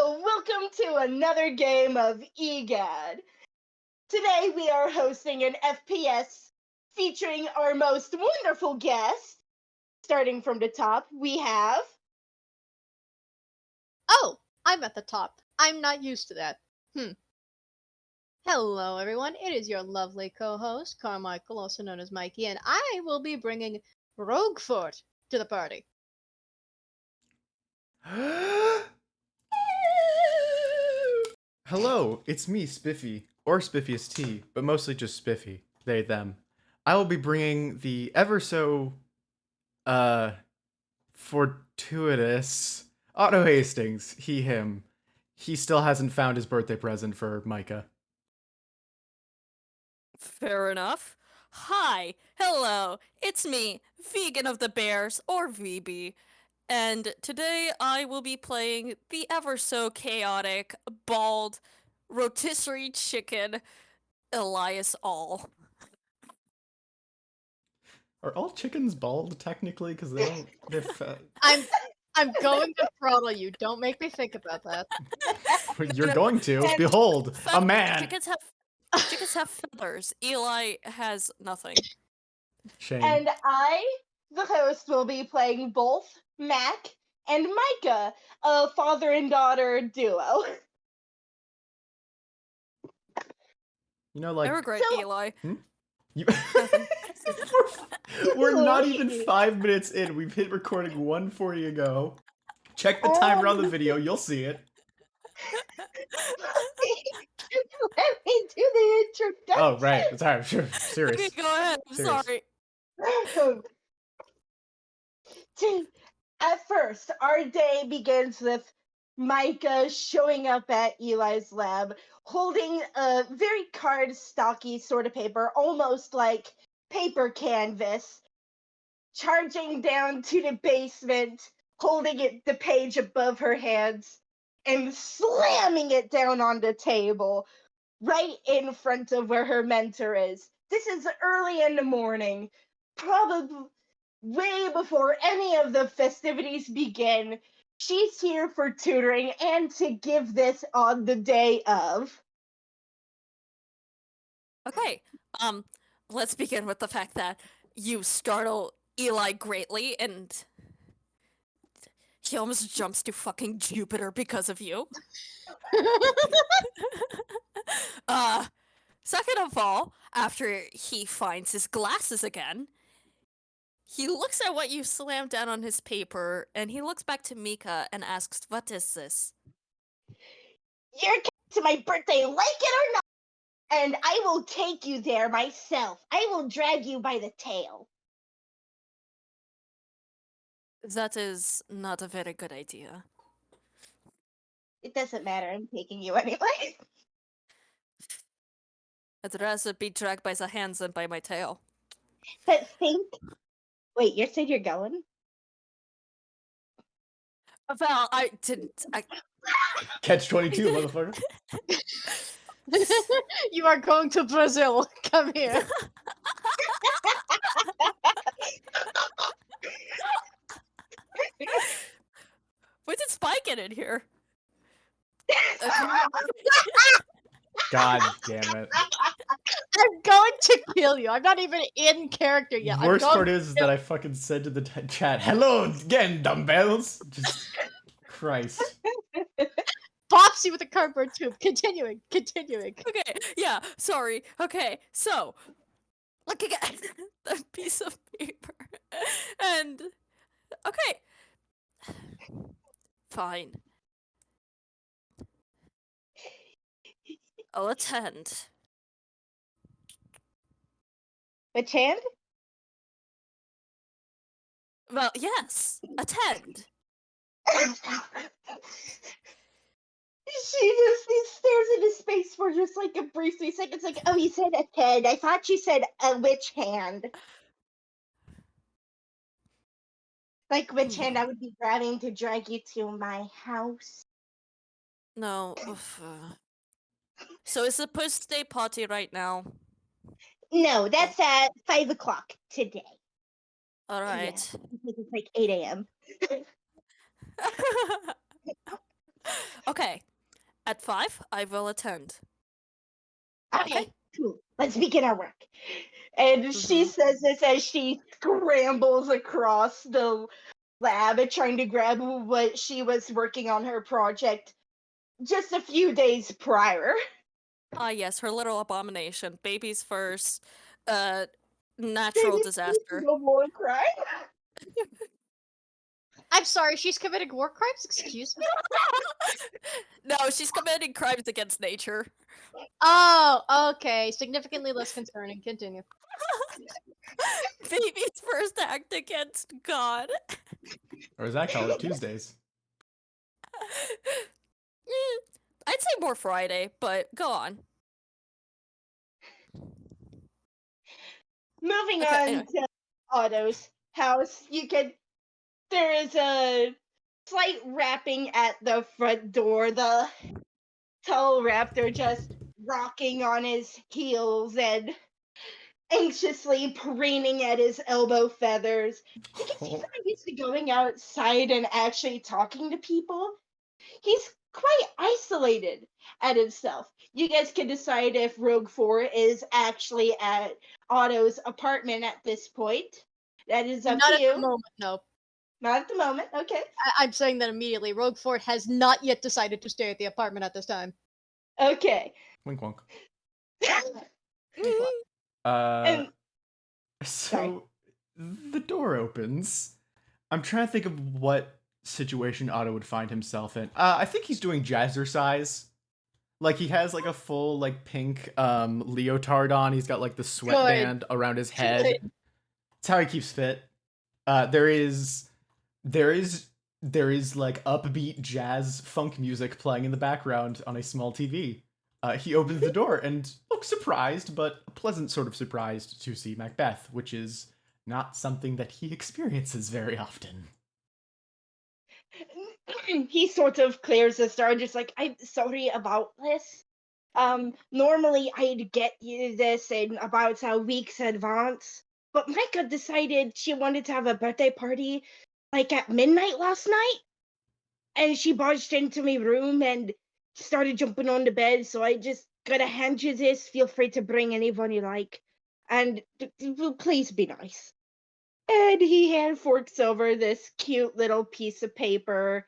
welcome to another game of EGAD. Today we are hosting an FPS featuring our most wonderful guest. Starting from the top, we have... Oh, I'm at the top. I'm not used to that. Hello, everyone. It is your lovely co-host, Carmichael, also known as Mikey, and I will be bringing Roguefort to the party. Hello, it's me, Spiffy, or Spiffiest T, but mostly just Spiffy, they, them. I will be bringing the ever so, fortuitous Otto Hastings, he, him. He still hasn't found his birthday present for Mica. Fair enough. Hi, hello, it's me, Vegan of the Bears, or VB. And today I will be playing the ever so chaotic, bald, rotisserie chicken, Elias All. Are all chickens bald, technically? Because they don't... I'm going to throttle you. Don't make me think about that. You're going to. Behold, a man! Chickens have feathers. Eli has nothing. Shame. And I, the host, will be playing both Mac and Mica, a father and daughter duo. You know, like... I regret Eli. You... We're not even 5 minutes in. We've hit recording 1:40 ago. Check the timer on the video. You'll see it. Let me do the introduction. Oh, right. Sorry. Sure. Serious. Okay, go ahead. I'm Serious. sorry. At first, our day begins with Mica showing up at Eli's lab, holding a very cardstocky sort of paper, almost like paper canvas, charging down to the basement, holding the page above her hands, and slamming it down on the table, right in front of where her mentor is. This is early in the morning, probably way before any of the festivities begin. She's here for tutoring and to give this on the day of. Okay, let's begin with the fact that you startle Eli greatly, and he almost jumps to fucking Jupiter because of you. Second of all, after he finds his glasses again, he looks at what you slammed down on his paper, and he looks back to Mica and asks, "What is this?" You're coming to my birthday, like it or not, and I will take you there myself. I will drag you by the tail. That is not a very good idea. It doesn't matter, I'm taking you anyway. I'd rather be dragged by the hands than by my tail. But think... Wait, you said you're going? Well, I didn't. Catch 22, motherfucker. You are going to Brazil. Come here. When did Spike get in here? God damn it. I'm going to kill you. I'm not even in character yet. Worst part is that I fucking said to the chat, "Hello again, dumbbells." Just Christ. Bops you with a cardboard tube. Continuing. Okay, yeah, sorry. Okay, so, looking at the piece of paper, and, okay, fine. I'll attend. Which hand? Well, yes, attend. She just stares into space for just like a brief 3 seconds, like, oh, you said a head. I thought you said a which hand. Like, which hand I would be grabbing to drag you to my house. No. So it's a post-day party right now. No, that's at 5 o'clock today. All right. Yeah, it's like 8 a.m. Okay. At 5, I will attend. Okay, cool. Let's begin our work. And she says this as she scrambles across the lab trying to grab what she was working on her project just a few days prior. Ah, yes, her little abomination. Babies first. Natural Baby, disaster. no more crime. I'm sorry, she's committing war crimes? Excuse me? No, she's committing crimes against nature. Oh, okay. Significantly less concerning. Continue. Baby's first act against God. Or is that called Tuesdays? I'd say more Friday, but go on. Moving Okay, on anyway. to Otto's house, there is a slight rapping at the front door. The tall raptor just rocking on his heels and anxiously preening at his elbow feathers. Because he's not used to going outside and actually talking to people. He's quite isolated at himself. You guys can decide if Roguefort is actually at Otto's apartment at this point. That is up Not to at you. the moment, no. Not at the moment. Okay. I'm saying that immediately. Roguefort has not yet decided to stay at the apartment at this time. Okay. Wink wonk. Mhm. And So the door opens. I'm trying to think of what situation Otto would find himself in. I think he's doing jazzercise. Like he has like a full like pink leotard on. He's got like the sweatband around his head. Good. It's how he keeps fit. There is like upbeat jazz funk music playing in the background on a small TV. He opens the door and looks surprised, but a pleasant sort of surprised to see Mac-Beth, which is not something that he experiences very often. he sort of clears the star, just like, I'm sorry about this. Normally I'd get you this in about a week's advance, but Micah decided she wanted to have a birthday party like at midnight last night, and she barged into my room and started jumping on the bed, so I just gotta hand you this. Feel free to bring anyone you like, and please be nice. And he hand forks over this cute little piece of paper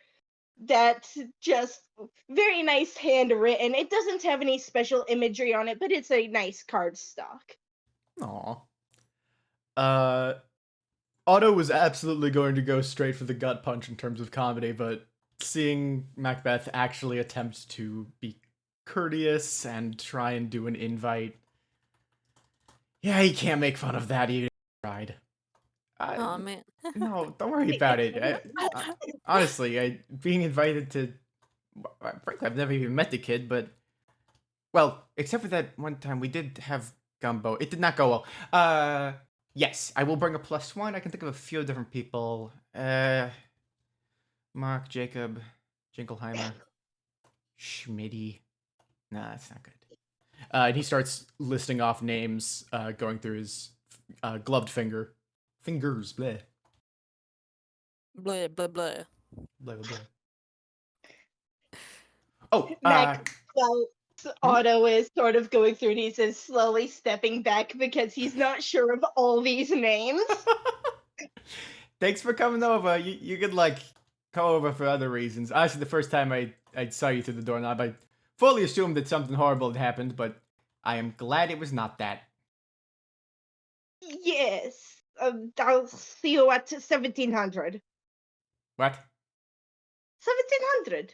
that's just very nice handwritten. It doesn't have any special imagery on it, but it's a nice cardstock. Aw. Otto was absolutely going to go straight for the gut punch in terms of comedy, but seeing Mac-Beth actually attempt to be courteous and try and do an invite, yeah, he can't make fun of that. He tried. Oh man. No, don't worry about it. Honestly, being invited to, frankly, I've never even met the kid, but well, except for that one time we did have gumbo. It did not go well. Yes, I will bring a +1. I can think of a few different people. Mark, Jacob, Jingleheimer, Schmitty. Nah, that's not good. And he starts listing off names, going through his gloved fingers. Bleh. Blah blah blah. Blah, blah, blah. Oh, Mac Otto is sort of going through these and slowly stepping back because he's not sure of all these names. thanks for coming over. You could like come over for other reasons. Honestly, the first time I saw you through the doorknob, I fully assumed that something horrible had happened, but I am glad it was not that. Yes. I'll see you at 1700. What? 1700.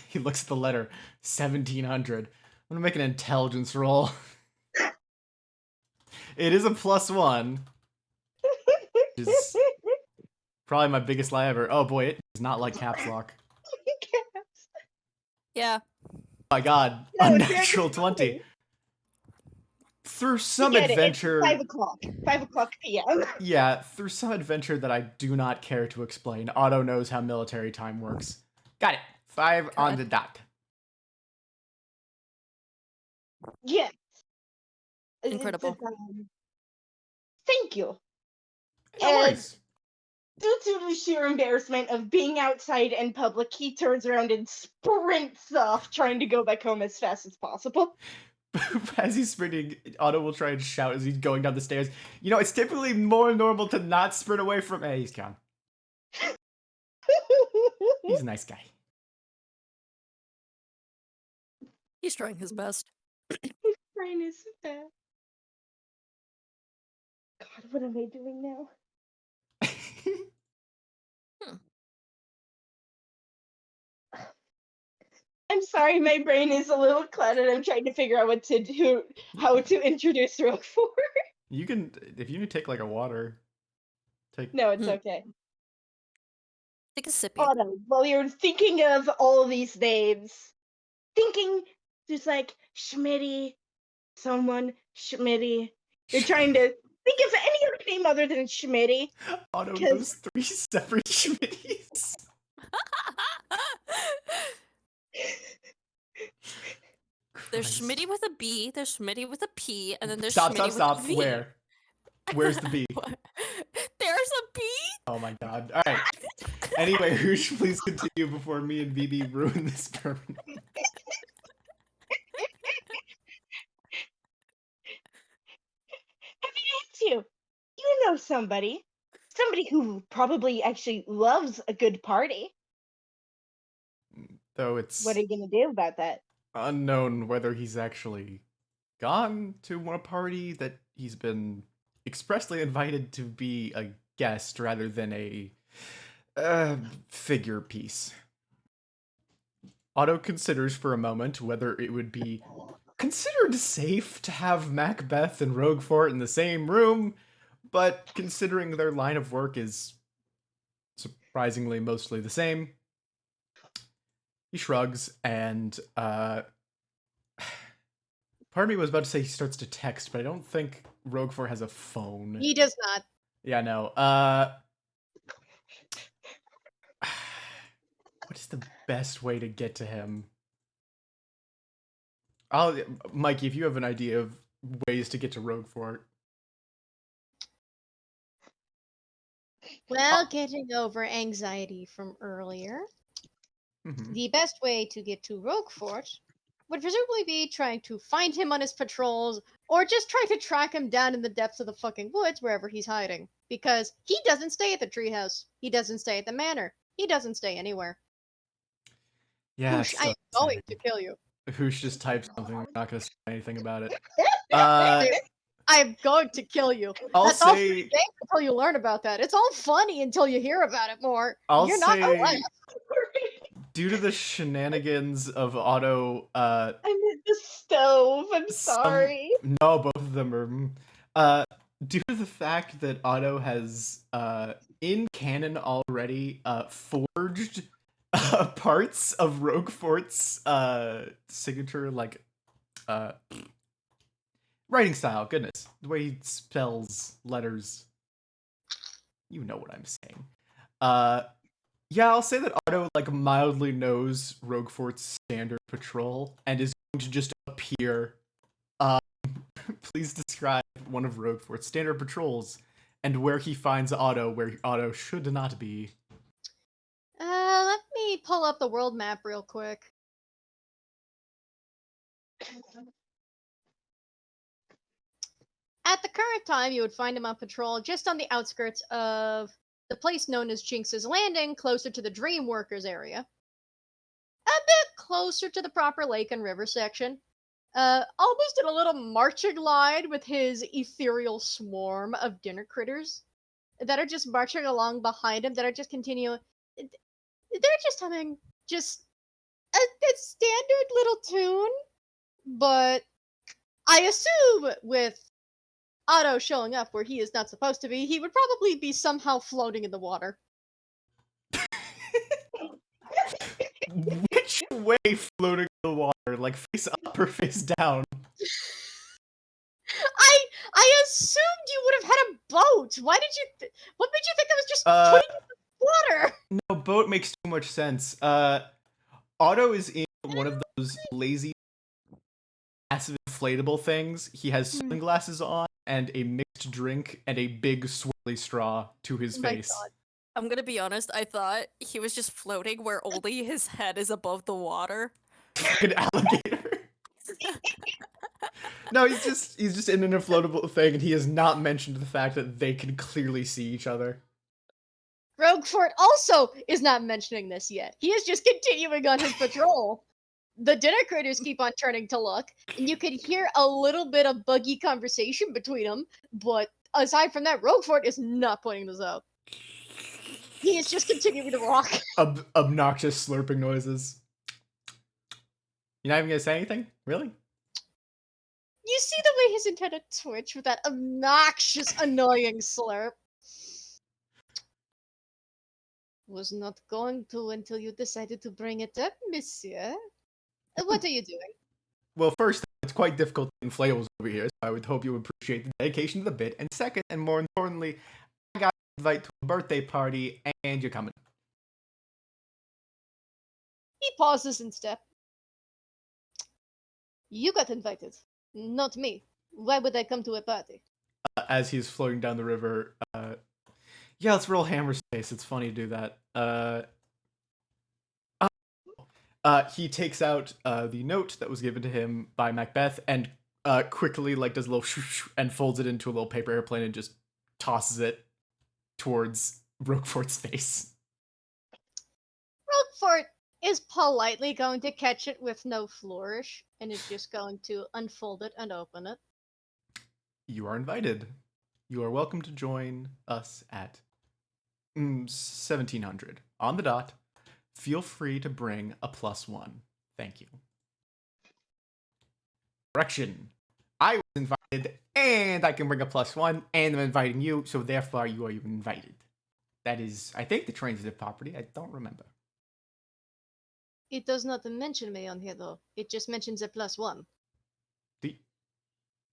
He looks at the letter 1700. I'm gonna make an intelligence roll. It is a +1. Which is probably my biggest lie ever. Oh boy, it does not like caps lock. Yeah. Oh my god, No, unnatural 20. Through some You get it, it's adventure. 5 o'clock. 5 o'clock p.m. Yeah, through some adventure that I do not care to explain, Otto knows how military time works. Got it. 5 on the dot. Yes. Incredible. Thank you. No And worries. due to the sheer embarrassment of being outside in public, he turns around and sprints off, trying to go back home as fast as possible. As he's sprinting, Otto will try and shout as he's going down the stairs. You know, it's typically more normal to not sprint away from. Hey, he's gone. He's a nice guy. He's trying his best. His brain is bad. God, what am I doing now? I'm sorry, my brain is a little cluttered. I'm trying to figure out what to do, how to introduce Roguefort. You can, if you need to take like a water, take. No, it's okay. Take a sippy. Otto, while you're thinking of all these names, thinking just like Schmitty, someone, Schmitty. You're trying to think of any other name other than Schmitty. Otto 'cause- knows 3 separate Schmitties. There's Christ. Schmitty with a B, there's Schmitty with a P, and then there's Stop, Schmitty stop, with stop. a V. Where? Where's the B? There's a B? Oh my god. Alright. Anyway, Hoosh, please continue before me and BB ruin this permanently. You know somebody who probably actually loves a good party. Though it's What are you gonna do about that? unknown whether he's actually gone to a party that he's been expressly invited to be a guest rather than a figure piece. Otto considers for a moment whether it would be considered safe to have Mac-Beth and Roguefort in the same room, but considering their line of work is surprisingly mostly the same, he shrugs and part of me was about to say he starts to text, but I don't think Roguefort has a phone. He does not. Yeah, no. What is the best way to get to him? Mikey, if you have an idea of ways to get to Roguefort. Well, getting over anxiety from earlier, Mhm. the best way to get to Roguefort would presumably be trying to find him on his patrols, or just try to track him down in the depths of the fucking woods wherever he's hiding. Because he doesn't stay at the treehouse. He doesn't stay at the manor. He doesn't stay anywhere. Yeah, Whoosh, I am going to kill you. Hoosh just typed something. I'm not gonna say anything about it. I am going to kill you. I'll That's all free say. game until you learn about that. It's all funny until you hear about it more. I'll You're not gonna say. laugh. Due to the shenanigans of Otto, I'm at the stove. I'm Some- sorry. no, both of them are. Due to the fact that Otto has, in canon already, forged parts of Roguefort's signature, like, writing style. Goodness, the way he spells letters. You know what I'm saying. Yeah, I'll say that Otto like mildly knows Roguefort's standard patrol and is going to just appear. Please describe one of Roguefort's standard patrols and where he finds Otto, where Otto should not be. Let me pull up the world map real quick. At the current time, you would find him on patrol just on the outskirts of the place known as Jinx's Landing, closer to the Dreamworkers area. A bit closer to the proper lake and river section. Almost in a little marching line with his ethereal swarm of dinner critters that are just marching along behind him, that are just continuing. They're just humming just a standard little tune, but I assume with Otto showing up where he is not supposed to be, he would probably be somehow floating in the water. Which way floating in the water? Like face up or face down? I assumed you would have had a boat. What made you think I was just Uh, putting you in the water? No, boat makes too much sense. Otto is in one of those lazy, massive inflatable things. He has sunglasses on and a mixed drink and a big swirly straw to his Oh my face. God. I'm gonna be honest, I thought he was just floating where only his head is above the water. Fucking alligator. No, he's just in an inflatable thing, and he has not mentioned the fact that they can clearly see each other. Roguefort also is not mentioning this yet. He is just continuing on his patrol. The dinner critters keep on turning to look, and you can hear a little bit of buggy conversation between them, but aside from that, Roguefort is not pointing this out. He is just continuing to rock. Obnoxious slurping noises. You're not even gonna say anything? Really? You see the way his antenna twitch with that obnoxious, annoying slurp. Was not going to until you decided to bring it up, monsieur. What are you doing? Well, first, it's quite difficult to inflatables over here, so I would hope you appreciate the dedication to the bit. And second, and more importantly, I got an invite to a birthday party, and you're coming. He pauses and steps. You got invited, not me. Why would I come to a party? As he's floating down the river, yeah, let's roll hammer space. It's funny to do that. He takes out the note that was given to him by Mac-Beth and quickly does a little shoo and folds it into a little paper airplane and just tosses it towards Roguefort's face. Roguefort is politely going to catch it with no flourish and is just going to unfold it and open it. You are invited. You are welcome to join us at 1700 on the dot. Feel free to bring a +1. Thank you. Correction. I was invited, and I can bring a +1, and I'm inviting you, so therefore you are even invited. That is, I think, the transitive property. I don't remember. It does not mention me on here, though. It just mentions a +1.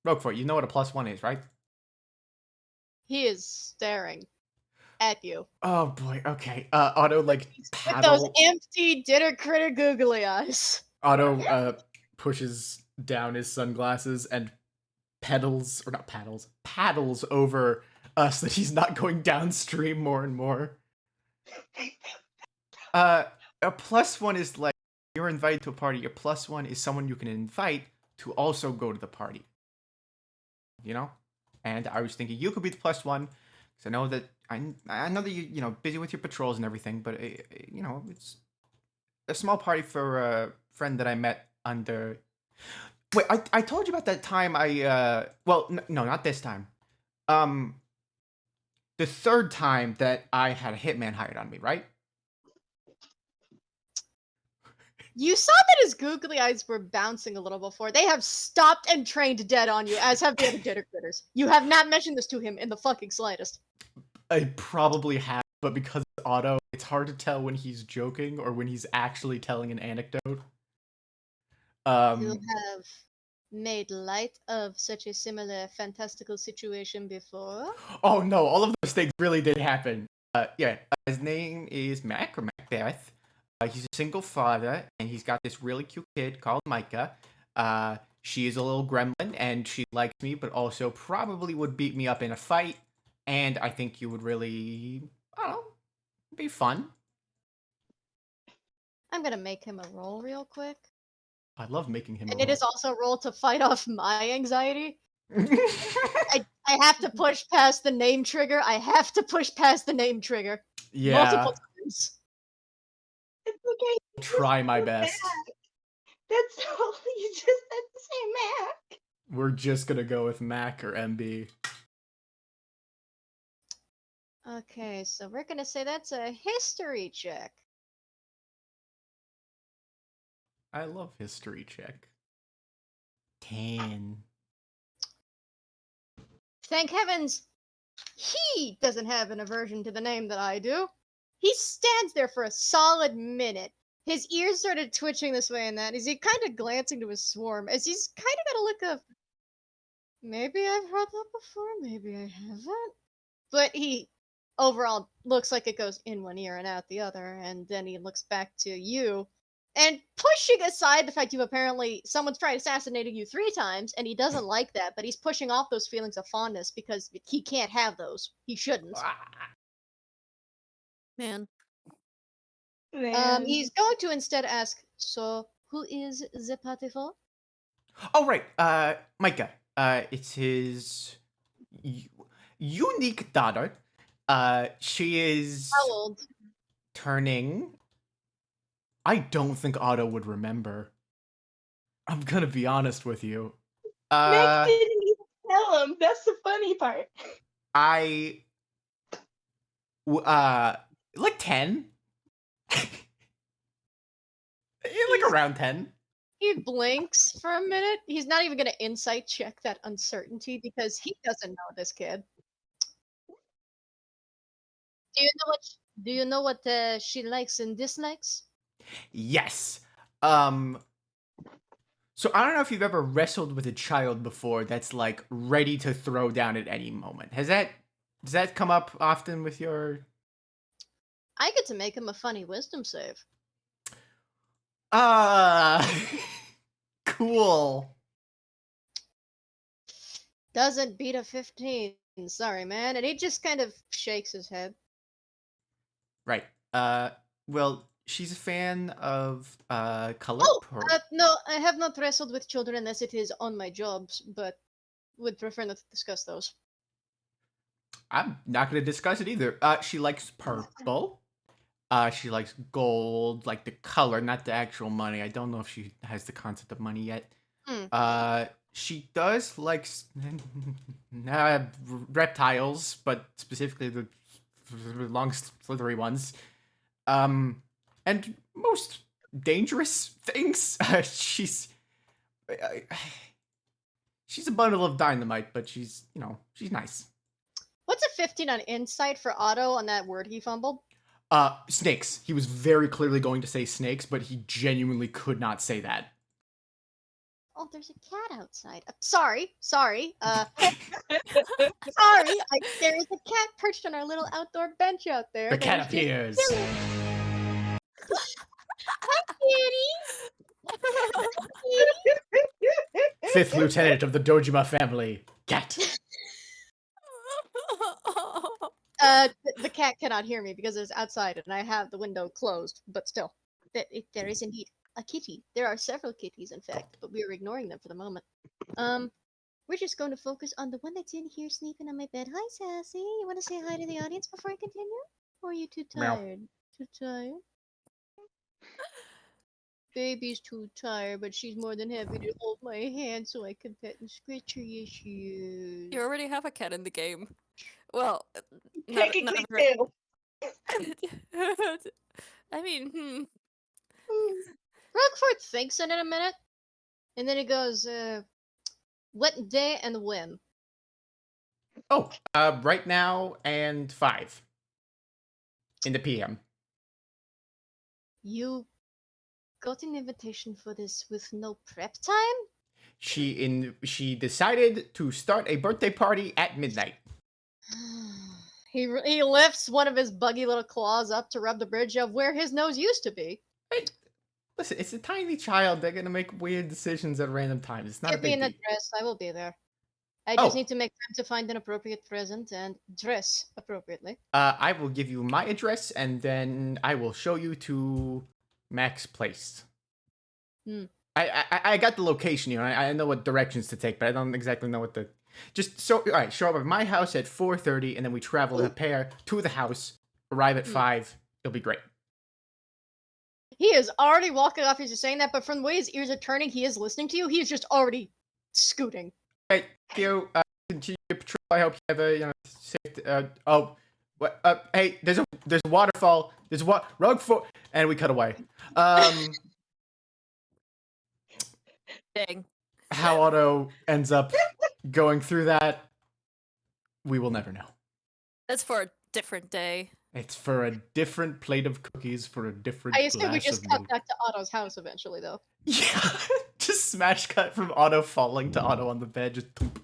Roguefort, you know what a +1 is, right? He is staring at you. Oh boy, okay. Otto, With paddle. those empty dinner critter googly eyes. Otto, pushes down his sunglasses and paddles over us that he's not going downstream more and more. A +1 is you're invited to a party. Your +1 is someone you can invite to also go to the party. You know? And I was thinking you could be the +1 because I know that you're busy with your patrols and everything, but it's a small party for a friend that I met under. Wait, I told you about that time no, not this time. The third time that I had a hitman hired on me, right? You saw that his googly eyes were bouncing a little before. They have stopped and trained dead on you, as have the other dinner critters. You have not mentioned this to him in the fucking slightest. I probably have, but because it's Otto, it's hard to tell when he's joking or when he's actually telling an anecdote. You have made light of such a similar fantastical situation before? Oh no, all of those things really did happen. Yeah, his name is Mac or Mac-Beth. He's a single father, and he's got this really cute kid called Mica. She is a little gremlin, and she likes me, but also probably would beat me up in a fight. And I think you would really, be fun. I'm gonna make him a roll real quick. I love making him. And it is also a roll to fight off my anxiety. I have to push past the name trigger. Yeah. Multiple times. It's okay. Try my best. That's all you just said to say, Mac. We're just gonna go with Mac or MB. Okay, so we're gonna say that's a history check. I love history check. 10. Thank heavens, he doesn't have an aversion to the name that I do. He stands there for a solid minute. His ears started twitching this way and that. Is he kind of glancing to his swarm as he's kind of got a look of, maybe I've heard that before, maybe I haven't. But he overall looks like it goes in one ear and out the other, and then he looks back to you. And pushing aside the fact someone's tried assassinating you 3 times, and he doesn't like that, but he's pushing off those feelings of fondness because he can't have those. He shouldn't. Man. Man. He's going to instead ask, so who is the party for? Oh, right. Mica. It's his unique daughter. She is How old? turning. I don't think Otto would remember. I'm gonna be honest with you. Max didn't even tell him. That's the funny part. Like 10. Like around 10. He blinks for a minute. He's not even going to insight check that uncertainty because he doesn't know this kid. Do you know what she likes and dislikes? Yes. So I don't know if you've ever wrestled with a child before that's like ready to throw down at any moment. Does that come up often with your I get to make him a funny wisdom save. cool. Doesn't beat a 15. Sorry, man. And he just kind of shakes his head. Right. Well, she's a fan of color. Oh, no, I have not wrestled with children unless it is on my jobs, but would prefer not to discuss those. I'm not going to discuss it either. She likes purple. She likes gold, like the color, not the actual money. I don't know if she has the concept of money yet. She does like reptiles, but specifically the long, slithery ones. And most dangerous things. She's a bundle of dynamite, but she's nice. What's a 15 on insight for Otto on that word he fumbled? Snakes. He was very clearly going to say snakes, but he genuinely could not say that. Oh, there's a cat outside. Sorry. Sorry, there is a cat perched on our little outdoor bench out there. The cat appears. Hi, kitty. Fifth lieutenant of the Dojima family. Cat. The cat cannot hear me because it's outside and I have the window closed, but still, there is indeed a kitty. There are several kitties, in fact, but we are ignoring them for the moment. We're just going to focus on the one that's in here sleeping on my bed. Hi, Sassy. You want to say hi to the audience before I continue? Or are you too tired? Too tired? Baby's too tired, but she's more than happy to hold my hand so I can pet and scratch her issues. You already have a cat in the game. Well, Technically, not too. I mean, Roguefort thinks in it a minute, and then he goes, what day and when? Oh, right now and 5 in the PM. You got an invitation for this with no prep time? She decided to start a birthday party at midnight. He lifts one of his buggy little claws up to rub the bridge of where his nose used to be. Hey, listen, it's a tiny child. They're gonna make weird decisions at random times. It's not a Give me big an deal. address. I will be there. I just Oh. need to make time to find an appropriate present and dress appropriately. I will give you my address, and then I will show you to Mac's place. I got the location, I know what directions to take, but I don't exactly know what the... All right, show up at my house at 4:30, and then we travel in a pair to the house, arrive at 5. It'll be great. He is already walking off as you're saying that, but from the way his ears are turning, he is listening to you. He is just already scooting. Hey, you, continue your patrol. I hope you have a, safe, hey, there's a waterfall. There's a Roguefort, and we cut away. dang. How Otto ends up going through that, we will never know. That's for a different day. It's for a different plate of cookies for a different I assume we glass just of cut milk. back to Otto's house eventually, though. Yeah, just smash cut from Otto falling to Otto on the bed, just poop.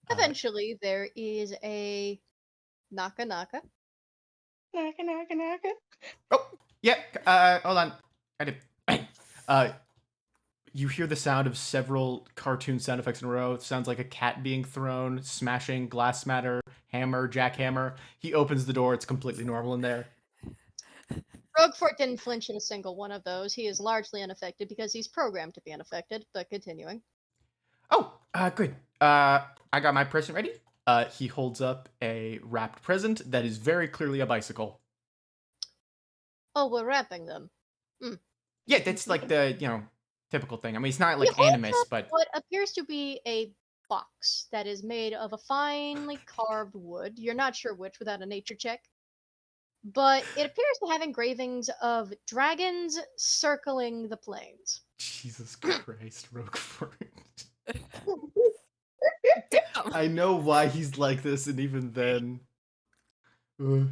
Eventually, there is a knock-a. Naka, naka, naka. Oh, yeah, hold on. I did. you hear the sound of several cartoon sound effects in a row. It sounds like a cat being thrown, smashing, glass smatter, hammer, jackhammer. He opens the door. It's completely normal in there. Roguefort didn't flinch in a single one of those. He is largely unaffected because he's programmed to be unaffected, but continuing. Oh, good. I got my present ready. He holds up a wrapped present that is very clearly a bicycle. Oh, we're wrapping them. Yeah, that's like the, typical thing. I mean, it's not He like holds animus, up but what appears to be a box that is made of a finely carved wood. You're not sure which without a nature check. But it appears to have engravings of dragons circling the plains. Jesus Christ, Roguefort. Damn. I know why he's like this, and even then. All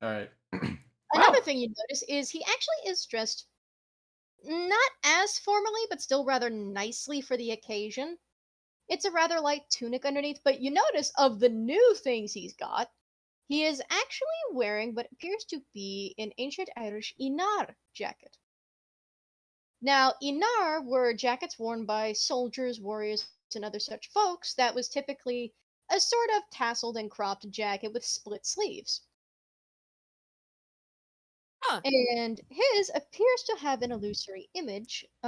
right. Another thing you notice is he actually is dressed not as formally, but still rather nicely for the occasion. It's a rather light tunic underneath, but you notice of the new things he's got, he is actually wearing what appears to be an ancient Irish Inar jacket. Now, Inar were jackets worn by soldiers, warriors, and other such folks that was typically a sort of tasseled and cropped jacket with split sleeves. Huh. And his appears to have an illusory image of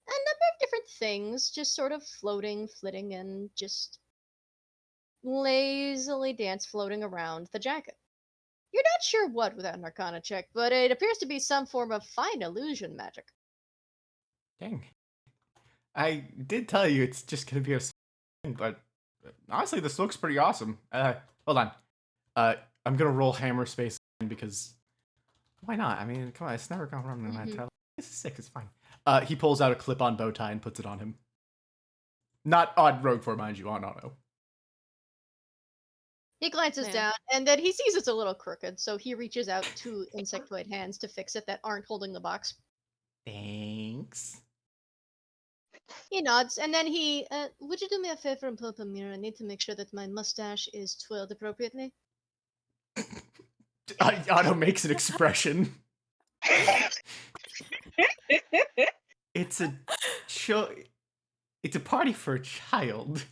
a number of different things just sort of floating, flitting, and just lazily floating around the jacket. You're not sure what without an arcana check, but it appears to be some form of fine illusion magic. Dang. I did tell you it's just gonna be a thing, but honestly, this looks pretty awesome. Hold on. I'm gonna roll hammer space because why not? I mean, come on, it's never gone wrong in my title. This is sick. It's fine. He pulls out a clip-on bow tie and puts it on him. Not on Roguefort, mind you, on Otto. He glances Man. down, and then he sees it's a little crooked, so he reaches out two insectoid hands to fix it that aren't holding the box. Thanks. He nods, and then he, would you do me a favor and pull up a mirror? I need to make sure that my mustache is twirled appropriately. Otto makes an expression. It's a It's a party for a child.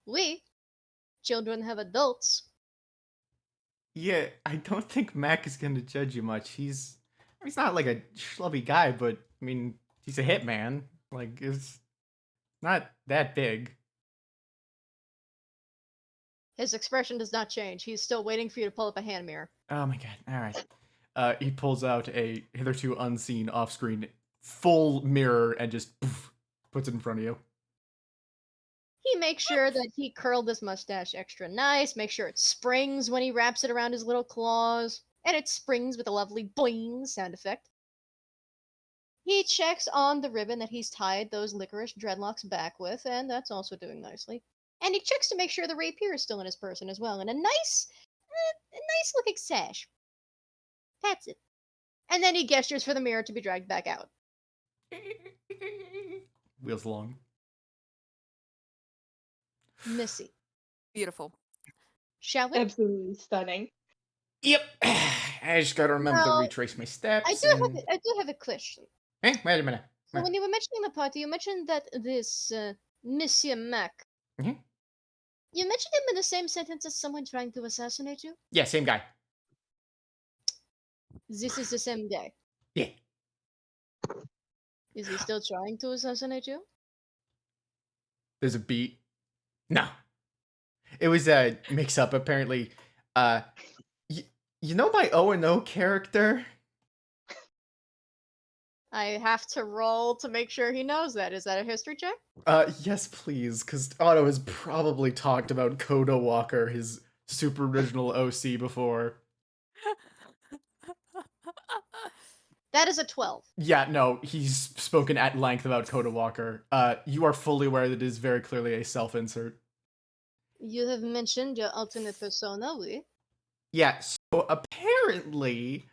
We, children have adults. Yeah, I don't think Mac is gonna judge you much. He's not like a schlubby guy, but I mean, he's a hitman. Like, it's not that big. His expression does not change. He's still waiting for you to pull up a hand mirror. Oh my god! All right. He pulls out a hitherto unseen off-screen full mirror and just poof, puts it in front of you. He makes sure that he curled his mustache extra nice, make sure it springs when he wraps it around his little claws, and it springs with a lovely boing sound effect. He checks on the ribbon that he's tied those licorice dreadlocks back with, and that's also doing nicely. And he checks to make sure the rapier is still in his person as well, and a nice looking sash. That's it. And then he gestures for the mirror to be dragged back out. Wheels along. Missy, Beautiful. shall we? Absolutely stunning. Yep. I just gotta remember to Now, retrace my steps. I do have a question. Wait a minute. So when you were mentioning the party, you mentioned that this Monsieur Mac. Mhm. You mentioned him in the same sentence as someone trying to assassinate you? Yeah, same guy. This is the same guy. Yeah. Is he still trying to assassinate you? There's a beat. No. It was a mix-up, apparently. You know my O&O character? I have to roll to make sure he knows that. Is that a history check? Yes, please, because Otto has probably talked about Kodo Walker, his super original OC, before. That is a 12. Yeah, no, he's spoken at length about Kodo Walker. You are fully aware that it is very clearly a self-insert. You have mentioned your alternate persona, oui? Yeah, so apparently,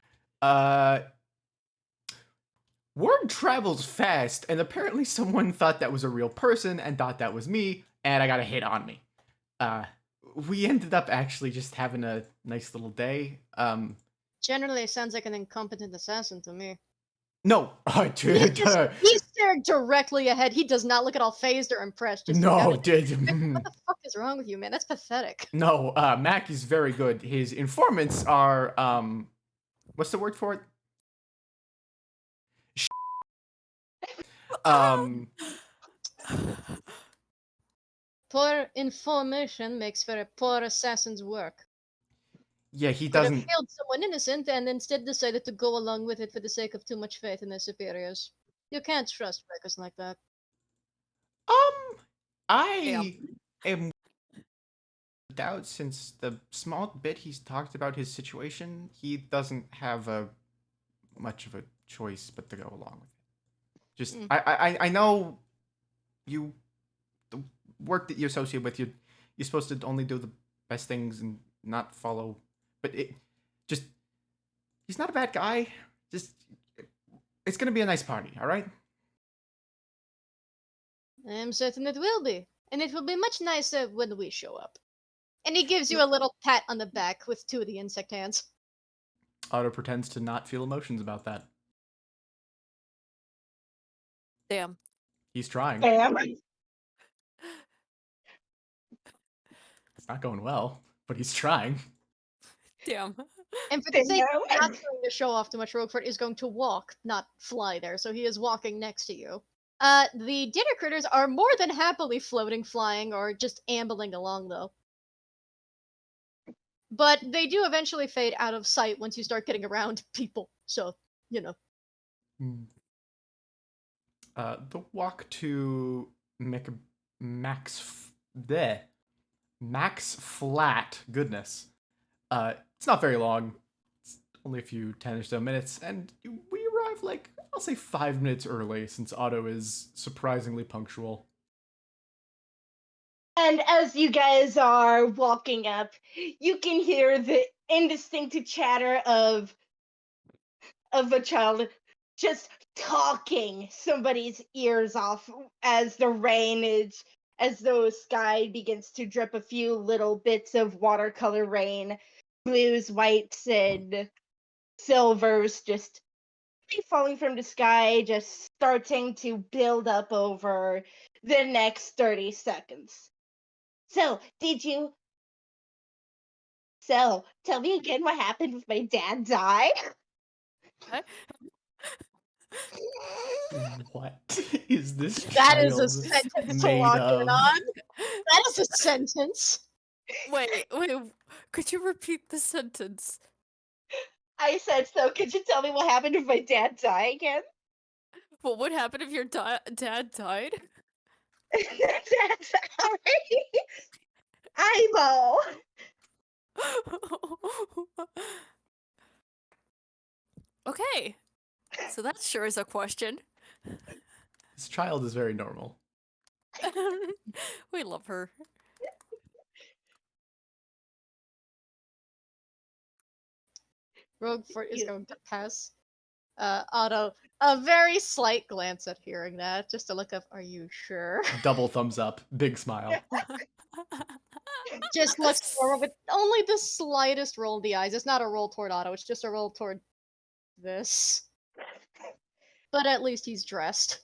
word travels fast, and apparently someone thought that was a real person and thought that was me, and I got a hit on me. We ended up actually just having a nice little day. Generally, it sounds like an incompetent assassin to me. No, I did. He's staring directly ahead. He does not look at all phased or impressed. Just No, what did. the fuck is wrong with you, man? That's pathetic. No, Mac is very good. His informants are, what's the word for it? Poor information makes for a poor assassin's work. Yeah, he Could have doesn't. killed someone innocent and instead decided to go along with it for the sake of too much faith in their superiors. You can't trust workers like that. I am doubt since the small bit he's talked about his situation, he doesn't have much of a choice but to go along with it. Just I know you the work that you associate with you're supposed to only do the best things and not follow, but he's not a bad guy. Just it's gonna be a nice party, all right? I am certain it will be, and it will be much nicer when we show up. And he gives you a little pat on the back with two of the insect hands. Otto pretends to not feel emotions about that. Damn. He's trying. Damn. It's not going well, but he's trying. Damn. And for the sake of Damn. not going to show off too much, Roguefort is going to walk, not fly there, so he is walking next to you. The dinner critters are more than happily floating, flying, or just ambling along, though. But they do eventually fade out of sight once you start getting around people, so, you know. The walk to Max Flat, goodness. It's not very long. It's only a few 10 or so minutes, and we arrive like, I'll say 5 minutes early, since Otto is surprisingly punctual. And as you guys are walking up, you can hear the indistinct chatter of a child just talking somebody's ears off as the sky begins to drip a few little bits of watercolor rain, blues, whites, and silvers just falling from the sky, just starting to build up over the next 30 seconds. So, tell me again what happened with my dad die? What is this That is a child sentence to made lock of? in on. That is a sentence. Wait, could you repeat the sentence? I said, so could you tell me what happened if my dad died again? What would happen if your dad died? That's eyeball. Okay. So that sure is a question. This child is very normal. We love her. Roguefort is going to pass Otto a very slight glance at hearing that, just a look of, are you sure? Double thumbs up, big smile. Just looks forward with only the slightest roll of the eyes. It's not a roll toward Otto, it's just a roll toward this. But at least he's dressed.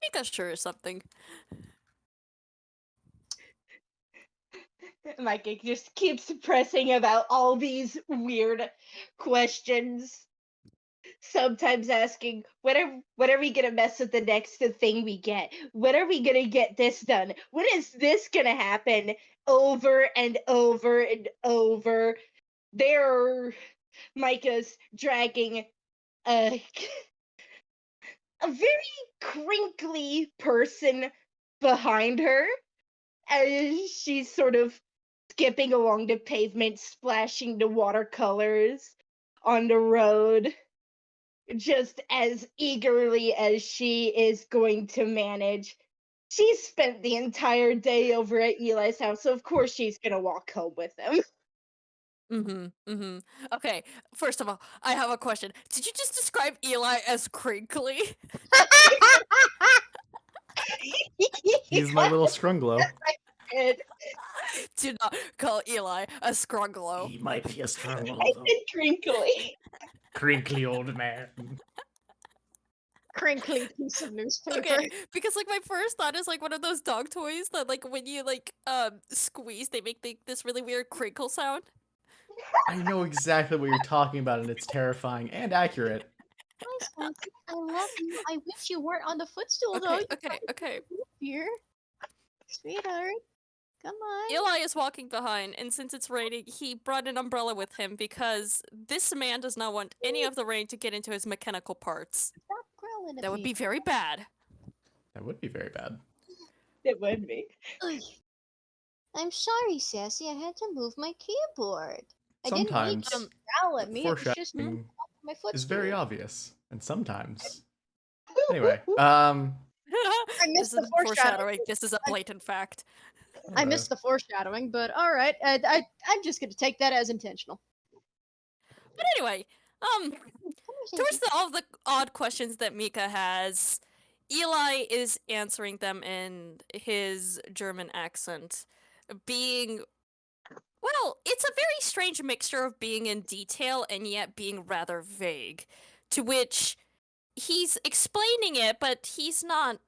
Mica sure is something. Micah just keeps pressing about all these weird questions. Sometimes asking, when are we gonna mess with the next thing we get? When are we gonna get this done? When is this gonna happen? Over and over and over. Micah's dragging a very crinkly person behind her as she's sort of skipping along the pavement, splashing the watercolors on the road, just as eagerly as she is going to manage. She's spent the entire day over at Eli's house, so of course she's gonna walk home with him. Okay, first of all, I have a question. Did you just describe Eli as crinkly? He's my little scrunglow. Good. Do not call Eli a scrungalo. He might be a strong I old, said crinkly. crinkly old man. Crinkly piece of newspaper. Okay, because like my first thought is like one of those dog toys that like when you like squeeze, they make this really weird crinkle sound. I know exactly what you're talking about, and it's terrifying and accurate. Hi, Sassy. I love you. I wish you weren't on the footstool, though. Okay. Here. Sweetheart. Come on. Eli is walking behind, and since it's raining, he brought an umbrella with him because this man does not want any of the rain to get into his mechanical parts. Stop growling at That would me. be very bad. That would be very bad. It would be. Ugh. I'm sorry, Sassy. I had to move my keyboard. I didn't mean Sometimes to growl at me. It was just foreshadowing my footstool. is very obvious, and sometimes. Anyway, I missed This the is foreshadowing. This is a blatant fact. I missed the foreshadowing, but all right. I'm just gonna take that as intentional. But anyway, towards all of the odd questions that Mica has, Eli is answering them in his German accent, being, well, it's a very strange mixture of being in detail and yet being rather vague, to which he's explaining it, but he's not,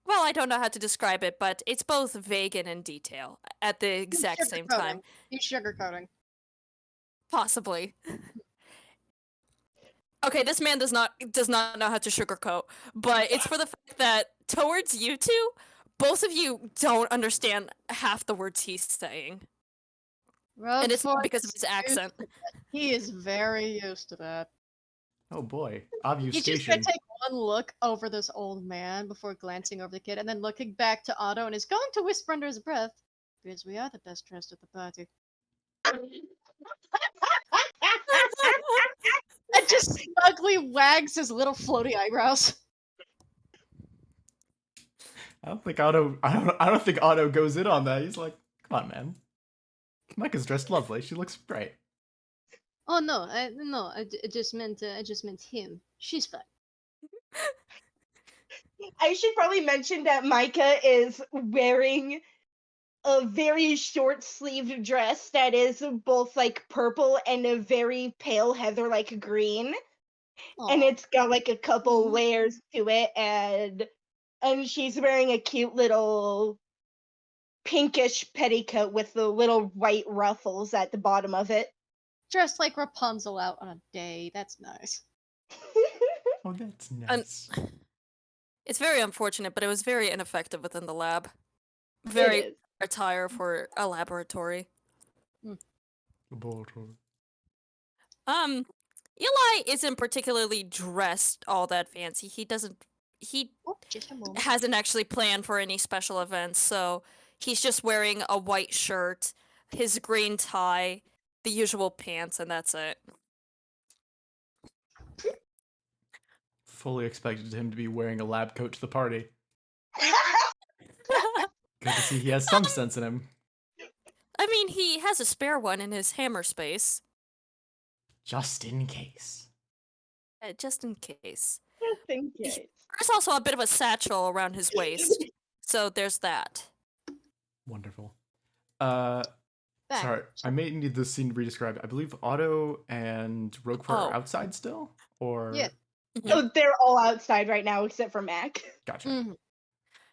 well, I don't know how to describe it, but it's both vague and in detail at the exact same time. He's sugarcoating. Possibly. Okay, this man does not know how to sugarcoat, but it's for the fact that towards you two, both of you don't understand half the words he's saying. And it's not because of his accent. He is very used to that. Oh boy, He's just gonna obfuscation. take one look over this old man before glancing over the kid, and then looking back to Otto, and is going to whisper under his breath, "Because we are the best dressed at the party." And just smugly wags his little floaty eyebrows. I don't think Otto goes in on that. He's like, come on, man. Micah's dressed lovely. She looks great. Oh no, I just meant him. She's fine. I should probably mention that Mica is wearing a very short sleeved dress that is both like purple and a very pale heather like green. And Aw. it's got like a couple Mhm. layers to it, and she's wearing a cute little pinkish petticoat with the little white ruffles at the bottom of it. Dressed like Rapunzel out on a day. That's nice. Oh, that's nice. It's very unfortunate, but it was very ineffective within the lab. It Very is. attire for a laboratory. Eli isn't particularly dressed all that fancy. He Oh, just a moment. hasn't actually planned for any special events, so he's just wearing a white shirt, his green tie, the usual pants, and that's it. Fully expected him to be wearing a lab coat to the party. Good to see he has some sense in him. I mean, he has a spare one in his hammer space, Just in case. just in case. Just in case. There's also a bit of a satchel around his waist, so there's that. Wonderful. Back. Sorry, I may need this scene re-described. I believe Otto and Roguefort are outside still? Or... Yeah. Oh, they're all outside right now except for Mac. Gotcha. Mhm.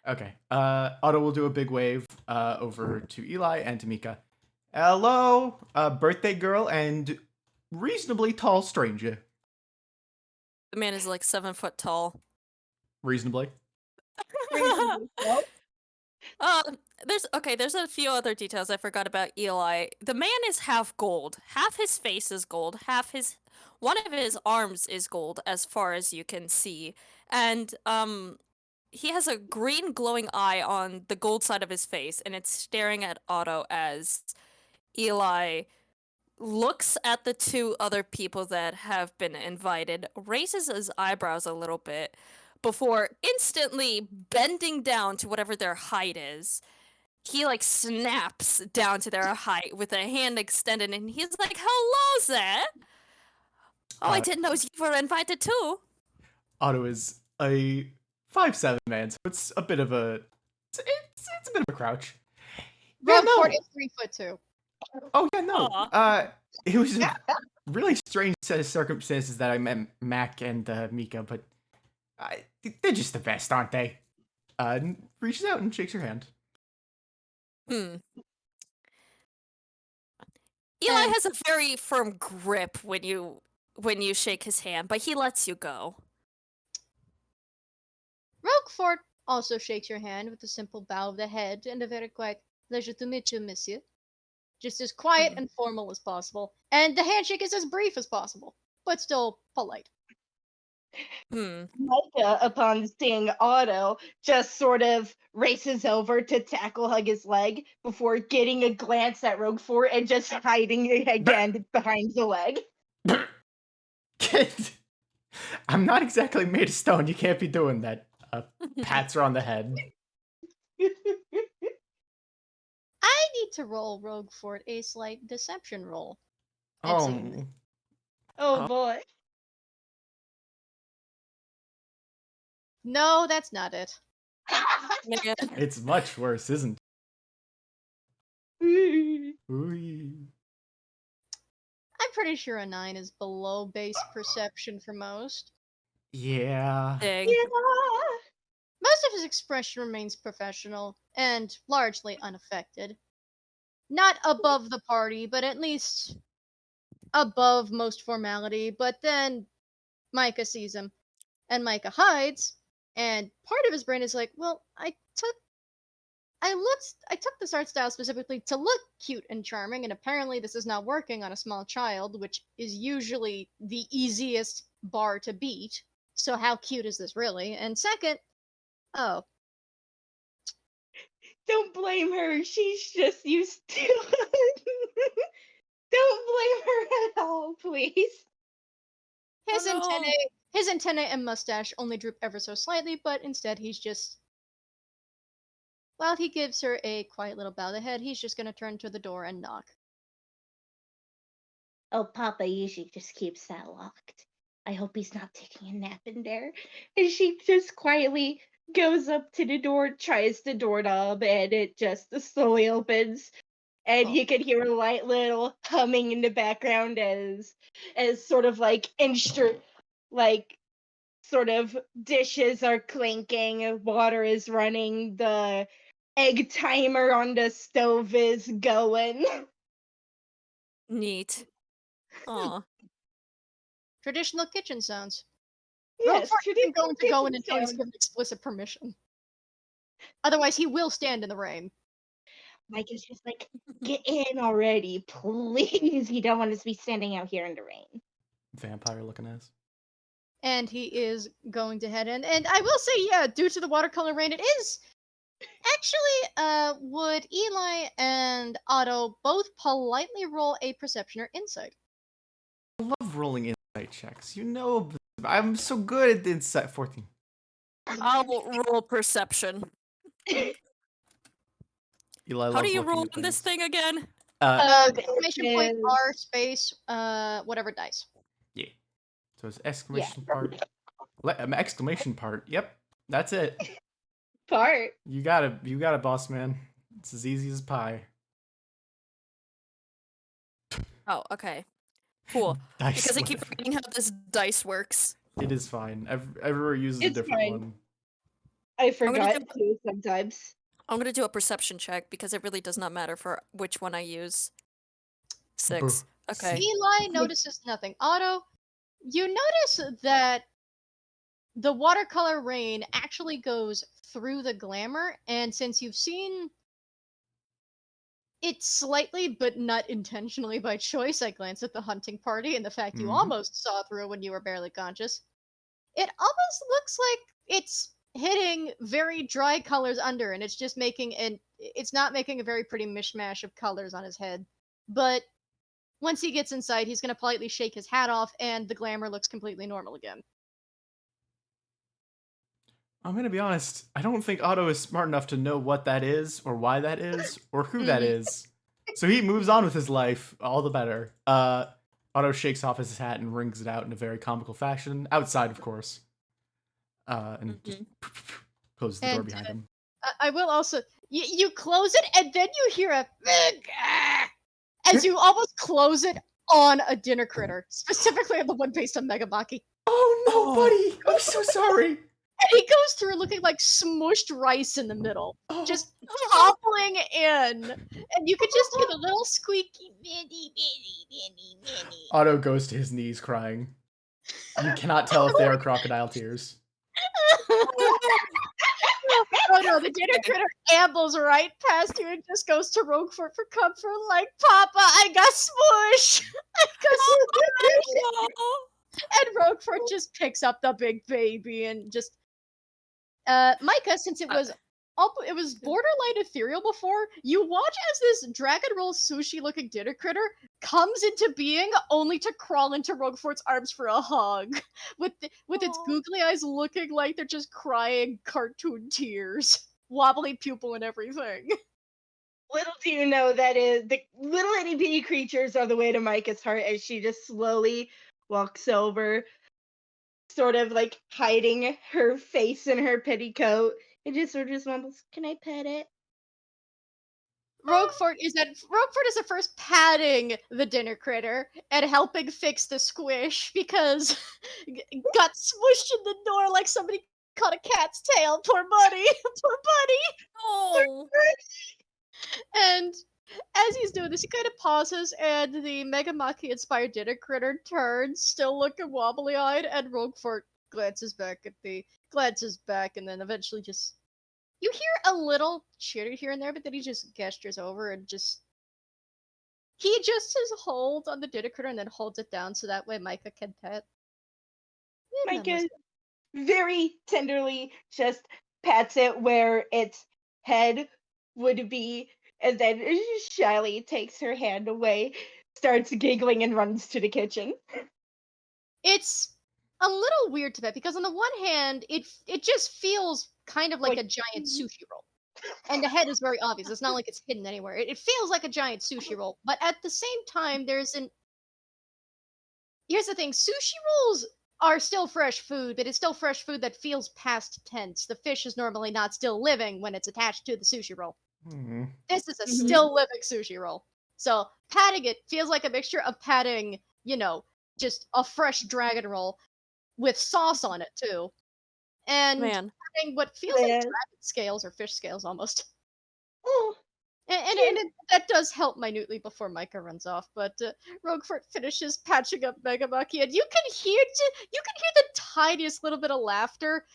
Okay. Otto will do a big wave over to Eli and to Mica. Hello, birthday girl and reasonably tall stranger. The man is like 7 foot tall. Reasonably. There's a few other details I forgot about Eli. The man is half gold. Half his face is gold, one of his arms is gold as far as you can see. And he has a green glowing eye on the gold side of his face, and it's staring at Otto as Eli looks at the two other people that have been invited, raises his eyebrows a little bit before instantly bending down to whatever their height is. He like snaps down to their height with a hand extended, and he's like, "Hello there! Oh, I didn't know you were invited too." Otto is a 5'7" man, so it's a bit of a it's a bit of a crouch. Roguefort no. is 3'2". Oh yeah, no. Aw. It was a really strange set of circumstances that I met Mac and Mica, but they're just the best, aren't they? Reaches out and shakes her hand. Eli And has a very firm grip when you shake his hand, but he lets you go. Roguefort also shakes your hand with a simple bow of the head and a very quiet pleasure to meet you, monsieur. Just as quiet and formal as possible. And the handshake is as brief as possible, but still polite. Micah, upon seeing Otto, just sort of races over to tackle hug his leg before getting a glance at Roguefort and just hiding again behind the leg. Kid, I'm not exactly made of stone. You can't be doing that. Pats her on the head. I need to roll Roguefort a slight deception roll. Oh. Oh boy. No, that's not it. Yeah. It's much worse, isn't it? Ooh. I'm pretty sure a 9 is below base perception for most. Yeah. Dang. Yeah. Most of his expression remains professional and largely unaffected. Not above the party, but at least above most formality. But then Micah sees him, and Micah hides, and part of his brain is like, well, I took this art style specifically to look cute and charming, and apparently this is not working on a small child, which is usually the easiest bar to beat. So how cute is this really? And second, oh, Don't blame her. She's just used to it. Don't blame her at all, please. his Oh, no. antennae and mustache only droop ever so slightly, but instead he's just, while he gives her a quiet little bow of the head, he's just gonna turn to the door and knock. Oh, Papa usually just keeps that locked. I hope he's not taking a nap in there. And she just quietly goes up to the door, tries the doorknob, and it just slowly opens. And you can hear a light little humming in the background as sort of like sort of dishes are clinking, water is running, the egg timer on the stove is going. Neat. Aw. Traditional kitchen sounds. Yes, Roguefort isn't going to go in kitchen until he's sounds. given explicit permission. Otherwise, he will stand in the rain. Mike is just like, get in already, please. You don't want us to be standing out here in the rain. Vampire looking ass. And he is going to head in. And I will say, yeah, due to the watercolor rain, it is actually, would Eli and Otto both politely roll a perception or insight? I love rolling insight checks. You know, I'm so good at the insight. 14. I'll roll perception. Eli How loves do you looking roll at this things. thing again? Exclamation point, is- R, space, whatever dice. Yeah. So it's exclamation part. Exclamation part. Yep. That's it. Part. You got it, boss man. It's as easy as pie. Oh, okay. Cool. Dice Because I keep whatever. forgetting how this dice works. It is fine. Everywhere uses a It's different fine. one. I gonna forgot do- too sometimes. I'm gonna do a perception check because it really does not matter for which one I use. 6. Buh. Okay. Eli notices nothing. Otto, you notice that the watercolor rain actually goes through the glamour, and since you've seen it slightly but not intentionally by choice, I glance at the hunting party and the fact you Mhm. almost saw through when you were barely conscious. It almost looks like it's hitting very dry colors under, and it's just it's not making a very pretty mishmash of colors on his head. But once he gets inside, he's gonna politely shake his hat off, and the glamour looks completely normal again. I'm gonna be honest. I don't think Otto is smart enough to know what that is, or why that is, or who that is. So he moves on with his life. All the better. Otto shakes off his hat and wrings it out in a very comical fashion, outside, of course. And just closes the door And, behind him. I will also, You close it, and then you hear a as you almost close it on a dinner critter, specifically on the one based on Megamaki. Oh no, buddy! I'm so sorry. And he goes through looking like smushed rice in the middle, Oh. just toppling in, and you could just hear the little squeaky minnie. Otto goes to his knees crying. You cannot tell if they are crocodile tears. Oh no, the dinner critter ambles right past you and just goes to Roguefort for comfort, like, Papa, I got smush! I got smush! And Roguefort just picks up the big baby and just Mica, since it was borderline ethereal before, you watch as this dragon roll sushi looking dinner critter comes into being only to crawl into Roguefort's arms for a hug. With its googly eyes looking like they're just crying cartoon tears. Wobbly pupil and everything. Little do you know that is the little itty bitty creatures are the way to Micah's heart as she just slowly walks over, sort of like hiding her face in her petticoat, and just sort of just mumbles, "Can I pet it?" Roguefort is at first patting the dinner critter and helping fix the squish because got smushed in the door like somebody caught a cat's tail. Poor buddy, poor buddy. Oh. And as he's doing this, he kind of pauses, and the Megamaki inspired dinner critter turns, still looking wobbly eyed, and Roguefort glances back, and then eventually just. You hear a little chitter here and there, but then he just gestures over and he adjusts his hold on the dinner critter and then holds it down so that way Mica can pet. Micah very tenderly just pats it where its head would be, and then shyly takes her hand away, starts giggling, and runs to the kitchen. It's a little weird to pet because on the one hand, it just feels kind of like a giant sushi roll. And the head is very obvious. It's not like it's hidden anywhere. It feels like a giant sushi roll, but at the same time, here's the thing, sushi rolls are still fresh food, but it's still fresh food that feels past tense. The fish is normally not still living when it's attached to the sushi roll. Mm-hmm. This is a still living sushi roll. So patting it feels like a mixture of patting, just a fresh dragon roll with sauce on it too. And Man. patting what feels like dragon scales or fish scales almost. Oh. And that does help minutely before Mica runs off, but Roguefort finishes patching up Megamaki, and you can hear the tiniest little bit of laughter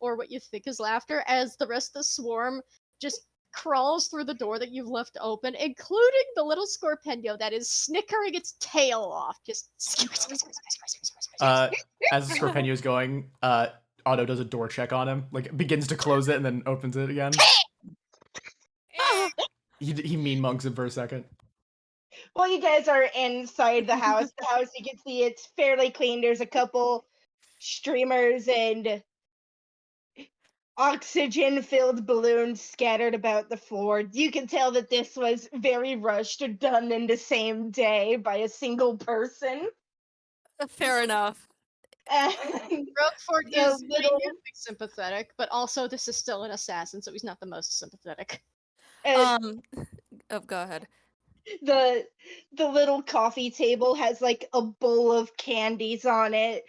or what you think is laughter, as the rest of the swarm just crawls through the door that you've left open, including the little Scorpio that is snickering its tail off. Just as the Scorpio is going, Otto does a door check on him, like begins to close it and then opens it again. He mean monks him for a second. While you guys are inside the house, you can see it's fairly clean. There's a couple streamers and oxygen-filled balloons scattered about the floor. You can tell that this was very rushed or done in the same day by a single person. Fair enough. Roguefort is genuinely sympathetic, but also this is still an assassin, so he's not the most sympathetic. Oh, go ahead. The little coffee table has like a bowl of candies on it,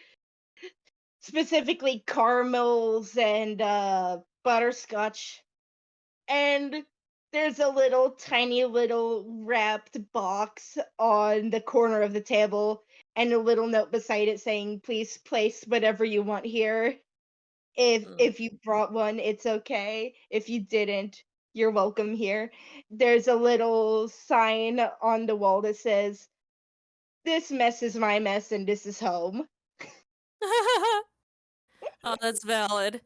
specifically caramels and butterscotch, and there's a tiny little wrapped box on the corner of the table and a little note beside it saying, "Please place whatever you want here. If you brought one, it's okay. If you didn't, you're welcome here." There's a little sign on the wall that says, "This mess is my mess and this is home." Oh, that's valid.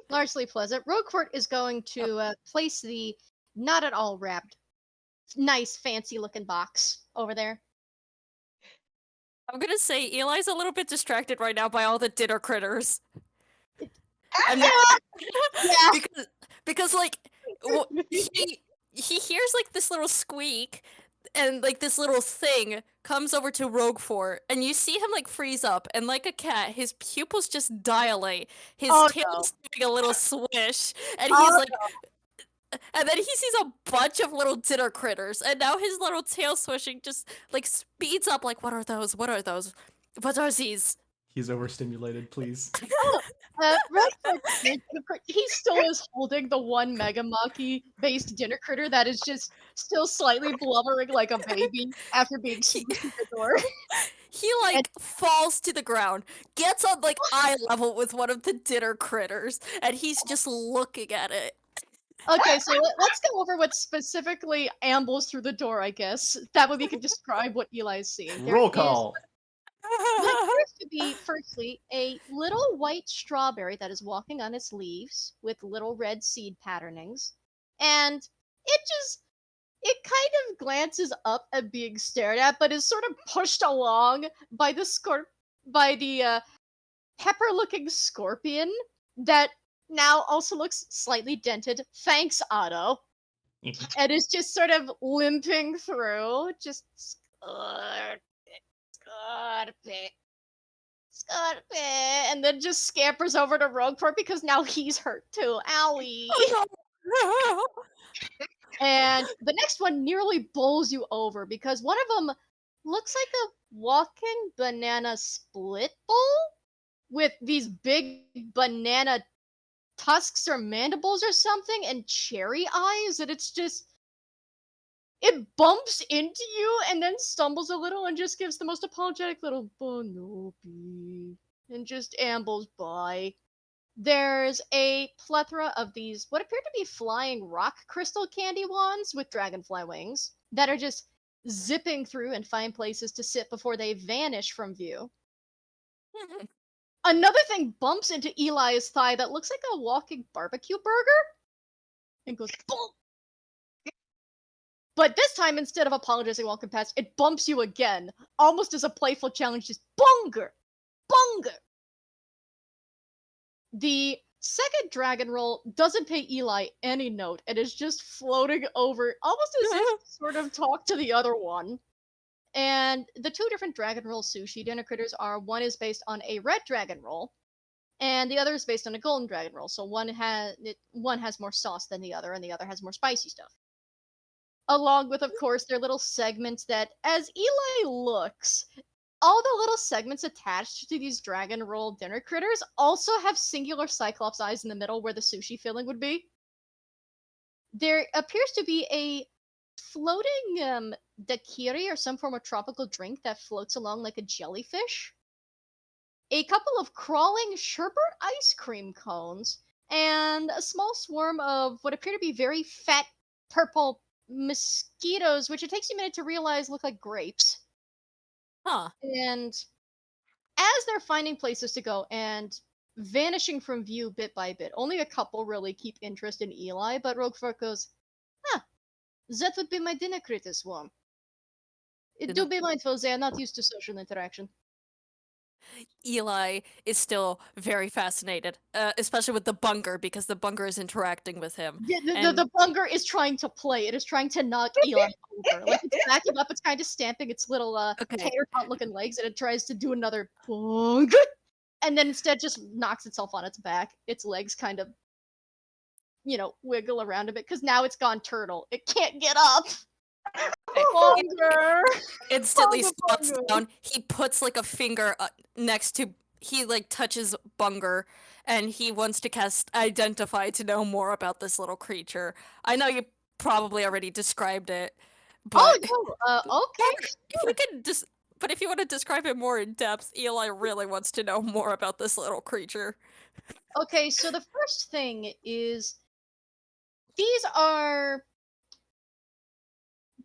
Largely pleasant. Roguefort is going to place the not at all wrapped, nice, fancy looking box over there. I'm gonna say Eli's a little bit distracted right now by all the dinner critters. Because like he hears like this little squeak, like this little thing comes over to Roguefort, and you see him like freeze up, and like a cat, his pupils just dilate. His Oh tail no. is doing a little swish, and he's Oh like, and then he sees a bunch of little dinner critters, and now his little tail swishing just like speeds up. Like, what are those? What are those? What are these? He's overstimulated, please. Oh, Roguefort, he still is holding the one Megamaki-based dinner critter that is just still slightly blubbering like a baby after being He, squished through the door. he And like falls to the ground, gets on like eye level with one of the dinner critters, and he's just looking at it. okay, so let's go over what specifically ambles through the door, I guess. That way we can describe what Eli's seeing. There Roll is call. what appears to be, firstly, a little white strawberry that is walking on its leaves with little red seed patternings. And it kind of glances up at being stared at, but is sort of pushed along by the pepper-looking scorpion that now also looks slightly dented. Thanks, Otto. And is just sort of limping through, just scorpion, and then just scampers over to Roguefort because now he's hurt too. Owie. Oh no! And the next one nearly bowls you over because one of them looks like a walking banana split bowl with these big banana tusks or mandibles or something and cherry eyes, and it bumps into you and then stumbles a little and just gives the most apologetic little bonobi and just ambles by. There's a plethora of these, what appear to be flying rock crystal candy wands with dragonfly wings that are just zipping through and find places to sit before they vanish from view. Another thing bumps into Eli's thigh that looks like a walking barbecue burger and goes boom. But this time, instead of apologizing walking past, it bumps you again, almost as a playful challenge, just bunger! Bunger! The second dragon roll doesn't pay Eli any note and is just floating over, almost as if to sort of talk to the other one. And the two different dragon roll sushi dinner critters are one is based on a red dragon roll, and the other is based on a golden dragon roll. So one has more sauce than the other, and the other has more spicy stuff. Along with, of course, their little segments that, as Eli looks, all the little segments attached to these dragon roll dinner critters also have singular cyclops eyes in the middle where the sushi filling would be. There appears to be a floating daiquiri or some form of tropical drink that floats along like a jellyfish. A couple of crawling sherbet ice cream cones, and a small swarm of what appear to be very fat purple mosquitoes, which it takes you a minute to realize look like grapes. Huh. And as they're finding places to go and vanishing from view bit by bit, only a couple really keep interest in Eli, but Roguefort goes, that would be my dinner critter swarm. Do be mindful, they are not used to social interaction. Eli is still very fascinated, especially with the bunger, because the bunger is interacting with him. The bunger is trying to play. It is trying to knock Eli over. Like, it's backing up, it's kind of stamping its little Okay. tater tot looking legs, and it tries to do another bunger, and then instead just knocks itself on its back. Its legs kind of, wiggle around a bit, because now it's gone turtle. It can't get up. Bunger! Instantly Bunger, squats bunger. down. He puts like a finger next to. He like touches Bunger, and he wants to cast Identify to know more about this little creature. I know you probably already described it, but Okay. if you can just. But if you want to describe it more in depth, Eli really wants to know more about this little creature. Okay, so the first thing is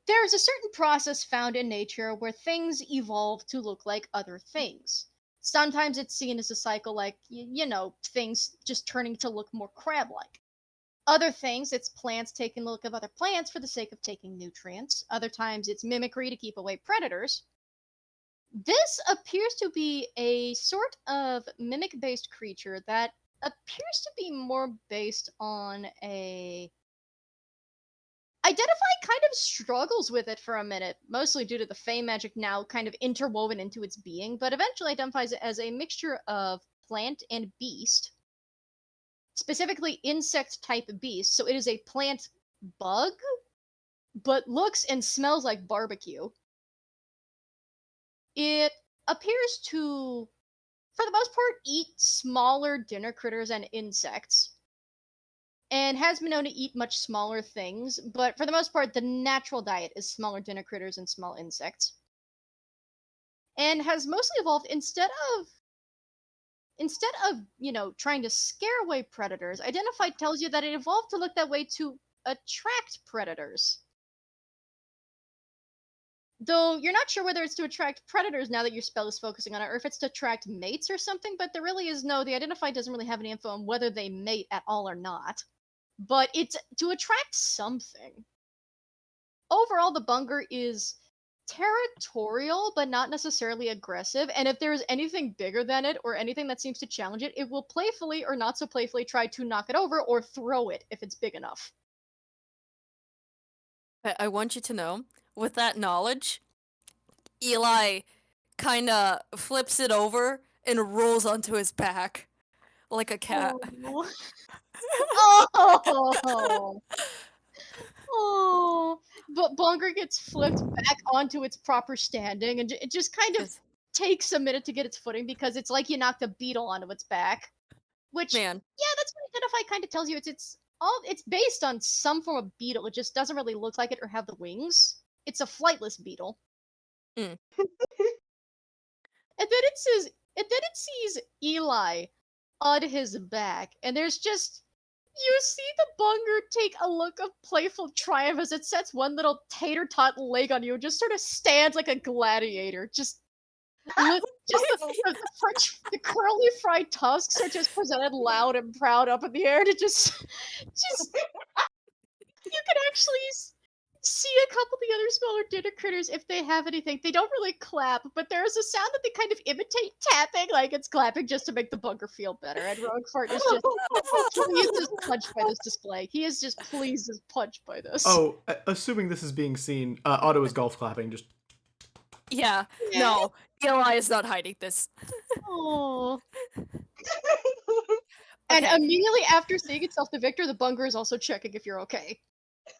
there's a certain process found in nature where things evolve to look like other things. Sometimes it's seen as a cycle like, things just turning to look more crab-like. Other things, it's plants taking the look of other plants for the sake of taking nutrients. Other times, it's mimicry to keep away predators. This appears to be a sort of mimic-based creature that appears to be more based on Identify kind of struggles with it for a minute, mostly due to the Fey magic now kind of interwoven into its being, but eventually identifies it as a mixture of plant and beast, specifically insect type beast. So it is a plant bug, but looks and smells like barbecue. It appears to, for the most part, eat smaller dinner critters and insects, and has been known to eat much smaller things, but for the most part, the natural diet is smaller dinner critters and small insects. And has mostly evolved instead of, trying to scare away predators, Identify tells you that it evolved to look that way to attract predators. Though you're not sure whether it's to attract predators now that your spell is focusing on it, or if it's to attract mates or something, but there really is the Identify doesn't really have any info on whether they mate at all or not. But it's to attract something. Overall, the Bunger is territorial, but not necessarily aggressive, and if there is anything bigger than it, or anything that seems to challenge it, it will playfully or not so playfully try to knock it over or throw it if it's big enough. I want you to know, with that knowledge, Eli kinda flips it over and rolls onto his back like a cat. Oh! Oh! But Bunger gets flipped back onto its proper standing, and it just kind of Yes. takes a minute to get its footing, because it's like you knocked a beetle onto its back. Which, Man. yeah, that's what Identify kind of tells you. It's based on some form of beetle. It just doesn't really look like it or have the wings. It's a flightless beetle. Mm. And then it sees Eli on his back, and there's just, you see the Bunger take a look of playful triumph as it sets one little tater-tot leg on you and just sort of stands like a gladiator. Just the curly fried tusks are just presented loud and proud up in the air to just you can actually see a couple of the other smaller dinner critters if they have anything. They don't really clap, but there is a sound that they kind of imitate tapping, like it's clapping just to make the Bunger feel better. And Roguefort is just pleased as punch by this display. He is just pleased as punch by this. Oh, assuming this is being seen, Otto is golf clapping, just... Yeah. No, Eli is not hiding this. Oh. And Okay. immediately after seeing itself the victor, the Bunger is also checking if you're okay.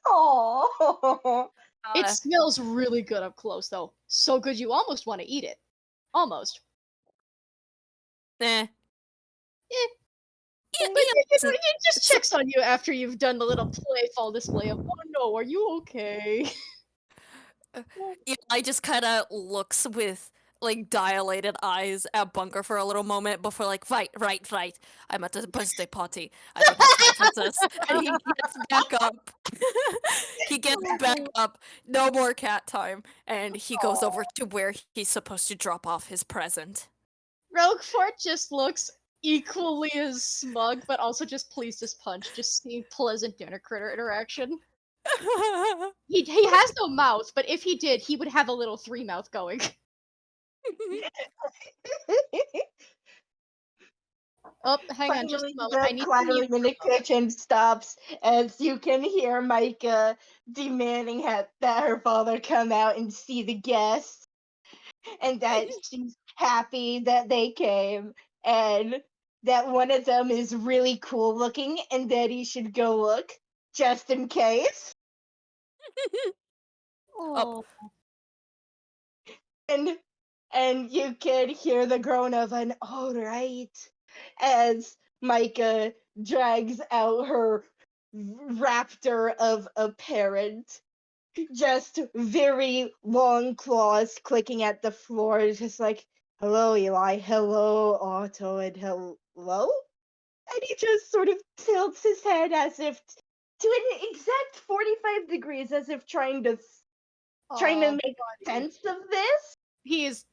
Oh. It smells really good up close, though. So good you almost want to eat it. Almost. Eh. But it just checks on you after you've done the little playful display of, oh no, are you okay? Eli just kind of looks with like dilated eyes at Bunker for a little moment before like, right. I'm at the birthday party. I don't have time for this. And he gets back up. He gets back up. No more cat time. And he goes over to where he's supposed to drop off his present. Roguefort just looks equally as smug, but also just pleased as punch, just seeing pleasant dinner critter interaction. He has no mouth, but if he did, he would have a little three mouth going. Oh, hang on just a moment. I need The clattering in the kitchen stops as you can hear Mica demanding that her father come out and see the guests, and that she's happy that they came, and that one of them is really cool looking, and that he should go look just in case. Oh. And you could hear the groan of an all right as Mica drags out her raptor of a parent. Just very long claws clicking at the floor, just like, hello, Eli, hello, Otto, and hello? And he just sort of tilts his head as if to an exact 45 degrees, as if trying to make sense of this. He is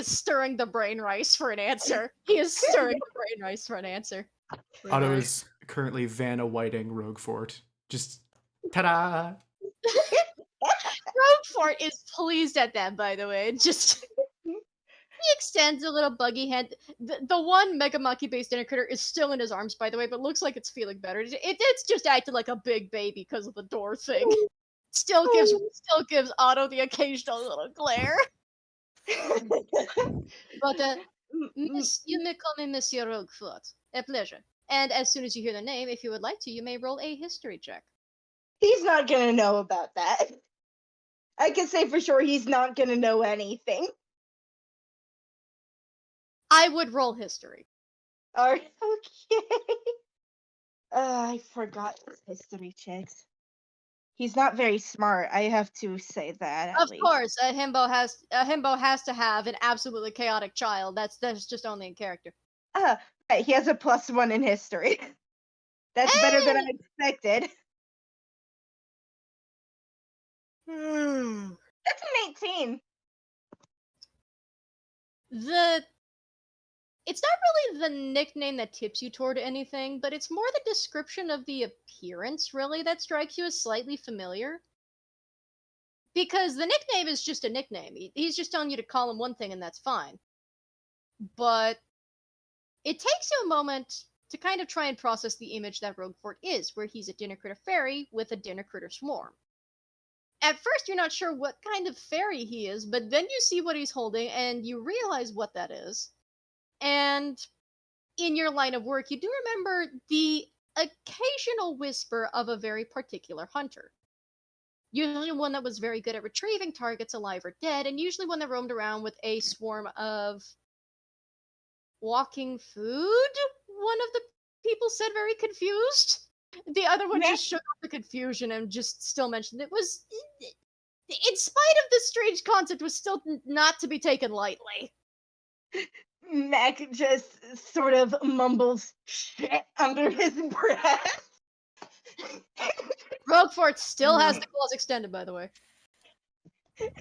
stirring the brain rice for an answer. He is stirring the brain rice for an answer. Otto is currently Vanna Whiting Roguefort. Just, ta-da! Roguefort is pleased at that, by the way. Just he extends a little buggy hand. The one Mega Monkey-based dinner critter is still in his arms, by the way, but looks like it's feeling better. It's just acting like a big baby because of the door thing. Still gives Otto the occasional little glare. But you may call me Monsieur Roguefort. A pleasure. And as soon as you hear the name, if you would like to, you may roll a history check. He's not gonna know about that. I can say for sure he's not gonna know anything. I would roll history. Okay. I forgot his history checks. He's not very smart. I have to say that. At Of least. course, a himbo has to have an absolutely chaotic child. That's just only in character. Right, he has a +1 in history. That's better than I expected. That's an 18. It's not really the nickname that tips you toward anything, but it's more the description of the appearance, really, that strikes you as slightly familiar. Because the nickname is just a nickname. He's just telling you to call him one thing, and that's fine. But it takes you a moment to kind of try and process the image that Roguefort is, where he's a dinner critter fairy with a dinner critter swarm. At first, you're not sure what kind of fairy he is, but then you see what he's holding, and you realize what that is. And in your line of work, you do remember the occasional whisper of a very particular hunter. Usually one that was very good at retrieving targets alive or dead, and usually one that roamed around with a swarm of walking food, one of the people said, very confused. The other one just shook off the confusion and just still mentioned it was, in spite of this strange concept, was still not to be taken lightly. Mac just sort of mumbles shit under his breath. Roguefort still has the claws extended, by the way. And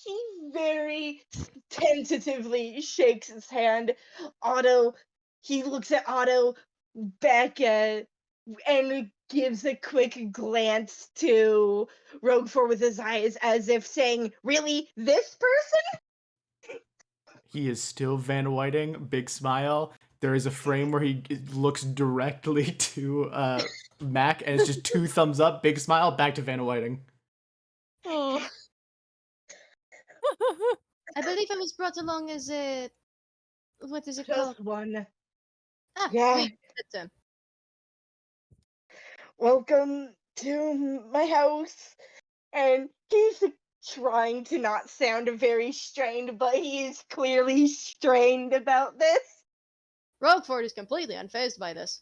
he very tentatively shakes his hand. He looks at Otto back and gives a quick glance to Roguefort with his eyes as if saying, really, this person? He is still Van Whiting, big smile. There is a frame where he looks directly to Mac, and it's just 2 thumbs up, big smile, back to Van Whiting. Oh. I believe it was brought along as a... What is it called? Just one. Ah, Yeah. wait, that's him. Welcome to my house. And he's trying to not sound very strained, but he is clearly strained about this. Roguefort is completely unfazed by this.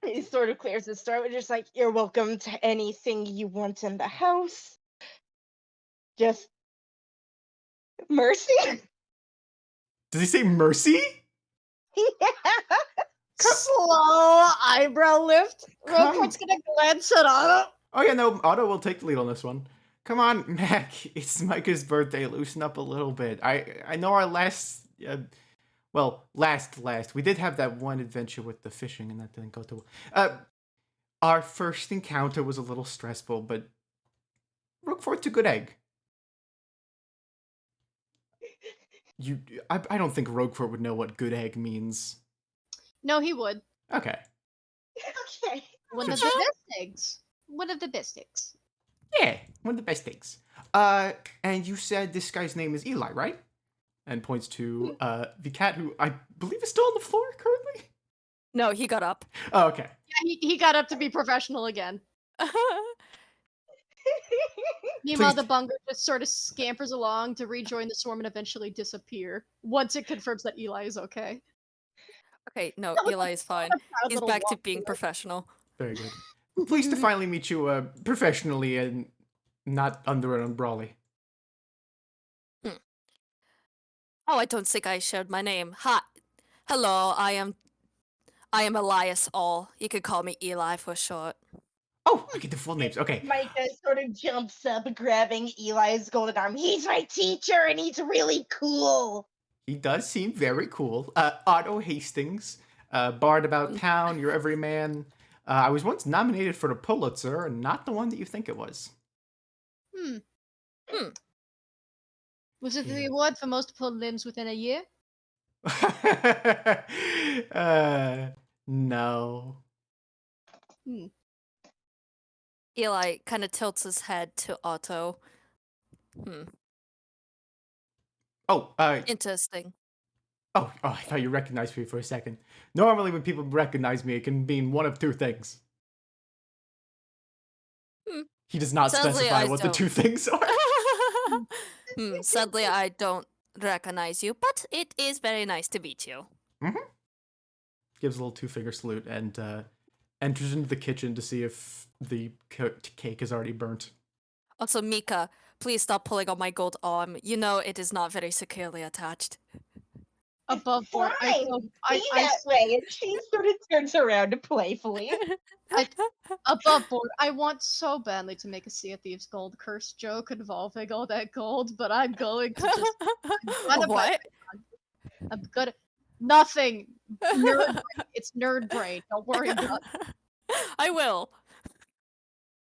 He sort of clears his throat and just like, you're welcome to anything you want in the house. Just mercy? Does he say mercy? Yeah. Slow eyebrow lift. Roguefort's gonna glance at Otto. Oh yeah, no, Otto will take the lead on this one. Come on, Mac, it's Micah's birthday, loosen up a little bit. I know our last, we did have that one adventure with the fishing and that didn't go too well. Our first encounter was a little stressful, but Roguefort's a good egg. I don't think Roguefort would know what good egg means. No, he would. Okay. Okay. One of the best eggs. One of the best eggs. Yeah, one of the best eggs. And you said this guy's name is Eli, right? And points to the cat, who I believe is still on the floor currently. No, he got up. Oh, okay. Yeah, he got up to be professional again. Meanwhile, the bunger just sort of scampers along to rejoin the swarm and eventually disappear once it confirms that Eli is okay. Okay, no, Eli is fine. He's back to being professional. Very good. Pleased to finally meet you professionally and not under an umbrella. Oh, I don't think I shared my name. Hi. Hello, I am Elias All. You could call me Eli for short. Oh, I get the full names. Okay. Micah sort of jumps up, grabbing Eli's golden arm. He's my teacher, and he's really cool. He does seem very cool. Otto Hastings, bard about town, your everyman. I was once nominated for the Pulitzer, and not the one that you think it was. Was it the award for most pulled limbs within a year? No. Eli kind of tilts his head to Otto. Oh, Interesting. oh, I thought you recognized me for a second. Normally, when people recognize me, it can mean one of two things. Hmm. He does not Sadly, specify I what the don't. two things are. Sadly, I don't recognize you, but it is very nice to meet you. Gives a little two-finger salute and enters into the kitchen to see if the cake is already burnt. Also, Mica, please stop pulling on my gold arm. You know it is not very securely attached. Above board, I Fine, go. be that way. And she sort of turns around playfully. Above board, I want so badly to make a Sea of Thieves gold curse joke involving all that gold, but I'm going to just. What? I'm gonna. Nothing. Nerd brain. It's nerd brain. Don't worry about it. I will.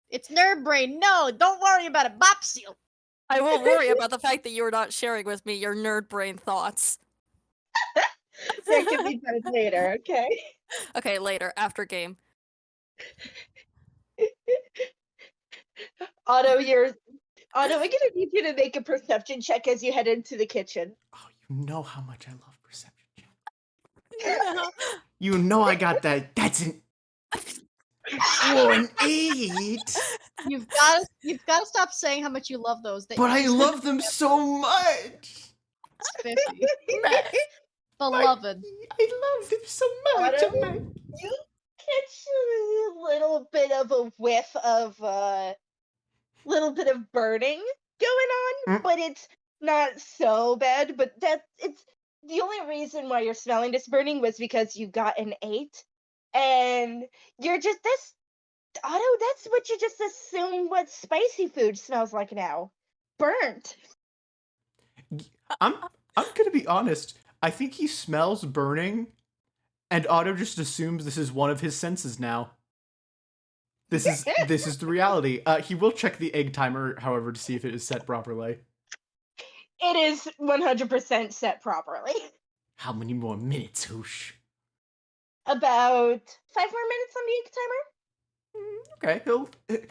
It's nerd brain. No, don't worry about it. Bop seal. I won't worry about the fact that you're not sharing with me your nerd brain thoughts. That can be done later, okay? Okay, later, after game. Otto, I'm gonna need you to make a perception check as you head into the kitchen. Oh, you know how much I love perception check. You know I got that. That's an 8. You've got to stop saying how much you love those. But I love them so much. Spiffy. Beloved. I love them so much. Otto, you catch a little bit of a whiff of little bit of burning going on, but it's not so bad. But it's the only reason why you're smelling this burning was because you got an 8, and you're just this Otto. That's what you just assume what spicy food smells like now, burnt. I'm gonna be honest. I think he smells burning, and Otto just assumes this is one of his senses now. This is the reality. He will check the egg timer, however, to see if it is set properly. It is 100% set properly. How many more minutes, Hoosh? About 5 more minutes on the egg timer. Okay,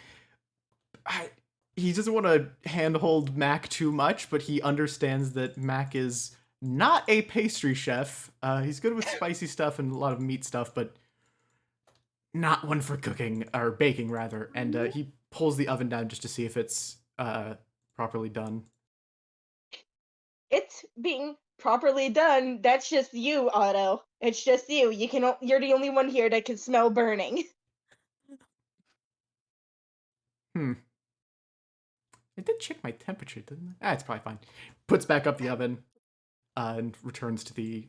he doesn't want to handhold Mac too much, but he understands that Mac is not a pastry chef. He's good with spicy stuff and a lot of meat stuff, but not one for cooking, or baking, rather. And he pulls the oven down just to see if it's properly done. It's being properly done. That's just you, Otto. It's just you. You're the only one here that can smell burning. It did check my temperature, didn't it? It's probably fine. Puts back up the oven and returns to the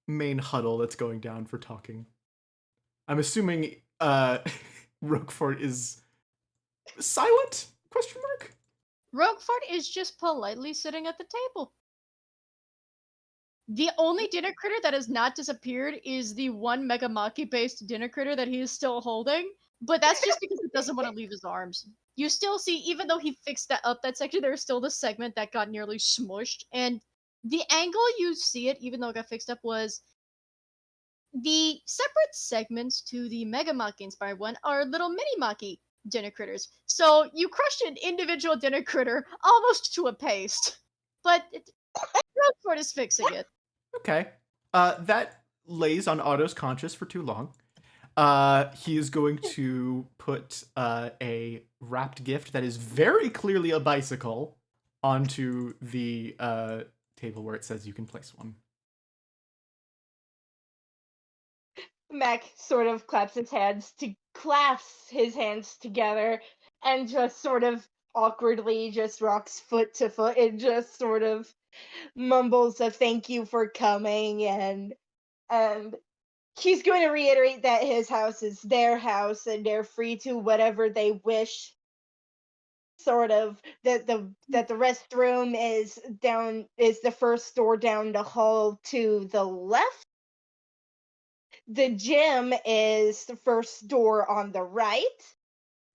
main huddle that's going down for talking. I'm assuming Roguefort is silent? Question mark? Roguefort is just politely sitting at the table. The only dinner critter that has not disappeared is the one Megamaki-based dinner critter that he is still holding, but that's just because he doesn't want to leave his arms. You still see, even though he fixed that section, there's still the segment that got nearly smushed, and the angle you see it, even though it got fixed up, was the separate segments to the Megamaki-inspired one are little mini-Maki dinner critters. So you crushed an individual dinner critter almost to a paste, but Roguefort is fixing it. Okay. That lays on Otto's conscience for too long. He is going to put a wrapped gift that is very clearly a bicycle onto the table where it says you can place one. Mac sort of clasps his hands together and just sort of awkwardly just rocks foot to foot and just sort of mumbles a thank you for coming, and he's going to reiterate that his house is their house and they're free to whatever they wish. Sort of that the restroom is the first door down the hall to the left. The gym is the first door on the right,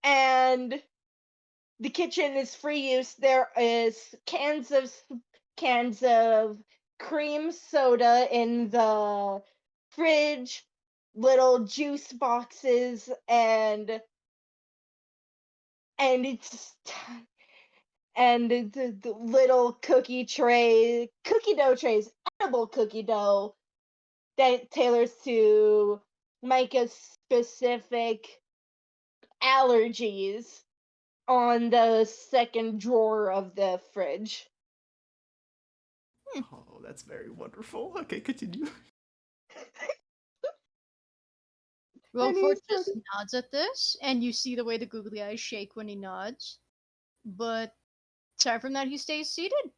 and the kitchen is free use. There is cans of cream soda in the fridge, little juice boxes, and and the little cookie dough trays, edible cookie dough that tailors to Micah's specific allergies on the second drawer of the fridge. Oh, that's very wonderful. Okay, continue. Roguefort he's just nods at this, and you see the way the googly eyes shake when he nods. But aside from that, he stays seated.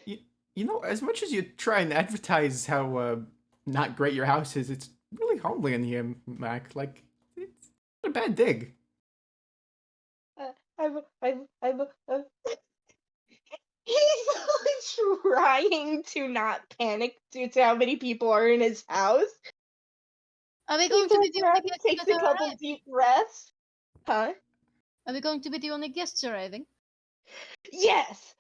You know, as much as you try and advertise how not great your house is, it's really homely in here, Mac. Like, it's not a bad dig. I'm he's trying to not panic due to how many people are in his house. Are we He going to be turns the around only and guests takes that a couple arrive? deep breaths. Huh? Are we going to be the only guests arriving? Yes!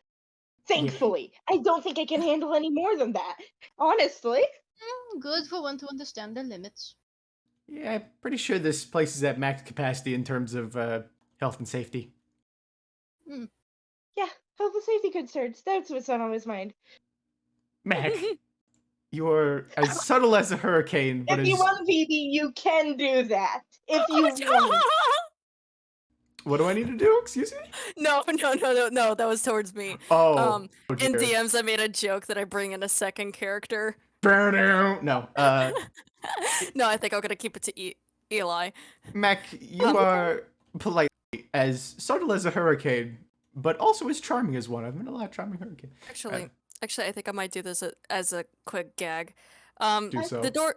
Yeah. Thankfully. I don't think I can handle any more than that. Honestly. Good for one to understand their limits. Yeah, I'm pretty sure this place is at max capacity in terms of health and safety. Yeah, health and safety concerns. That's what's on his mind. Mac, you're as subtle as a hurricane, but If you as... want, VB, you can do that. If you want. What do I need to do? Excuse me? No, that was towards me. Oh, In dear. DMs, I made a joke that I bring in a second character. No, No, I think I'm gonna keep it to Eli. Mac, you are politely as subtle as a hurricane, but also as charming as one. I've met a lot of charming hurricane. Actually, I think I might do this as a quick gag. Do so. The door.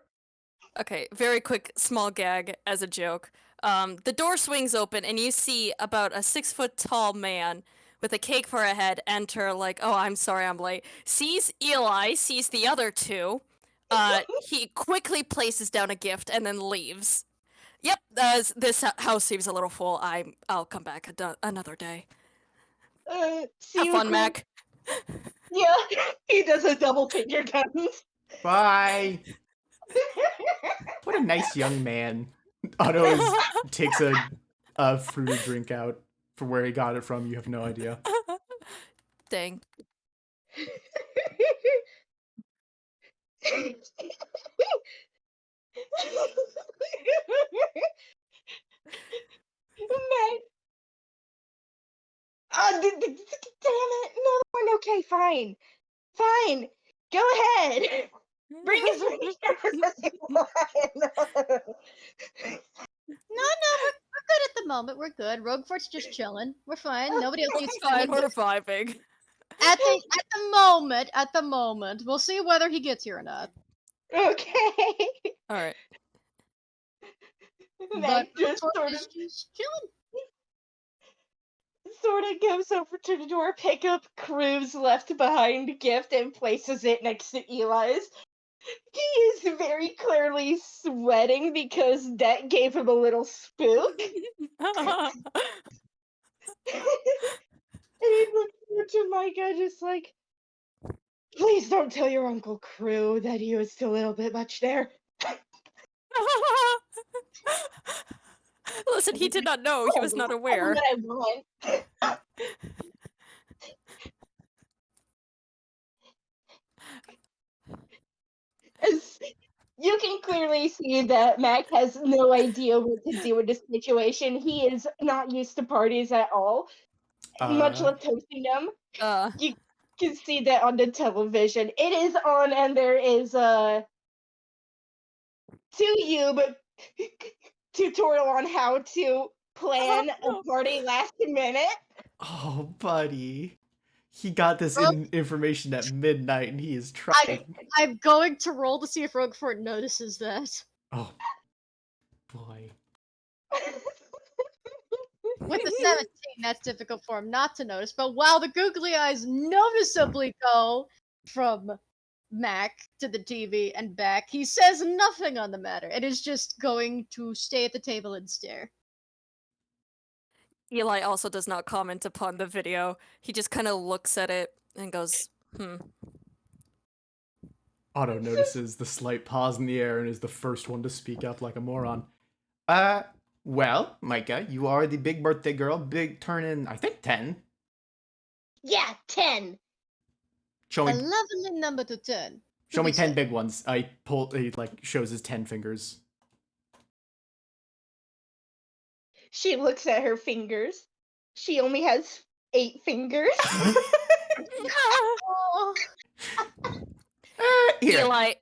Okay, very quick, small gag as a joke. The door swings open, and you see about a 6 foot tall man with a cake for a head enter. Like, oh, I'm sorry, I'm late. Sees Eli, sees the other two. He quickly places down a gift and then leaves. Yep, this house seems a little full. I'll come back another day. See Have you fun, cool. Mac. Yeah, he does a double finger guns. Bye. What a nice young man. Otto takes a fruity drink out from where he got it from. You have no idea. Dang. Man. Damn it. Another one. Okay, fine. Fine. Go ahead. Bring as many cameras as you want. No, we're good at the moment. We're good. Roguefort's just chilling. We're fine. Nobody else needs It's fine. to We're vibing. At the moment, we'll see whether he gets here or not. Okay. All right. But Mac just Roguefort is just chilling. sort of goes over to the door, pick up Crew's left behind gift, and places it next to Eli's. He is very clearly sweating because that gave him a little spook. And he looks over to Micah just like, please don't tell your Uncle Crew that he was a little bit much there. Listen, he did not know. He was not aware. What I want. As you can clearly see that Mac has no idea what to do with this situation. He is not used to parties at all, much less hosting them. You can see that on the television. It is on, and there is a YouTube tutorial on how to plan a party last minute. Oh, buddy. He got this information at midnight and he is trying. I'm going to roll to see if Roguefort notices that. Oh, boy. With the 17, that's difficult for him not to notice. But while the googly eyes noticeably go from Mac to the TV and back, he says nothing on the matter. It is just going to stay at the table and stare. Eli also does not comment upon the video. He just kind of looks at it and goes, Otto notices the slight pause in the air and is the first one to speak up like a moron. Well, Micah, you are the big birthday girl, big turning, I think 10. Yeah, 10. Show A me, lovely number to 10. show me be 10 said. big ones. He like shows his 10 fingers. She looks at her fingers. She only has 8 fingers. Oh, Here. Eli.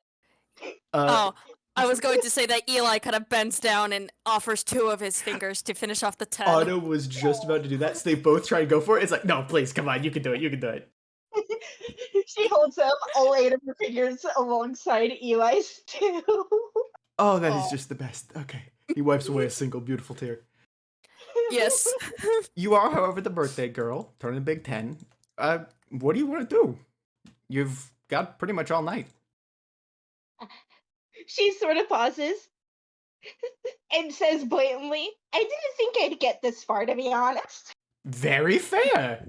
Uh, Oh, I was going to say that Eli kind of bends down and offers 2 of his fingers to finish off the 10. Otto was just about to do that, so they both try to go for it. It's like, no, please, come on, you can do it, you can do it. She holds up all 8 of her fingers alongside Eli's too. Oh, that is Oh. just the best. Okay. He wipes away a single beautiful tear. Yes. You are, however, the birthday girl, turning big 10. What do you want to do? You've got pretty much all night. She sort of pauses and says blatantly, I didn't think I'd get this far, to be honest. Very fair.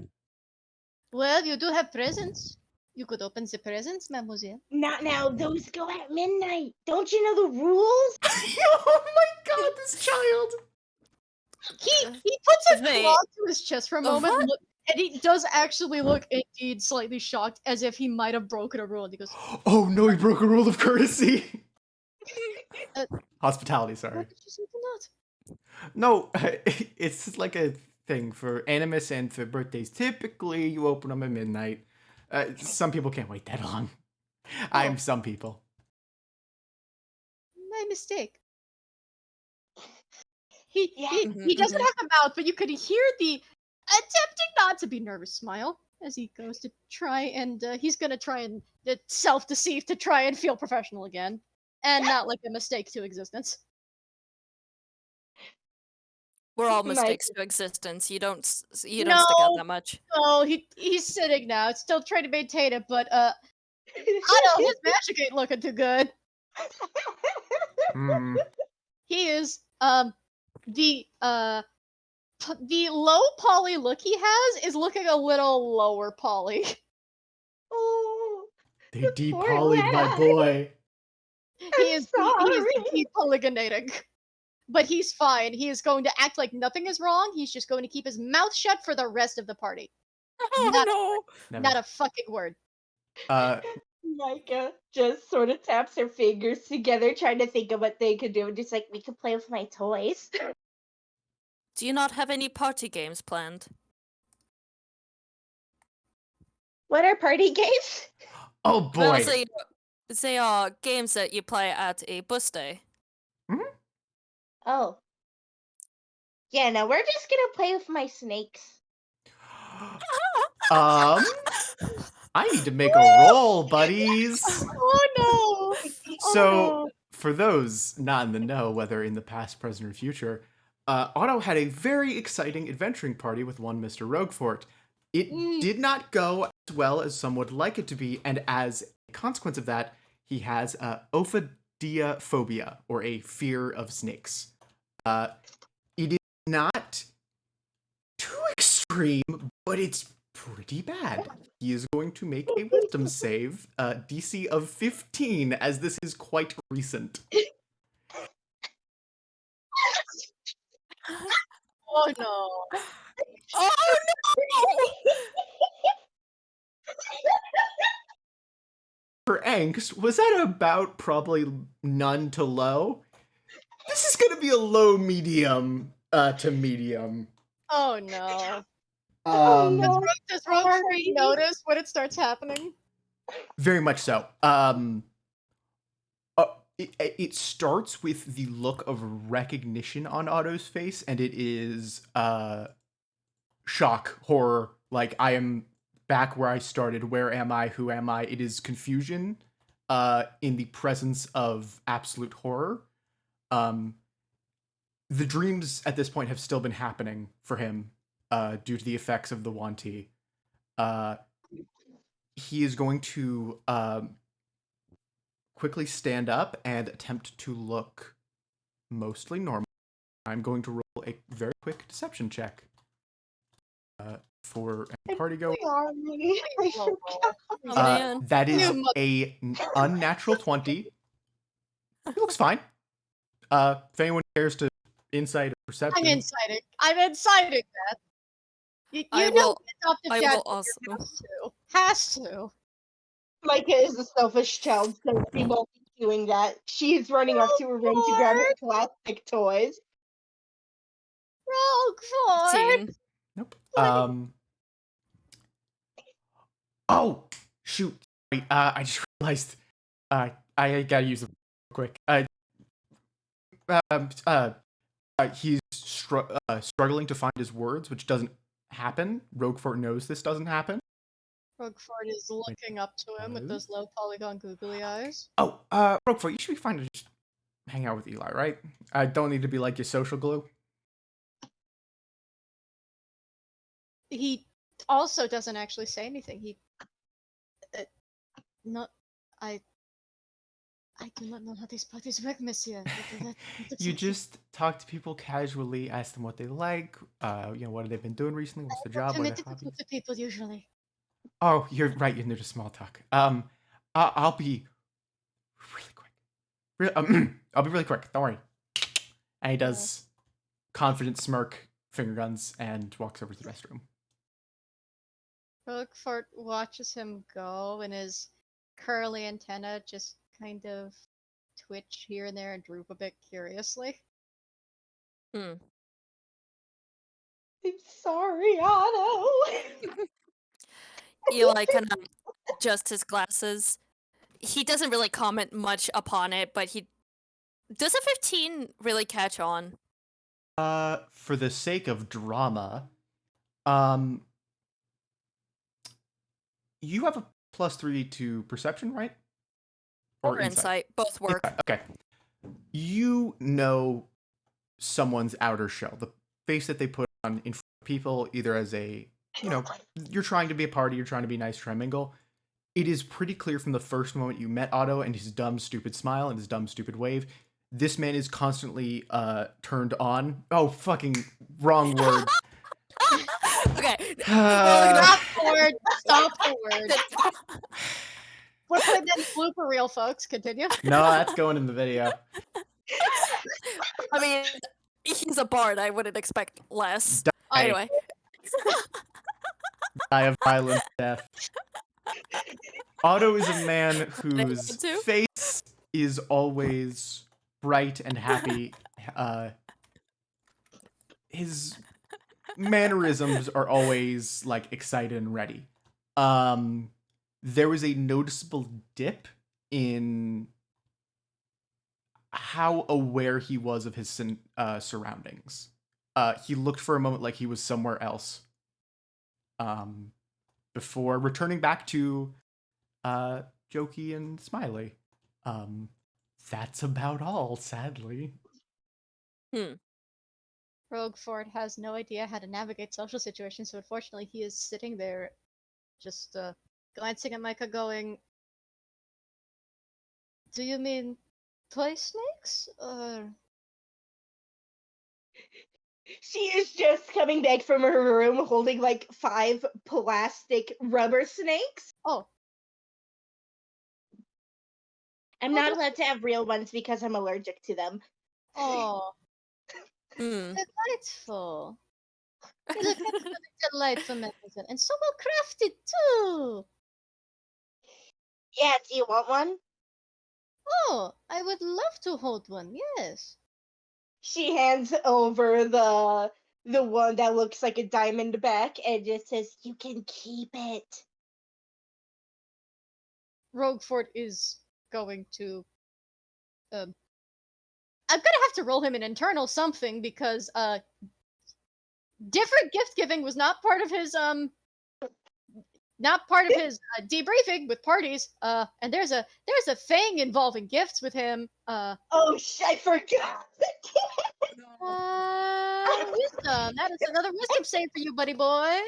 well, you do have presents. You could open the presents, mademoiselle. Not now, those go at midnight. Don't you know the rules? Oh my god, this child. He puts a Wait. claw to his chest for a moment, What? and he does actually look indeed slightly shocked, as if he might have broken a rule. And he goes, Oh no, he broke a rule of courtesy. Uh, Hospitality, "What sorry. did you say to not?" No, it's like a thing for Animus and for birthdays. Typically, you open them at midnight. Some people can't wait that long. I'm some people. My mistake. He Yeah. he doesn't have a mouth, but you could hear the attempting not to be nervous smile as he goes to try and he's gonna try and self-deceive to try and feel professional again, and not like a mistake to existence. We're all Nice. mistakes to existence. You don't stick out No. that much. Oh, he's sitting now, still trying to maintain it, but I know his magic ain't looking too good. Hmm. He is the low poly look he has is looking a little lower poly. Oh, They the de-polyed poor my lad. boy. He is sorry. depolygonating. But he's fine. He is going to act like nothing is wrong. He's just going to keep his mouth shut for the rest of the party. Oh Not- no! Never. Not a fucking word. Micah just sort of taps her fingers together, trying to think of what they could do. Just like, we could play with my toys. Do you not have any party games planned? What are party games? Oh boy. Well, they are games that you play at a birthday. Oh. Yeah, no, we're just gonna play with my snakes. I need to make a roll, buddies. Oh no! So, for those not in the know, whether in the past, present, or future, Otto had a very exciting adventuring party with one Mr. Roguefort. It did not go as well as some would like it to be, and as a consequence of that, he has ophidiophobia, or a fear of snakes. It is not too extreme, but it's pretty bad. He is going to make a wisdom save, DC of 15, as this is quite recent. Oh no! Oh no! For angst, was that about probably none to low? This is going to be a low medium to medium. Oh no! Oh, no. Does Roguefort notice when it starts happening? Very much so. It starts with the look of recognition on Otto's face, and it is shock, horror. Like, I am back where I started. Where am I? Who am I? It is confusion in the presence of absolute horror. The dreams at this point have still been happening for him due to the effects of the Wanti. He is going to quickly stand up and attempt to look mostly normal. I'm going to roll a very quick deception check for a party goer. Sorry. I Oh, forgot. Oh, man. That is You a unnatural 20. He looks fine. If anyone cares to insight perception. I'm inciting that. You I know will- adopted I dad will also. has to. Micah is a selfish child, so she won't be doing that. She's running off to her room to grab her plastic toys. Roguefort! Scene. Nope. Oh shoot! Sorry, I just realized. I gotta use it real quick. He's struggling to find his words, which doesn't happen. Roguefort knows this doesn't happen. Roguefort is looking up to him with those low polygon googly eyes. Oh, Roguefort, you should be fine to just hang out with Eli, right? I don't need to be like your social glue. He also doesn't actually say anything. He, not, I do not know how these parties work, monsieur. You just talk to people casually, ask them what they like, what have they been doing recently, what's the job, what are their to hobbies. people usually. Oh, you're right, you're new to small talk. I'll be really quick. I'll be really quick, don't worry. And he does confident smirk, finger guns, and walks over to the restroom. Roguefort watches him go, and his curly antenna just kind of twitch here and there and droop a bit curiously. I'm sorry, Otto. Eli kind of adjusts his glasses. He doesn't really comment much upon it, but he does a 15 really catch on. For the sake of drama, you have a +3 to perception, right? Or insight. Both work. Okay. You know someone's outer shell, the face that they put on in front of people, either as a, you're trying to be a party, you're trying to be nice, try and mingle. It is pretty clear from the first moment you met Otto and his dumb, stupid smile and his dumb, stupid wave, this man is constantly turned on. Oh, fucking wrong word. Okay. Stop the word. We're putting in blooper reel, folks. Continue. No, that's going in the video. I mean, he's a bard. I wouldn't expect less. Die. Anyway. Die of violent death. Otto is a man whose face is always bright and happy. His mannerisms are always like excited and ready. There was a noticeable dip in how aware he was of his surroundings. He looked for a moment like he was somewhere else. Before returning back to jokey and smiley. That's about all, sadly. Roguefort has no idea how to navigate social situations, so unfortunately he is sitting there just glancing at Mica going, do you mean toy snakes? Or... She is just coming back from her room holding like 5 plastic rubber snakes. Oh. I'm not allowed to have real ones because I'm allergic to them. Oh. Delightful. You look like a delightful medicine. And so well crafted too. Yeah, do you want one? Oh, I would love to hold one, yes. She hands over the one that looks like a diamond back and just says, you can keep it. Roguefort is going to I'm gonna have to roll him an internal something because different gift giving was not part of his debriefing with parties. And there's a thing involving gifts with him. Oh, I forgot. Wisdom. That is another wisdom save for you, buddy boy.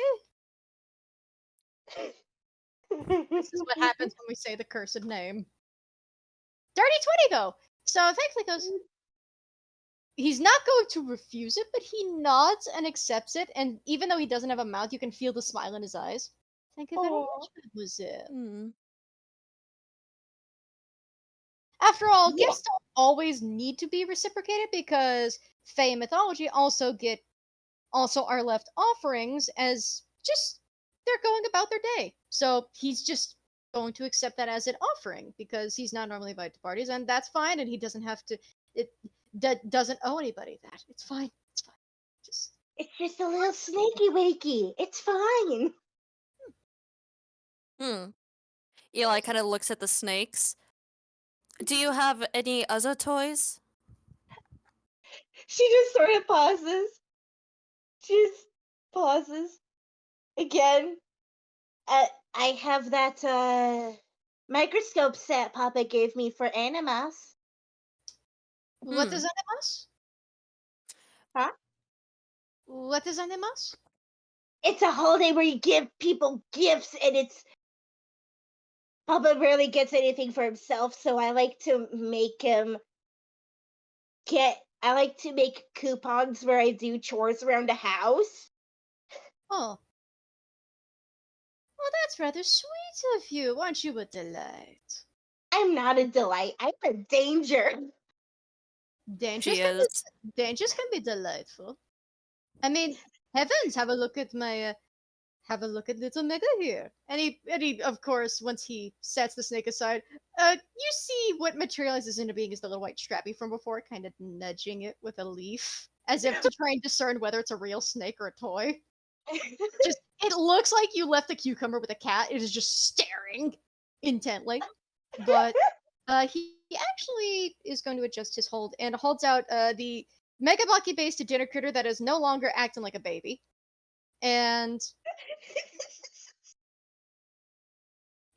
This is what happens when we say the cursed name. Dirty 20 though. So thankfully goes. He's not going to refuse it, but he nods and accepts it. And even though he doesn't have a mouth, you can feel the smile in his eyes. Thank you very much, mademoiselle. After all, Yeah. gifts don't always need to be reciprocated because Fae mythology also are left offerings as just they're going about their day. So he's just going to accept that as an offering because he's not normally invited to parties, and that's fine. And he doesn't have to. It doesn't owe anybody that. It's fine. It's fine. Just It's just a little snaky wakey. It's fine. Eli kind of looks at the snakes. Do you have any other toys? She just sort of pauses. She just pauses. Again, I have that microscope set Papa gave me for animals. what Hmm. is animas? Huh? What is animas? It's a holiday where you give people gifts, and it's Papa rarely gets anything for himself, so I like to make him I like to make coupons where I do chores around the house. Oh. Well, that's rather sweet of you. Aren't you a delight? I'm not a delight. I'm a danger. Dangers She can is. dangers can be delightful. I mean, heavens, have a look at have a look at little Mica here. And he, of course, once he sets the snake aside, you see what materializes into being is the little white strappy from before, kind of nudging it with a leaf, as if to try and discern whether it's a real snake or a toy. Just, it looks like you left a cucumber with a cat. It is just staring intently. But he actually is going to adjust his hold and holds out the Mega Blocky based dinner critter that is no longer acting like a baby. And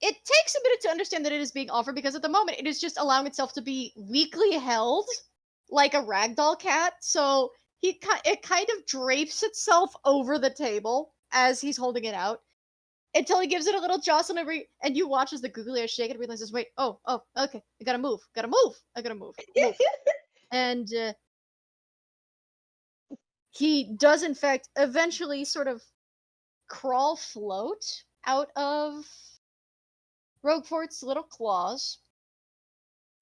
it takes a minute to understand that it is being offered because at the moment it is just allowing itself to be weakly held like a ragdoll cat. So it kind of drapes itself over the table as he's holding it out until he gives it a little jostle and you watch as the googly eyes shake and realizes, wait, okay, I gotta move, I gotta move. And he does in fact eventually sort of crawl float out of Roguefort's little claws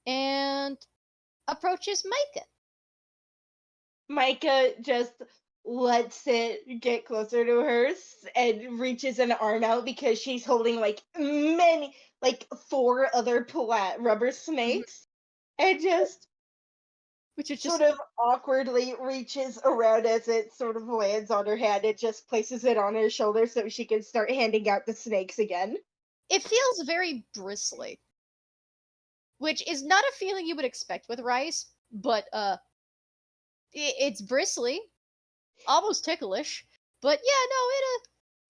and approaches Mica. Micah just lets it get closer to hers and reaches an arm out because she's holding like four other rubber snakes, and just Which is sort just, of awkwardly reaches around as it sort of lands on her hand. It just places it on her shoulder so she can start handing out the snakes again. it feels very bristly, which is not a feeling you would expect with rice, but it's bristly, almost ticklish. But yeah, no, it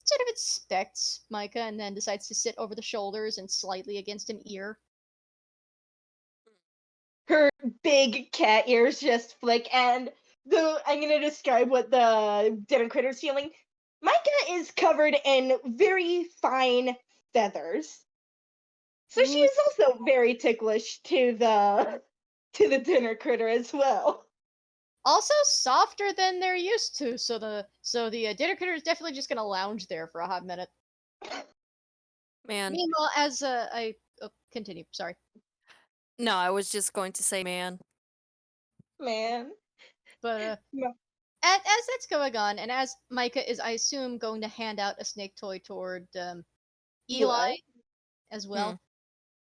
sort of inspects Mica and then decides to sit over the shoulders and slightly against an ear. Her big cat ears just flick, and I'm gonna describe what the dinner critter's feeling. Micah is covered in very fine feathers, so she Ooh, is also very ticklish to the dinner critter as well. also softer than they're used to, so the dinner critter is definitely just gonna lounge there for a hot minute. Man. Meanwhile, as I continue, sorry. No, I was just going to say man. Man. But No. as that's going on, and as Mica is, I assume, going to hand out a snake toy toward Eli as well,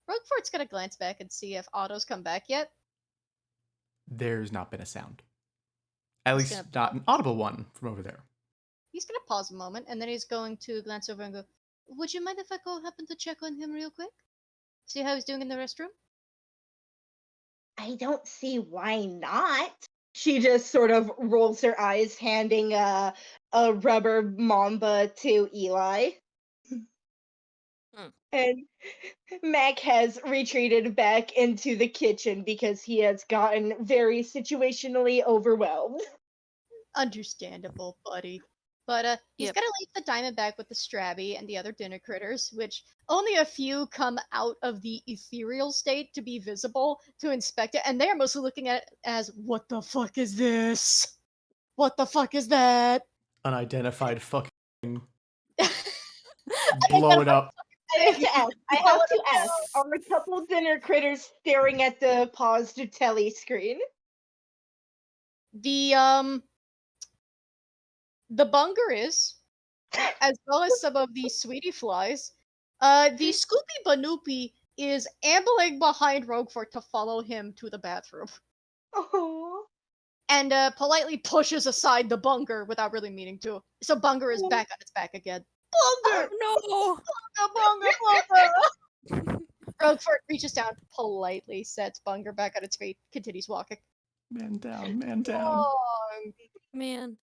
Roguefort's gonna glance back and see if Otto's come back yet. There's not been a sound. At He's least not an audible one from over there. He's gonna pause a moment, and then he's going to glance over and go, "Would you mind if I go happen to check on him real quick? See how he's doing in the restroom?" I don't see why not. She just sort of rolls her eyes, handing a rubber mamba to Eli. And Mac has retreated back into the kitchen because he has gotten very situationally overwhelmed. Understandable, buddy. But he's Yep. gonna leave the diamond bag with the Strabby and the other dinner critters, which only a few come out of the ethereal state to be visible to inspect it, and they're mostly looking at it as, "What the fuck is this? What the fuck is that?" Unidentified fucking And blow it up. I have to ask. I have to ask. Are a couple dinner critters staring at the paused telly screen? The bunger is, as well as some of the sweetie flies. The Scoopy Banoopy is ambling behind Roguefort to follow him to the bathroom. Oh. And politely pushes aside the bunger without really meaning to. So bunger is back on its back again. Bunger! No! Bunger! Roguefort reaches down, politely sets bunger back on its feet, continues walking. Man down, man down. Oh, Man.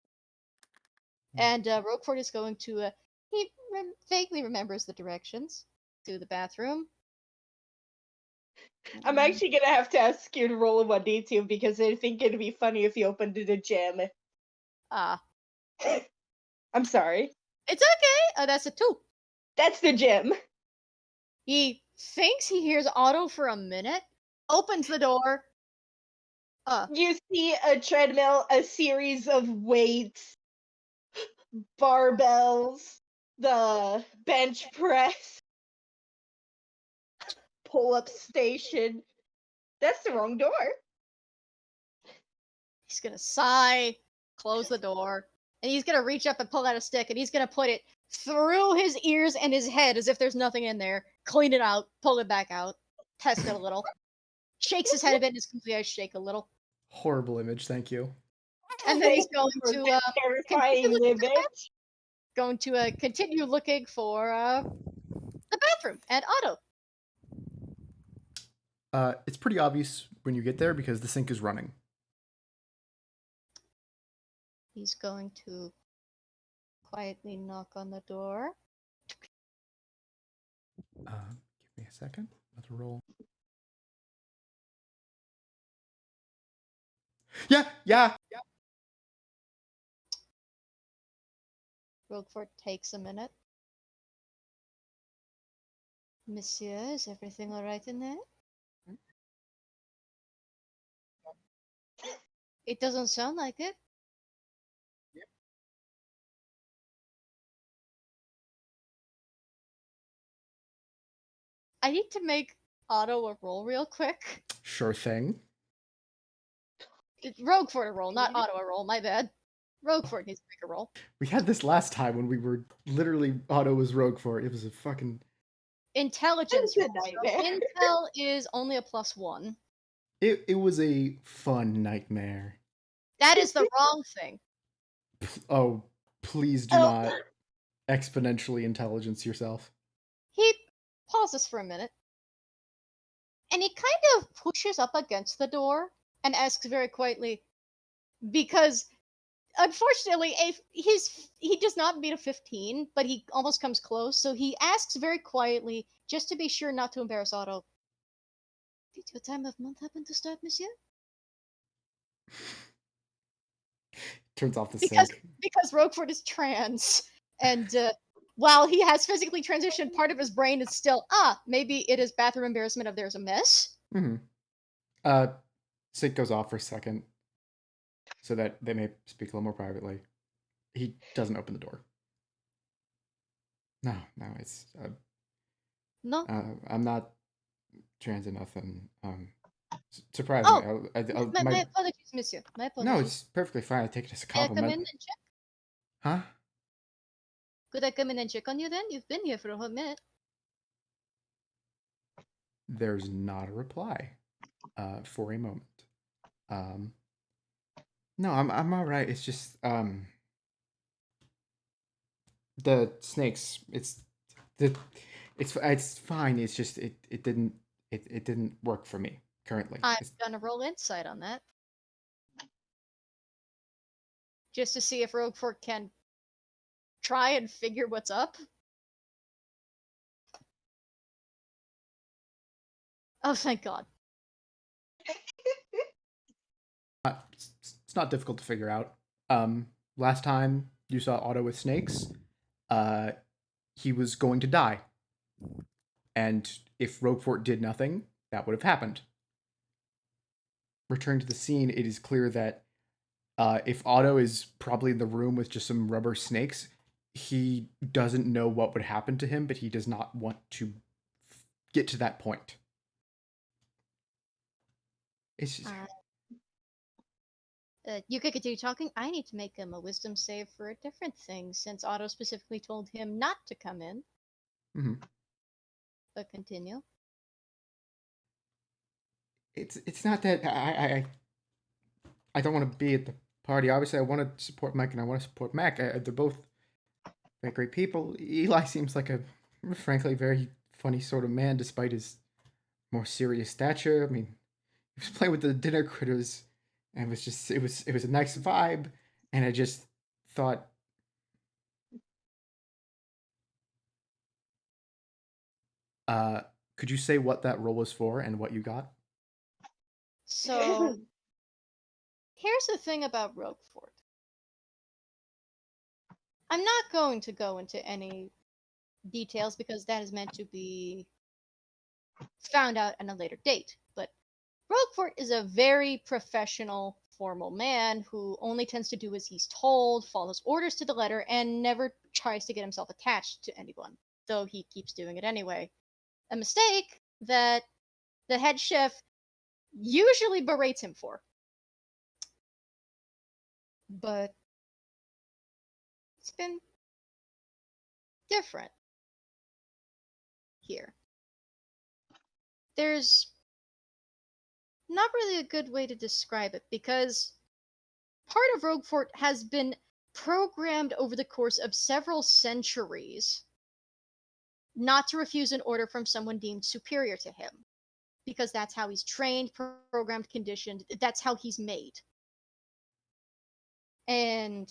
and Roguefort is going to. He vaguely remembers the directions to the bathroom. I'm actually gonna have to ask you to roll a 1d2 because I think it'd be funny if you opened it a gym. Ah. I'm sorry. It's okay! That's a 2. That's the gym. He thinks he hears Otto for a minute, opens the door. You see a treadmill, a series of weights, barbells, the bench press, pull-up station. That's the wrong door. He's gonna sigh, close the door, and he's gonna reach up and pull out a stick, and he's gonna put it through his ears and his head as if there's nothing in there, clean it out, pull it back out, test it a little, shakes his head a bit, and his complete eyes shake a little. Horrible image, thank you. And then he's For going that to terrifying image. continue looking for the bathroom and Otto. It's pretty obvious when you get there because the sink is running. He's going to quietly knock on the door. Give me a second. Another roll. Yeah. Roguefort takes a minute. Monsieur, is everything alright in there? It doesn't sound like it. I need to make Otto a roll real quick. Sure thing. Roguefort a roll, not Otto a roll, my bad. Roguefort needs to make a roll. We had this last time when we were literally Otto was Roguefort. It was a fucking Intelligence That's a roll. So nightmare. Intel is only a +1. it was a fun nightmare. That is the wrong thing. Oh, please do not exponentially intelligence yourself. He pauses for a minute. And he kind of pushes up against the door and asks very quietly, because unfortunately, he does not beat a 15, but he almost comes close. So he asks very quietly, just to be sure not to embarrass Otto. Did your time of month happen to start, monsieur? Turns off the Because sink. Roguefort is trans, and while he has physically transitioned, part of his brain is still maybe it is bathroom embarrassment of there's a mess. Sink goes off for a second, so that they may speak a little more privately. He doesn't open the door. No, it's No. I'm not trans enough, and surprisingly, My apologies, monsieur. My apologies. no, it's perfectly fine. I take it as a May I come in compliment. and check? Huh? Could I come in and check on you then? You've been here for a whole minute. There's not a reply for a moment. No, I'm all right. It's just the snakes. It's fine. It's just it didn't work for me currently. I'm gonna roll insight on that. Just to see if Roguefort can try and figure what's up. Oh, thank God. It's not difficult to figure out. Last time you saw Otto with snakes, he was going to die. And if Roguefort did nothing, that would have happened. Returning to the scene, it is clear that if Otto is probably in the room with just some rubber snakes, he doesn't know what would happen to him, but he does not want to get to that point. It's just, You could continue talking. I need to make him a wisdom save for a different thing, since Otto specifically told him not to come in. mhm. But continue. It's not that I don't want to be at the party. Obviously, I want to support Mike and I want to support Mac. They're both very great people. Eli seems like a, frankly, very funny sort of man, despite his more serious stature. I mean, he was playing with the dinner critters, and it was a nice vibe. And I just thought, could you say what that role was for and what you got? So, here's the thing about Roguefort. I'm not going to go into any details because that is meant to be found out at a later date. But Roguefort is a very professional, formal man who only tends to do as he's told, follows orders to the letter, and never tries to get himself attached to anyone, though he keeps doing it anyway. A mistake that the head chef usually berates him for. But it's been different here. There's not really a good way to describe it because part of Roguefort has been programmed over the course of several centuries not to refuse an order from someone deemed superior to him because that's how he's trained, programmed, conditioned, that's how he's made. And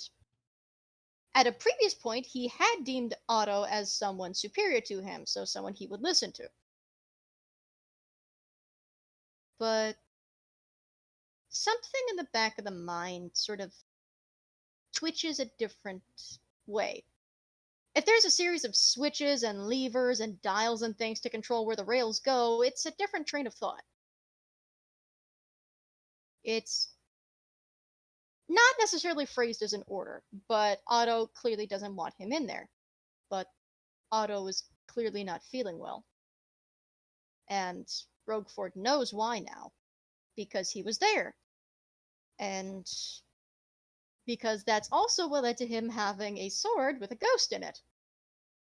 at a previous point, he had deemed Otto as someone superior to him, so someone he would listen to. But something in the back of the mind sort of twitches a different way. If there's a series of switches and levers and dials and things to control where the rails go, it's a different train of thought. It's not necessarily phrased as an order, but Otto clearly doesn't want him in there. But Otto is clearly not feeling well. And Roguefort knows why now. Because he was there. And because that's also what led to him having a sword with a ghost in it.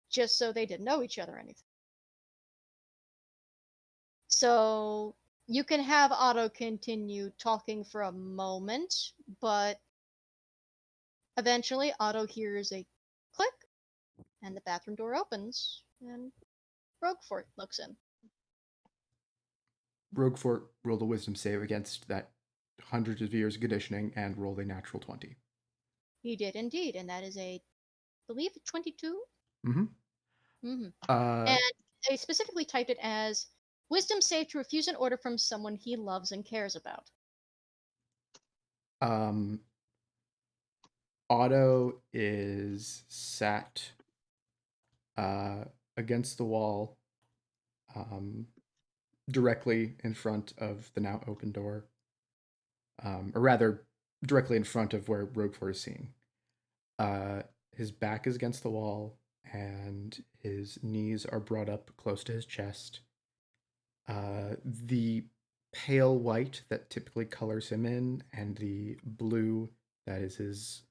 Just so they didn't know each other or anything. So you can have Otto continue talking for a moment, but eventually Otto hears a click, and the bathroom door opens, and Roguefort looks in. Roguefort rolled a wisdom save against that hundreds of years of conditioning and rolled a natural 20. He did indeed, and that is I believe 22? Mm-hmm. Mm-hmm. Uh, And they specifically typed it as wisdom save to refuse an order from someone he loves and cares about. Otto is sat against the wall, directly in front of the now open door, or rather, directly in front of where Roguefort is seeing. His back is against the wall, and his knees are brought up close to his chest. The pale white that typically colors him in, and the blue that is his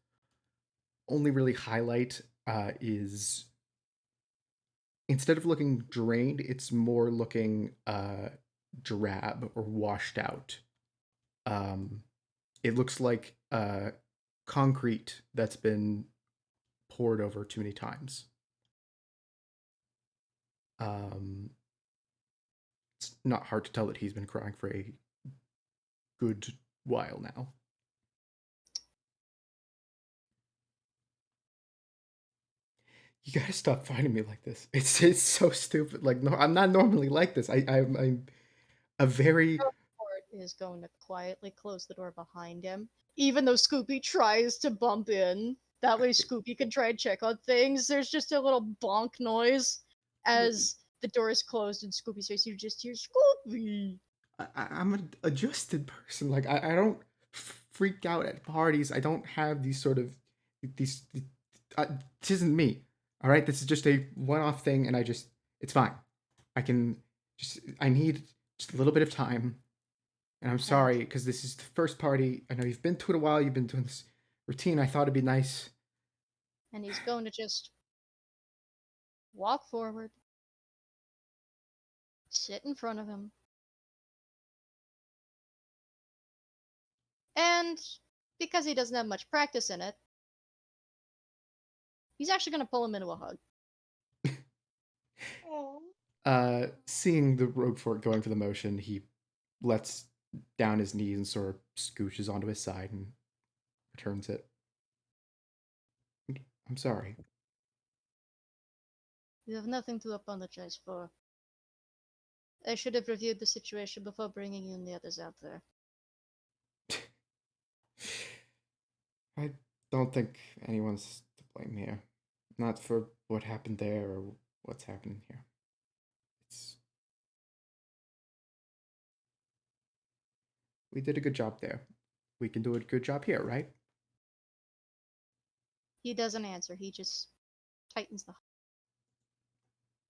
only really highlight, is, instead of looking drained, it's more looking drab or washed out. It looks like concrete that's been poured over too many times. It's not hard to tell that he's been crying for a good while now. You gotta stop fighting me like this. It's so stupid. Like, no, I'm not normally like this. I'm a very Roguefort is going to quietly close the door behind him, even though Scoopy tries to bump in. That way Scoopy can try and check on things. There's just a little bonk noise as the door is closed in Scoopy's face. You just hear Scoopy. I'm an adjusted person. Like, I don't freak out at parties. I don't have these sort of these this isn't me. All right, this is just a one-off thing, and it's fine. I need just a little bit of time, and I'm sorry because this is the first party. I know you've been to it a while. You've been doing this routine. I thought it'd be nice. And he's going to just walk forward, sit in front of him, and because he doesn't have much practice in it, he's actually going to pull him into a hug. Seeing the Roguefort going for the motion, he lets down his knees and sort of scooches onto his side and returns it. I'm sorry. You have nothing to apologize for. I should have reviewed the situation before bringing you and the others out there. I don't think anyone's to blame here. Not for what happened there or what's happening here. We did a good job there. We can do a good job here, right? He doesn't answer. He just tightens the.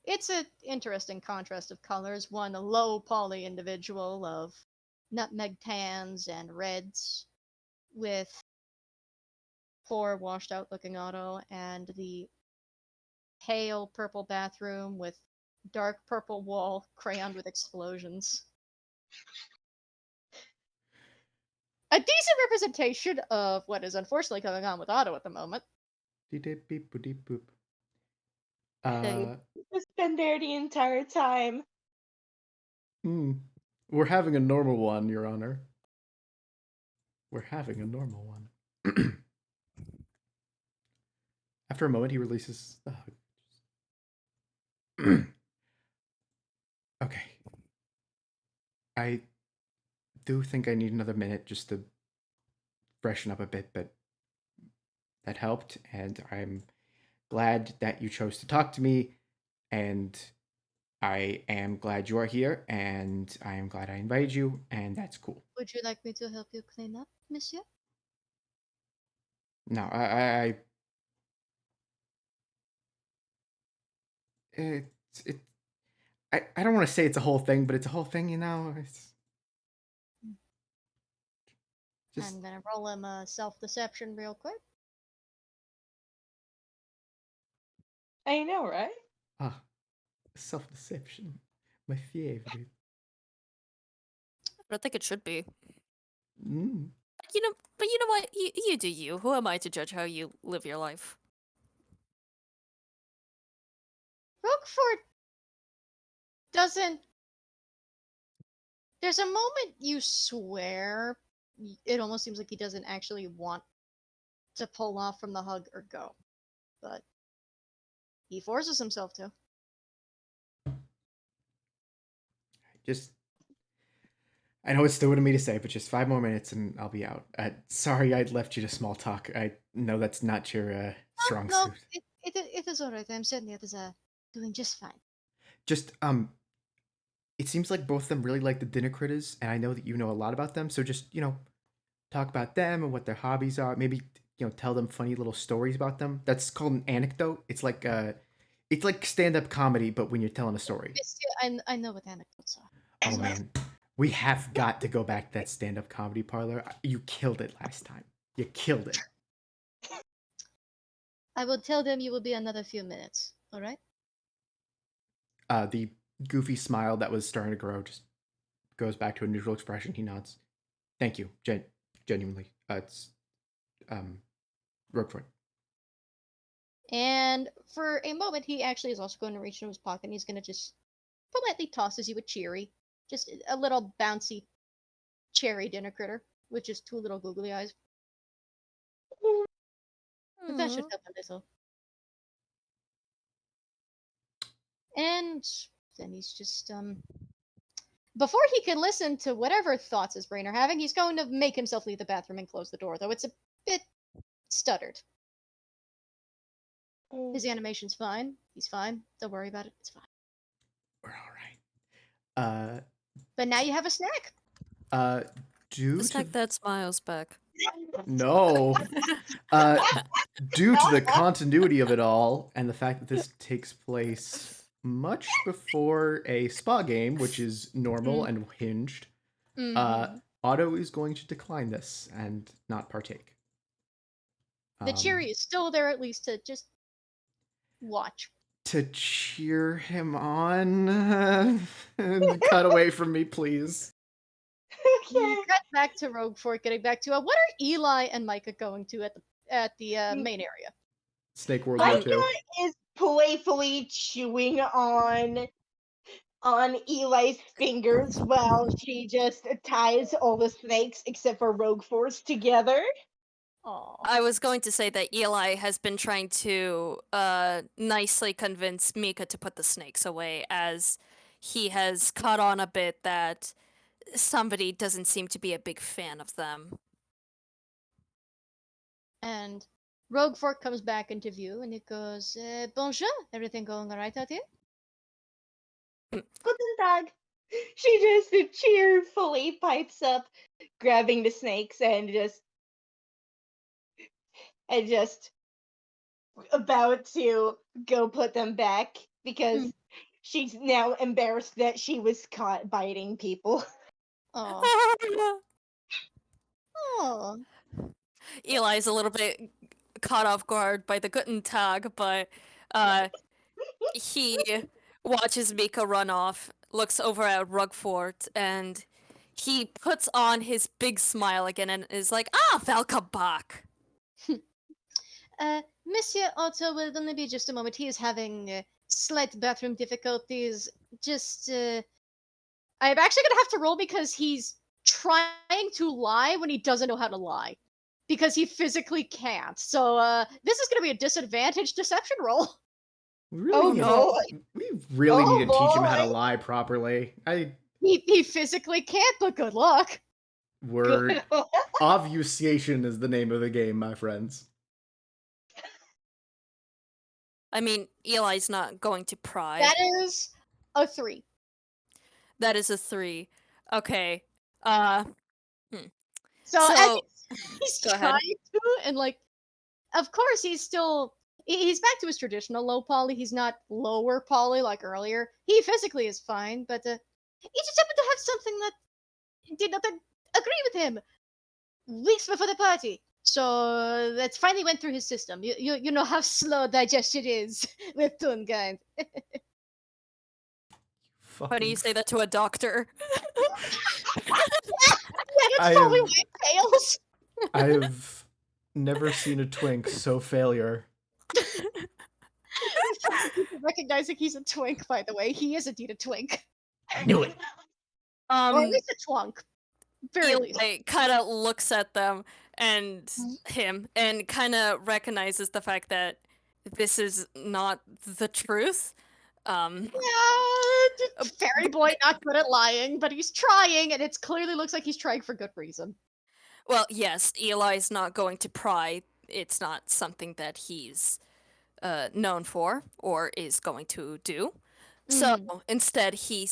It's an interesting contrast of colors. One, a low poly individual of nutmeg tans and reds, with poor, washed out looking Otto, and the pale purple bathroom with dark purple wall crayoned with explosions. A decent representation of what is unfortunately going on with Otto at the moment. Beep beep boop boop. It's been there the entire time. We're having a normal one, Your Honor. We're having a normal one. After a moment, he releases the hug. Okay. I do think I need another minute just to freshen up a bit, but that helped, and I'm glad that you chose to talk to me, and I am glad you are here, and I am glad I invited you, and that's cool. Would you like me to help you clean up, monsieur? No, I don't want to say it's a whole thing, but it's a whole thing, you know? I'm gonna roll him a self-deception real quick. I know, right? Self-deception. My favorite. I don't think it should be. Mm. But you know what? You do you. Who am I to judge how you live your life? Roguefort doesn't. There's a moment you swear it almost seems like he doesn't actually want to pull off from the hug or go, but he forces himself to. I know it's stupid of me to say, but just 5 more minutes and I'll be out. Sorry I left you to small talk. I know that's not your strong No, suit. it is alright. I'm certain the others are doing just fine. Just, it seems like both of them really like the dinner critters, and I know that you know a lot about them, so just, talk about them and what their hobbies are. Maybe, tell them funny little stories about them. That's called an anecdote. It's like stand-up comedy, but when you're telling a story. I know what anecdotes are. Oh man, we have got to go back to that stand-up comedy parlor. You killed it last time. You killed it. I will tell them you will be another few minutes. All right? The goofy smile that was starting to grow just goes back to a neutral expression. He nods. Thank you, genuinely. It's Roguefort. And for a moment, he actually is also going to reach into his pocket and he's going to just politely tosses you a cherry. Just a little bouncy cherry dinner critter with just 2 little googly eyes. But that should help a little. And then he's just, before he can listen to whatever thoughts his brain are having, he's going to make himself leave the bathroom and close the door, though it's a bit stuttered. His animation's fine. He's fine. Don't worry about it. It's fine. We're all right. But now you have a snack. Do The snack that smiles back. No. Due to the continuity of it all and the fact that this takes place much before a spa game, which is normal and hinged, Otto is going to decline this and not partake. The cheery is still there at least to just watch. To cheer him on. Cut away from me, please. Okay. Cut back to Roguefort, getting back to what are Eli and Mica going to at the main area? Snake World War Mica 2. is playfully chewing on Eli's fingers while she just ties all the snakes except for Roguefort's together. Aww. I was going to say that Eli has been trying to nicely convince Mica to put the snakes away, as he has caught on a bit that somebody doesn't seem to be a big fan of them. And Roguefort comes back into view and he goes, bonjour, everything going alright out here? Guten Tag. She just cheerfully pipes up, grabbing the snakes and just about to go put them back because she's now embarrassed that she was caught biting people. Aww. Aww. Eli's a little bit caught off guard by the Guten Tag, but he watches Mica run off, looks over at Roguefort, and he puts on his big smile again and is like, welcome back. Monsieur Otto will only be just a moment. He is having slight bathroom difficulties. Just, I'm actually gonna have to roll because he's trying to lie when he doesn't know how to lie. Because he physically can't. So, this is gonna be a disadvantage deception roll. We Oh, need, boy. we really Oh, need to teach him how to boy. lie properly. He physically can't, but good luck. Word. Obfuscation is the name of the game, my friends. I mean, Eli's not going to pry. That is a 3. That is a 3. Okay. So So, he's go ahead. trying to, and like, of course he's back to his traditional low poly. He's not lower poly like earlier. He physically is fine, but he just happened to have something that did not agree with him weeks before the party. So that finally went through his system. You know how slow digestion is with Tungind. Why do you say that to a doctor? Yeah, that's probably why it fails. I have never seen a twink so failure. Recognizing he's a twink, by the way. He is indeed a twink. I knew it. Or at least a twunk. Very least. Eli kind of looks at them and him and kind of recognizes the fact that this is not the truth. Yeah, fairy boy not good at lying, but he's trying, and it clearly looks like he's trying for good reason. Well, yes, Eli's not going to pry. It's not something that he's known for or is going to do. So instead, he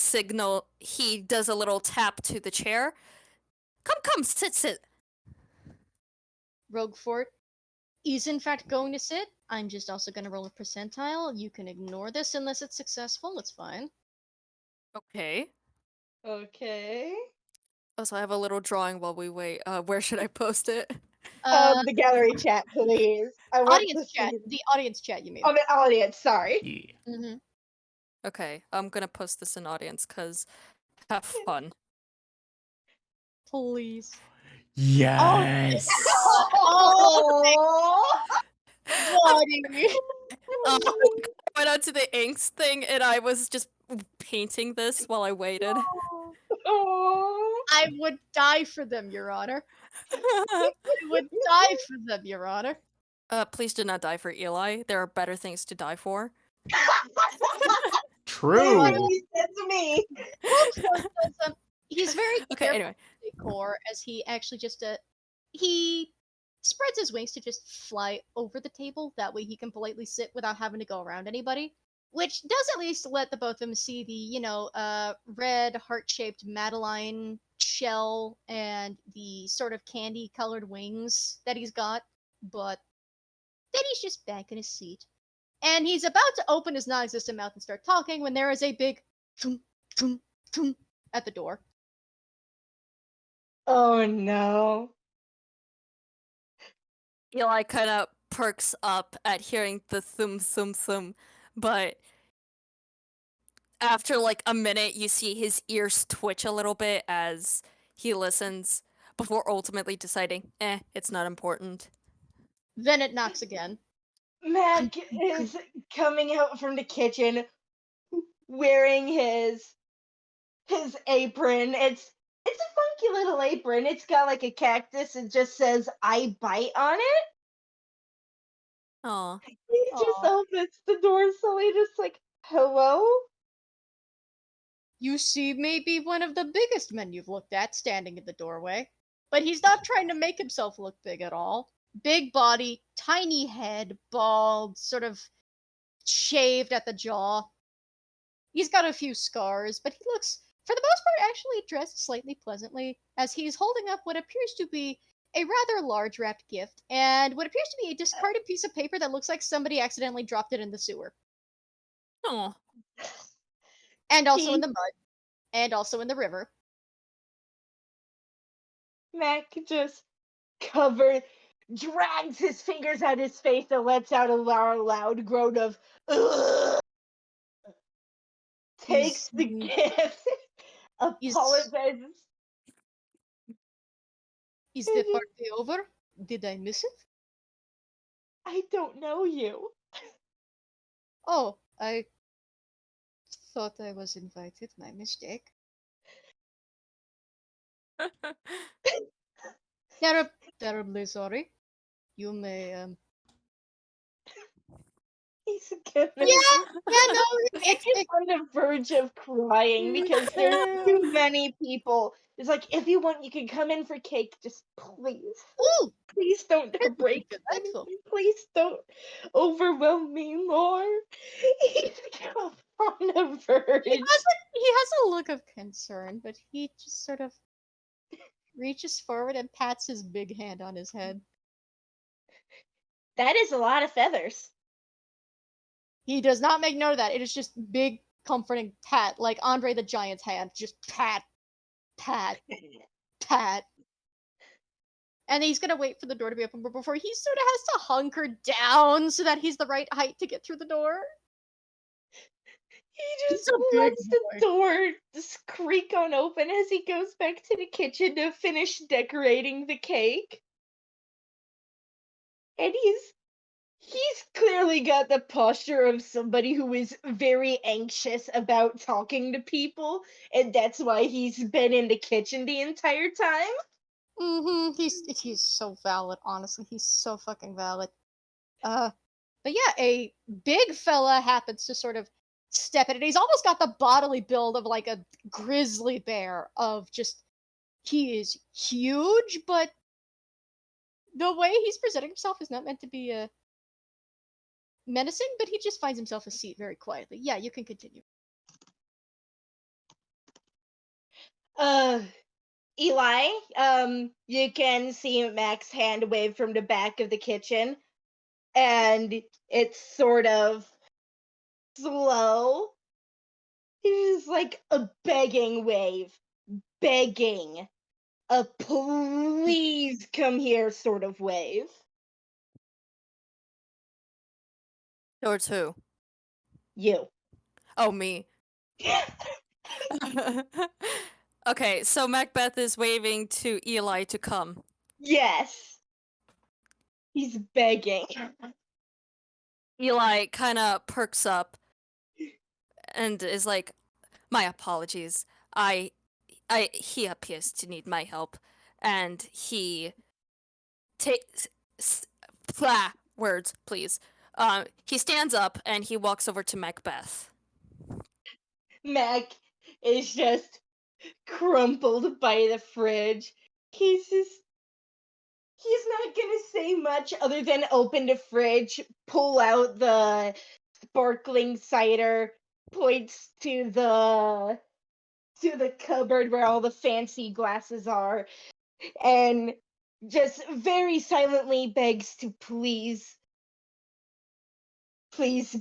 does a little tap to the chair. Come, sit. Roguefort is in fact going to sit. I'm just also going to roll a percentile. You can ignore this unless it's successful. It's fine. Okay. Okay. Also, I have a little drawing while we wait. Where should I post it? The gallery chat, please. I want Audience to chat. see- The audience chat, you mean? Oh, the audience. Sorry. Yeah. Okay, I'm gonna post this in audience, cause have fun. Please. Yes. Oh. Buddy. I went out to the inks thing, and I was just painting this while I waited. Oh. I would die for them, Your Honor. I would die for them, Your Honor. Please do not die for Eli. There are better things to die for. True. What he said to me. He's very Okay, careful anyway. with decor as he actually just he spreads his wings to just fly over the table. That way he can politely sit without having to go around anybody. which does at least let the both of them see the red heart-shaped Madeline shell and the sort of candy-colored wings that he's got. But then he's just back in his seat. And he's about to open his non-existent mouth and start talking when there is a big thum, thum, thum at the door. Oh no. Eli kind of perks up at hearing the thum thum thum, but after like a minute, you see his ears twitch a little bit as he listens before ultimately deciding, it's not important. Then it knocks again. Mac is coming out from the kitchen wearing his apron. It's a funky little apron. It's got like a cactus and just says "I bite" on it. Aw. He just opens the door slowly, just like, "Hello?" You see maybe one of the biggest men you've looked at standing in the doorway. But he's not trying to make himself look big at all. Big body, tiny head, bald, sort of shaved at the jaw. He's got a few scars, but he looks, for the most part, actually dressed slightly pleasantly, as he's holding up what appears to be a rather large wrapped gift, and what appears to be a discarded piece of paper that looks like somebody accidentally dropped it in the sewer. Aw. And also in the mud. And also in the river. Mac just drags his fingers at his face and lets out a loud groan of "Ugh." Takes the gift, apologizes. Is the party over? Did I miss it? I don't know you. Oh, I thought I was invited. My mistake. Terribly sorry. You may, He's gonna. no, He's on the verge of crying because there's too many people. It's like, if you want, you can come in for cake. Just please, Ooh, please don't that'd be break delightful. anything. Please don't overwhelm me more. He's on the verge. He has a look of concern, but he just sort of reaches forward and pats his big hand on his head. That is a lot of feathers. He does not make note of that. It is just big, comforting pat, like Andre the Giant's hand. Just pat, pat, pat. And he's gonna wait for the door to be open, but before he sort of has to hunker down so that he's the right height to get through the door. He just lets the door just creak on open as he goes back to the kitchen to finish decorating the cake. And he's clearly got the posture of somebody who is very anxious about talking to people, and that's why he's been in the kitchen the entire time. Mm-hmm. He's so valid, honestly. He's so fucking valid. But yeah, a big fella happens to sort of step in, and he's almost got the bodily build of like a grizzly bear. Of just, he is huge, but the way he's presenting himself is not meant to be menacing. But he just finds himself a seat very quietly. Yeah, you can continue. Eli, you can see Mac's hand wave from the back of the kitchen, and it's sort of slow. It's like a begging wave. Begging. A please come here sort of wave. Towards who? You. Oh, me. Okay, so Mac-Beth is waving to Eli to come. Yes. He's begging. Eli kind of perks up and is like, "My apologies. He appears to need my help." And he takes words, please. He stands up and he walks over to Mac-Beth. Mac is just crumpled by the fridge. He's not gonna say much other than open the fridge, pull out the sparkling cider, points to the cupboard where all the fancy glasses are, and just very silently begs to please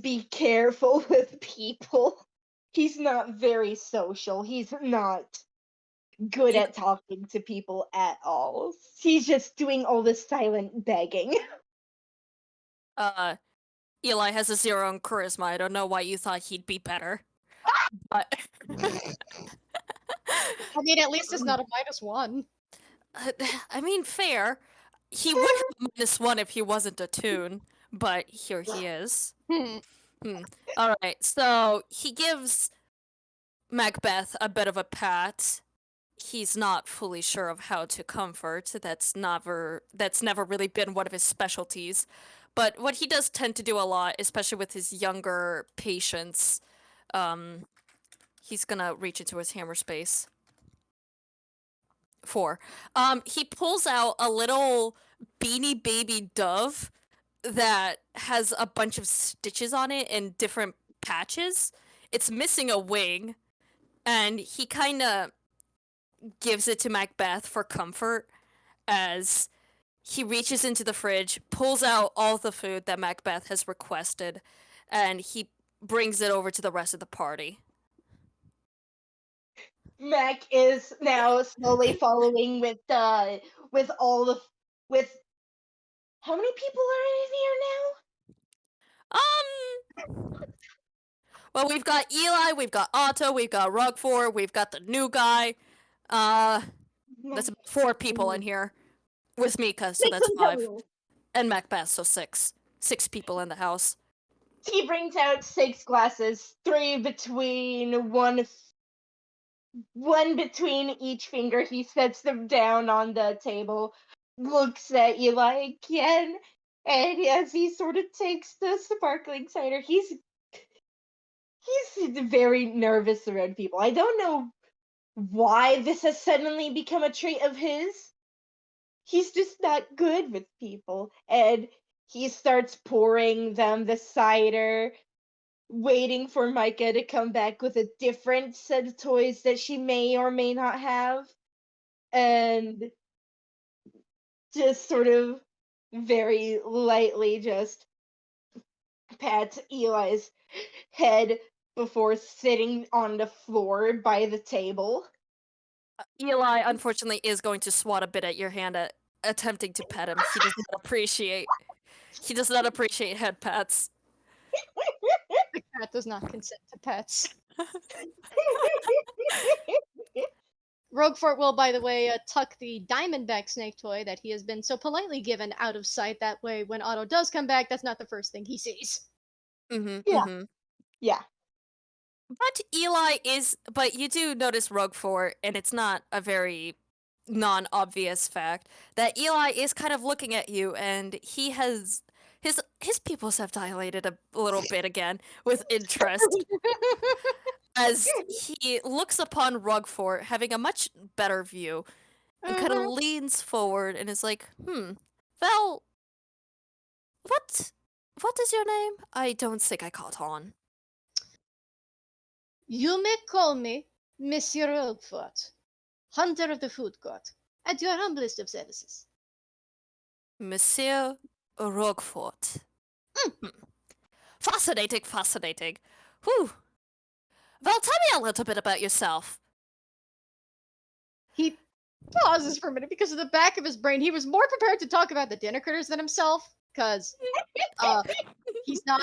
be careful with people. He's not very social. He's not good E- at talking to people at all. He's just doing all this silent begging. Eli has a 0 in charisma. I don't know why you thought he'd be better. But I mean, at least it's not a -1. I mean, fair. He would have -1 if he wasn't a tune, but here he is. Hmm. All right, so he gives Mac-Beth a bit of a pat. He's not fully sure of how to comfort. That's never really been one of his specialties. But what he does tend to do a lot, especially with his younger patients, he's gonna reach into his hammer space. 4. He pulls out a little beanie baby dove that has a bunch of stitches on it and different patches. It's missing a wing, and he kind of gives it to Mac-Beth for comfort as he reaches into the fridge, pulls out all the food that Mac-Beth has requested, and he brings it over to the rest of the party. Mac is now slowly following with all the with how many people are in Well, we've got Eli, we've got Otto, we've got Roguefort, we've got the new guy. here now? That's 4 people in here with Mica, so Six that's in 5, total. and Mac-Beth, so 6. 6 people in the house. He brings out 6 glasses, 3 between one between each finger. He sets them down on the table, looks at Eli again, and as he sort of takes the sparkling cider, he's very nervous around people. I don't know why this has suddenly become a trait of his. He's just not good with people, and he starts pouring them the cider, waiting for Mica to come back with a different set of toys that she may or may not have, and just sort of very lightly just pats Eli's head before sitting on the floor by the table. Eli, unfortunately, is going to swat a bit at your hand at attempting to pet him. He does not appreciate head pats. The cat does not consent to pets. Roguefort will, by the way, tuck the diamondback snake toy that he has been so politely given out of sight. That way, when Otto does come back, that's not the first thing he sees. Mm-hmm. Yeah. But you do notice Roguefort, and it's not a very non-obvious fact, that Eli is kind of looking at you, and he has his pupils have dilated a little bit again with interest as he looks upon Roguefort having a much better view and kind of leans forward and is like, Val, what is your name? I don't think I caught on. You may call me Monsieur Roguefort, Hunter of the Food Court, at your humblest of services. Monsieur Roguefort. Fascinating. Whew. Well, tell me a little bit about yourself. He pauses for a minute because of the back of his brain. He was more prepared to talk about the dinner critters than himself, because he's not.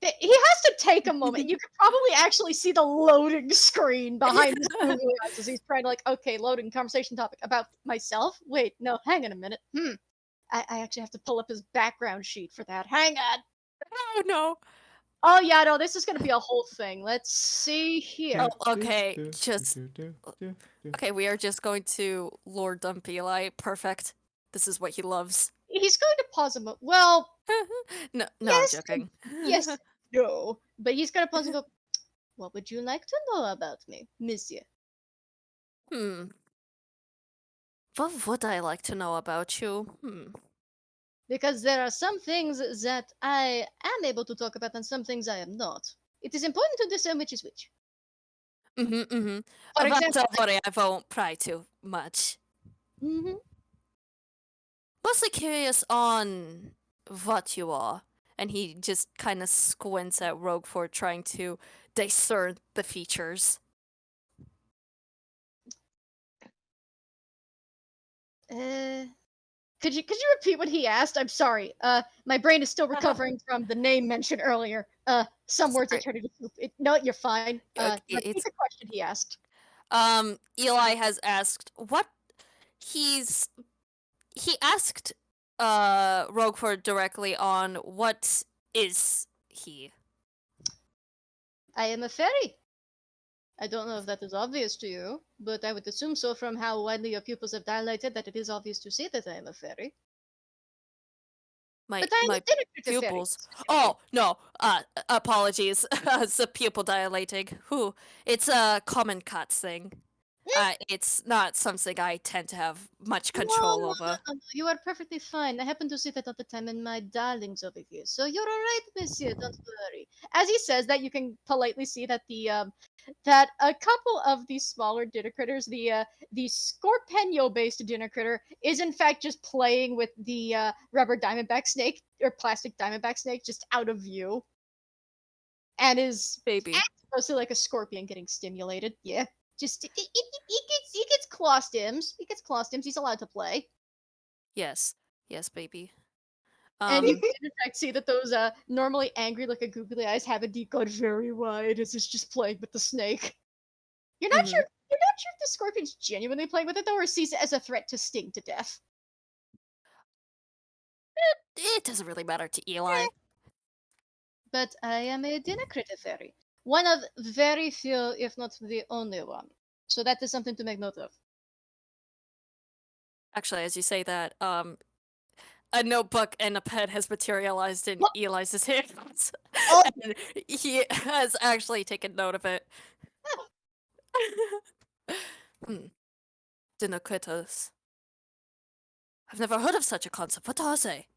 He has to take a moment. You could probably actually see the loading screen behind his Google eyes as he's trying to, like, okay, loading conversation topic about myself. Wait, no, hang on a minute. I actually have to pull up his background sheet for that. Hang on. Oh no. Oh yeah, no, this is gonna be a whole thing. Let's see here. Oh, okay, okay, we are just going to Lord Dump Eli. Perfect. This is what he loves. He's going to pause a moment. Well, no, yes, I'm joking. yes, no. But he's gonna pause and go, what would you like to know about me, monsieur? What would I like to know about you? Because there are some things that I am able to talk about and some things I am not. It is important to discern which is which. For But example, don't worry, I won't pry too much. Mhm. Mostly curious on what you are. And he just kind of squints at Roguefort, trying to discern the features. Uh, could you repeat what he asked? I'm sorry. My brain is still recovering from the name mentioned earlier. Some words I Sorry. turned into soup. No, you're fine. Repeat It's the question he asked. Eli has asked what he's he asked Roguefort directly on what is he. I am a fairy. I don't know if that is obvious to you, but I would assume so from how widely your pupils have dilated that it is obvious to see that I am a fairy. My But I am a my decorative fairy. pupils. Oh no, apologies. It's a pupil dilating. Who? It's a common cuts thing. It's not something I tend to have much No, control no, over. no. You are perfectly fine. I happen to see that all the time in my darlings over here. So you're all right, monsieur. Don't worry. As he says that, you can politely see that that a couple of these smaller dinner critters, the Scorpeno-based dinner critter, is in fact just playing with the rubber diamondback snake or plastic diamondback snake just out of view, and is Baby. mostly like a scorpion getting stimulated. Yeah, just he gets claw stims. He gets claw stims. He's allowed to play. Yes. Yes, baby. And you can in fact see that those normally angry like a googly eyes have indeed gone very wide as it's just playing with the snake. You're not sure Mhm. you're not sure if the scorpion's genuinely playing with it though, or sees it as a threat to sting to death. It doesn't really matter to Eh, Eli. but I am a dinner critter fairy. One of very few, if not the only one. So that is something to make note of. Actually, as you say that, a notebook and a pen has materialized in What? Eli's hands, Oh, and he has actually taken note of it. Hmm. Dinner critters. I've never heard of such a concept. What are they?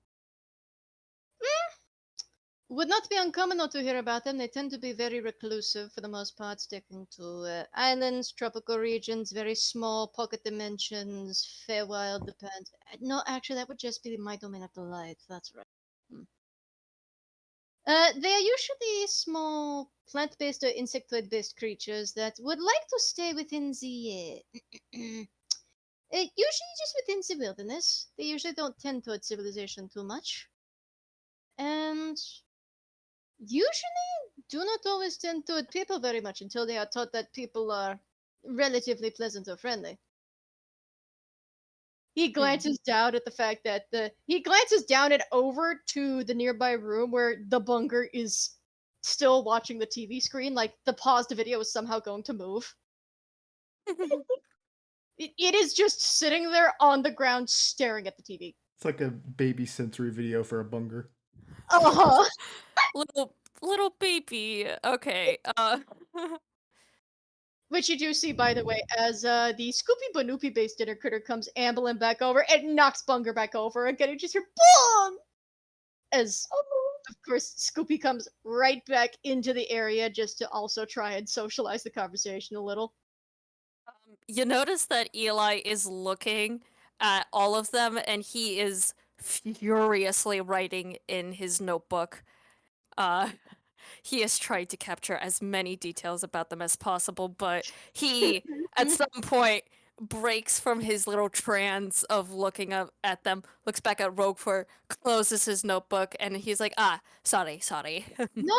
would not be uncommon not to hear about them. They tend to be very reclusive for the most part, sticking to islands, tropical regions, very small pocket dimensions, Feywild depends. No, actually, that would just be my domain of the light. That's right. Hmm. They are usually small plant-based or insectoid-based creatures that would like to stay within the usually just within the wilderness. They usually don't tend toward civilization too much, and usually do not always tend toward people very much until they are taught that people are relatively pleasant or friendly. He glances down at the fact that he glances down and over to the nearby room where the bunger is still watching the TV screen, like the paused video is somehow going to move. It is just sitting there on the ground staring at the TV. It's like a baby sensory video for a bunger. Uh-huh. little baby. Okay. Which you do see, by the way, as the Scoopy Banoopy based dinner critter comes ambling back over and knocks Bunger back over again. You just hear boom! As, of course, Scoopy comes right back into the area just to also try and socialize the conversation a little. You notice that Eli is looking at all of them, and he is furiously writing in his notebook. Uh, he is trying to capture as many details about them as possible, but he, at some point, breaks from his little trance of looking up at them, looks back at Roguefort, closes his notebook, and he's like, sorry. No.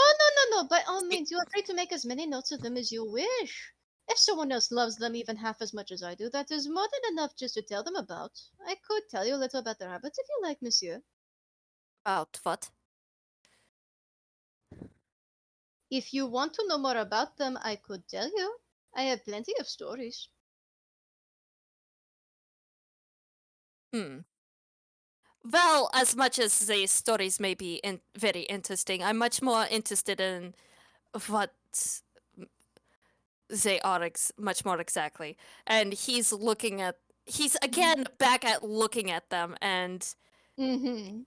By all means, you are free to make as many notes of them as you wish. If someone else loves them even half as much as I do, that is more than enough just to tell them about. I could tell you a little about their habits if you like, monsieur. About what? If you want to know more about them, I could tell you. I have plenty of stories. Hmm. Well, as much as the stories may be very interesting, I'm much more interested in what they are much more exactly. And he's again back at looking at them, and Mm-hmm.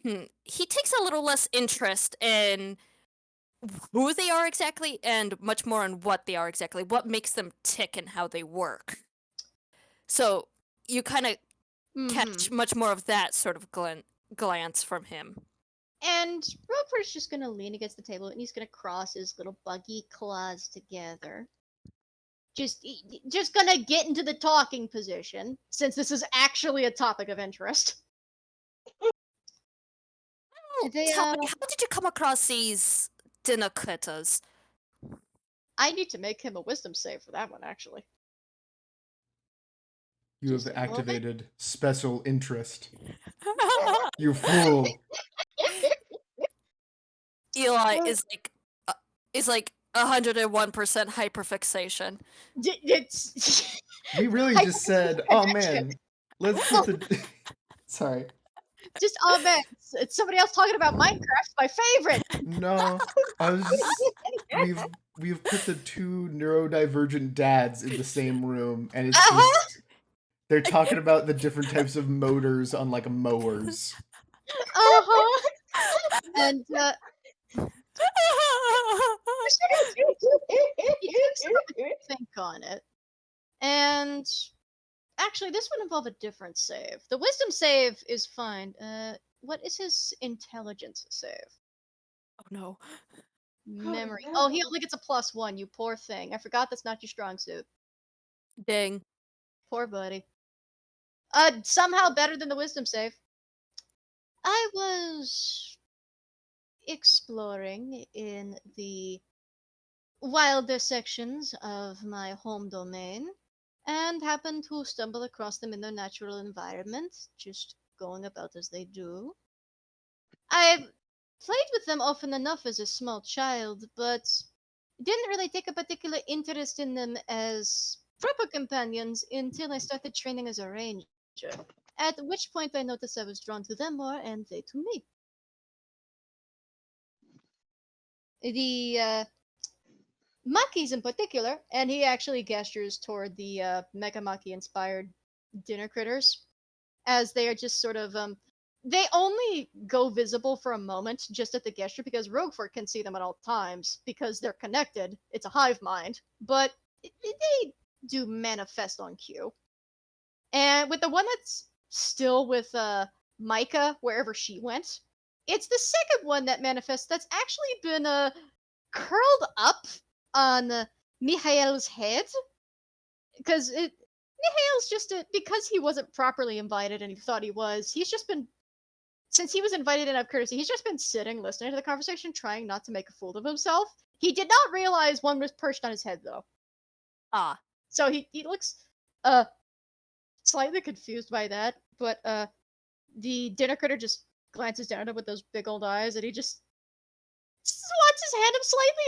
he takes a little less interest in who they are exactly and much more on what they are exactly, what makes them tick and how they work. So you kind of catch much more of that sort of glance from him. And Roguefort's just gonna lean against the table and he's gonna cross his little buggy claws together. Just gonna get into the talking position, since this is actually a topic of interest. Oh, They, tell me, how did you come across these dinner critters? I need to make him a wisdom save for that one, actually. You Just have a moment. activated special interest. You fool. Eli is like 101% hyperfixation. It's We really just said, oh man, let's put the. Sorry. just oh man, it's somebody else talking about Minecraft, my favorite. No, I was just. We've put the two neurodivergent dads in the same room, and it's just. They're talking about the different types of motors on like mowers. And think on it. And actually, this would involve a different save. The wisdom save is fine. What is his intelligence save? Oh no. Memory. no. Oh, he only gets a +1, you poor thing. I forgot that's not your strong suit. Dang. Poor buddy. Somehow better than the wisdom save. I was exploring in the wilder sections of my home domain and happened to stumble across them in their natural environment, just going about as they do. I played with them often enough as a small child, but didn't really take a particular interest in them as proper companions until I started training as a ranger. At which point I noticed I was drawn to them more and they to me. The Makis in particular, and he actually gestures toward the Mega Maki inspired dinner critters, as they are just sort of they only go visible for a moment just at the gesture because Roguefort can see them at all times because they're connected. It's a hive mind, but they do manifest on cue. And with the one that's still with Mica wherever she went, it's the second one that manifests that's actually been curled up on Mihail's head because Mihail's just because he wasn't properly invited and he thought he was. He's just been since he was invited in out of courtesy. He's just been sitting, listening to the conversation, trying not to make a fool of himself. He did not realize one was perched on his head though, Ah. so he looks slightly confused by that. But the dinner critter just glances down at him with those big old eyes, and he just swats his hand up slightly,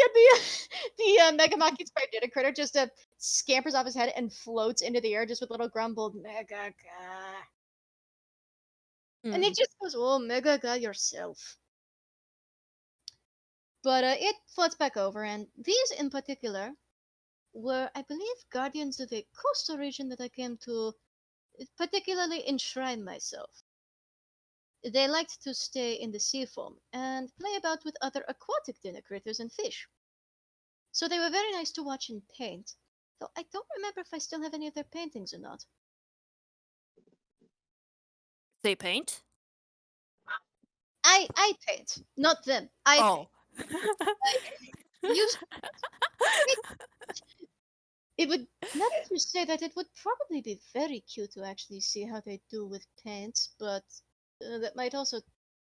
and the Megamaki inspired dinner critter just scampers off his head and floats into the air just with a little grumbled Megaga. And he just goes, "Oh, Megaga yourself." But it floats back over, and these in particular were, I believe, guardians of a coastal region that I came to particularly enshrine myself. They liked to stay in the sea foam and play about with other aquatic dinner critters and fish. So they were very nice to watch and paint, though I don't remember if I still have any of their paintings or not. They paint? I paint, not them. I Oh. use it would now that you say that it would probably be very cute to actually see how they do with paint, but that might also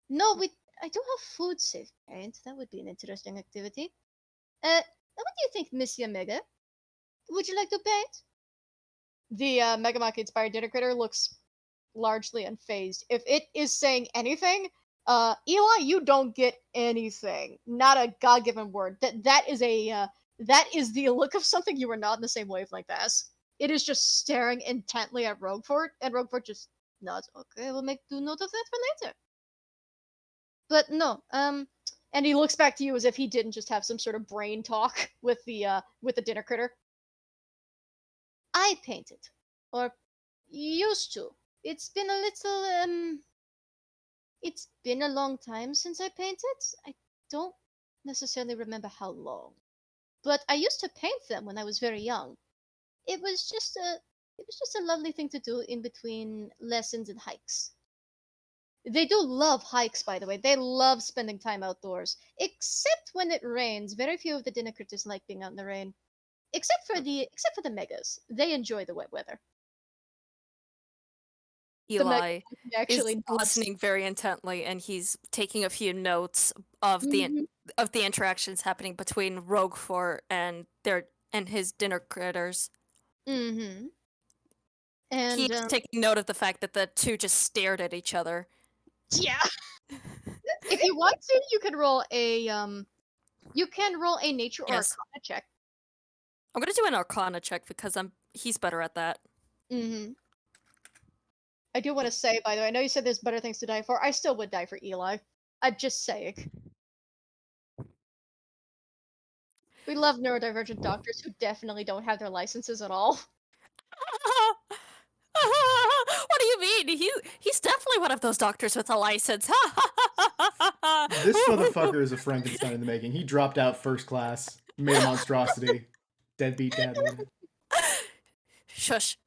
no we I do have food safe paint. That would be an interesting activity. What do you think, Miss Yamega? Would you like to paint? The Megamaki inspired dinner critter looks largely unfazed. If it is saying anything, Eli, you don't get anything. Not a god-given word. That is a that is the look of something you are not in the same wavelength as. It is just staring intently at Roguefort, and Roguefort just nods. Okay, we'll make do note of that for later. But no, and he looks back to you as if he didn't just have some sort of brain talk with the dinner critter. I painted, or used to. It's been a little It's been a long time since I painted. I don't necessarily remember how long, but I used to paint them when I was very young. It was just a lovely thing to do in between lessons and hikes. They do love hikes, by the way. They love spending time outdoors, except when it rains. Very few of the dinner critters like being out in the rain, except for the megas. They enjoy the wet weather. Eli is Actually nods. listening very intently, and he's taking a few notes of the Mhm. of the interactions happening between Roguefort and his dinner critters. Mhm. And He's taking note of the fact that the two just stared at each other. yeah, if you want to, you can roll a nature or Yes. arcana check. I'm gonna do an Arcana check because he's better at that. Mhm. I do want to say, by the way, I know you said there's better things to die for. I still would die for Eli. I'm just saying. We love neurodivergent doctors who definitely don't have their licenses at all. What do you mean? He's definitely one of those doctors with a license. This motherfucker is a Frankenstein in the making. He dropped out first class, made a monstrosity, deadbeat dad. Shush.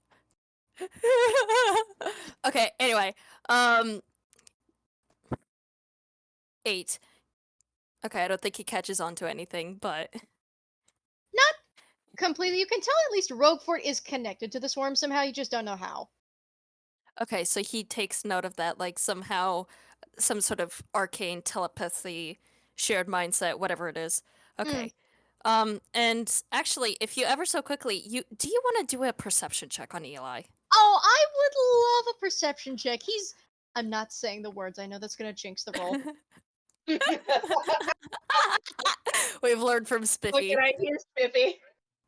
Okay, anyway. 8. Okay, I don't think he catches on to anything, but Not completely. You can tell at least Roguefort is connected to the swarm somehow. You just don't know how. okay, so he takes note of that, like somehow some sort of arcane telepathy, shared mindset, whatever it is. Okay. And actually, if you ever so quickly, do you want to do a perception check on Eli? Oh, I would love a perception check. I'm not saying the words. I know that's gonna jinx the roll. We've learned from Look Spiffy. at here, Spiffy.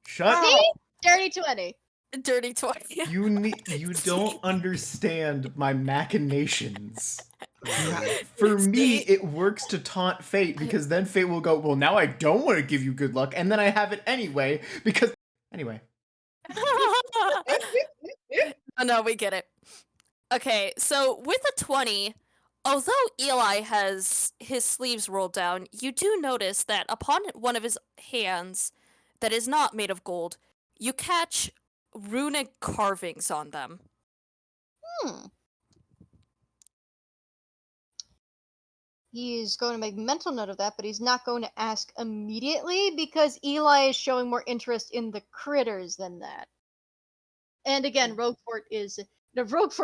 Shut See? up! Dirty 20. Dirty 20. You don't understand my machinations. For me, See? it works to taunt fate because then fate will go, well, now I don't want to give you good luck, and then I have it anyway because. Anyway. Oh, no, we get it. Okay, so with a 20, although Eli has his sleeves rolled down, you do notice that upon one of his hands that is not made of gold, you catch runic carvings on them. Hmm. He's going to make mental note of that, but he's not going to ask immediately because Eli is showing more interest in the critters than that. And again, Roguefort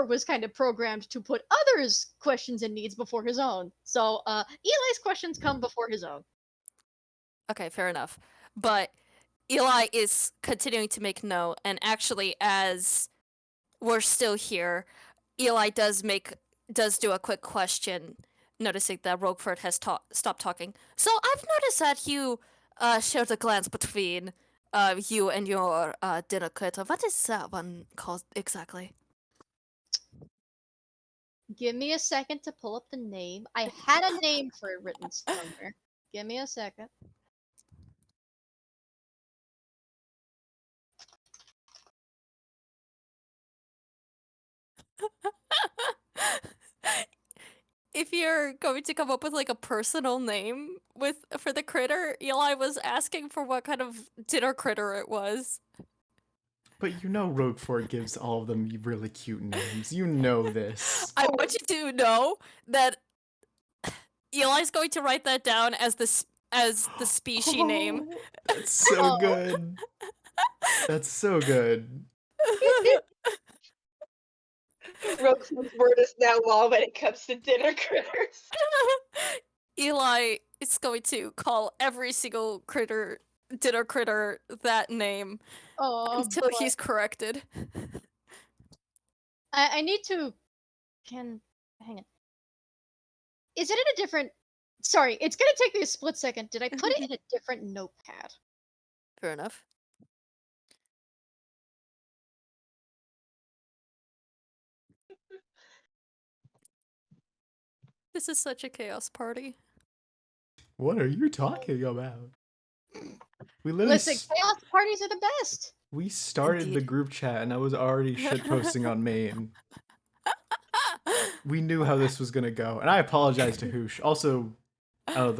was kind of programmed to put others' questions and needs before his own. So Eli's questions come before his own. Okay, fair enough. But Eli is continuing to make note, and actually, as we're still here, Eli does do a quick question, noticing that Roguefort has stopped talking. So I've noticed that you shared a glance between you and your dinner critter. What is that one called exactly? Give me a second to pull up the name. I had a name for it written somewhere. Give me a second. If you're going to come up with like a personal name for the critter, Eli was asking for what kind of dinner critter it was. But you know Roguefort gives all of them really cute names. You know this. I want you to know that Eli's going to write that down as the species name. That's so good. That's so good. Roguefort's word is now law when it comes to dinner critters. Eli is going to call every single dinner critter that name until boy. he's corrected. I need to. Hang on. Is it in a different? Sorry, it's gonna take me a split second. Did I put it in a different notepad? Fair enough. This is such a chaos party. What are you talking about? We literally Listen, chaos parties are the best. we started the Indeed. group chat and I was already shitposting on Maine. We knew how this was gonna go, and I apologize to Hoosh. Also, I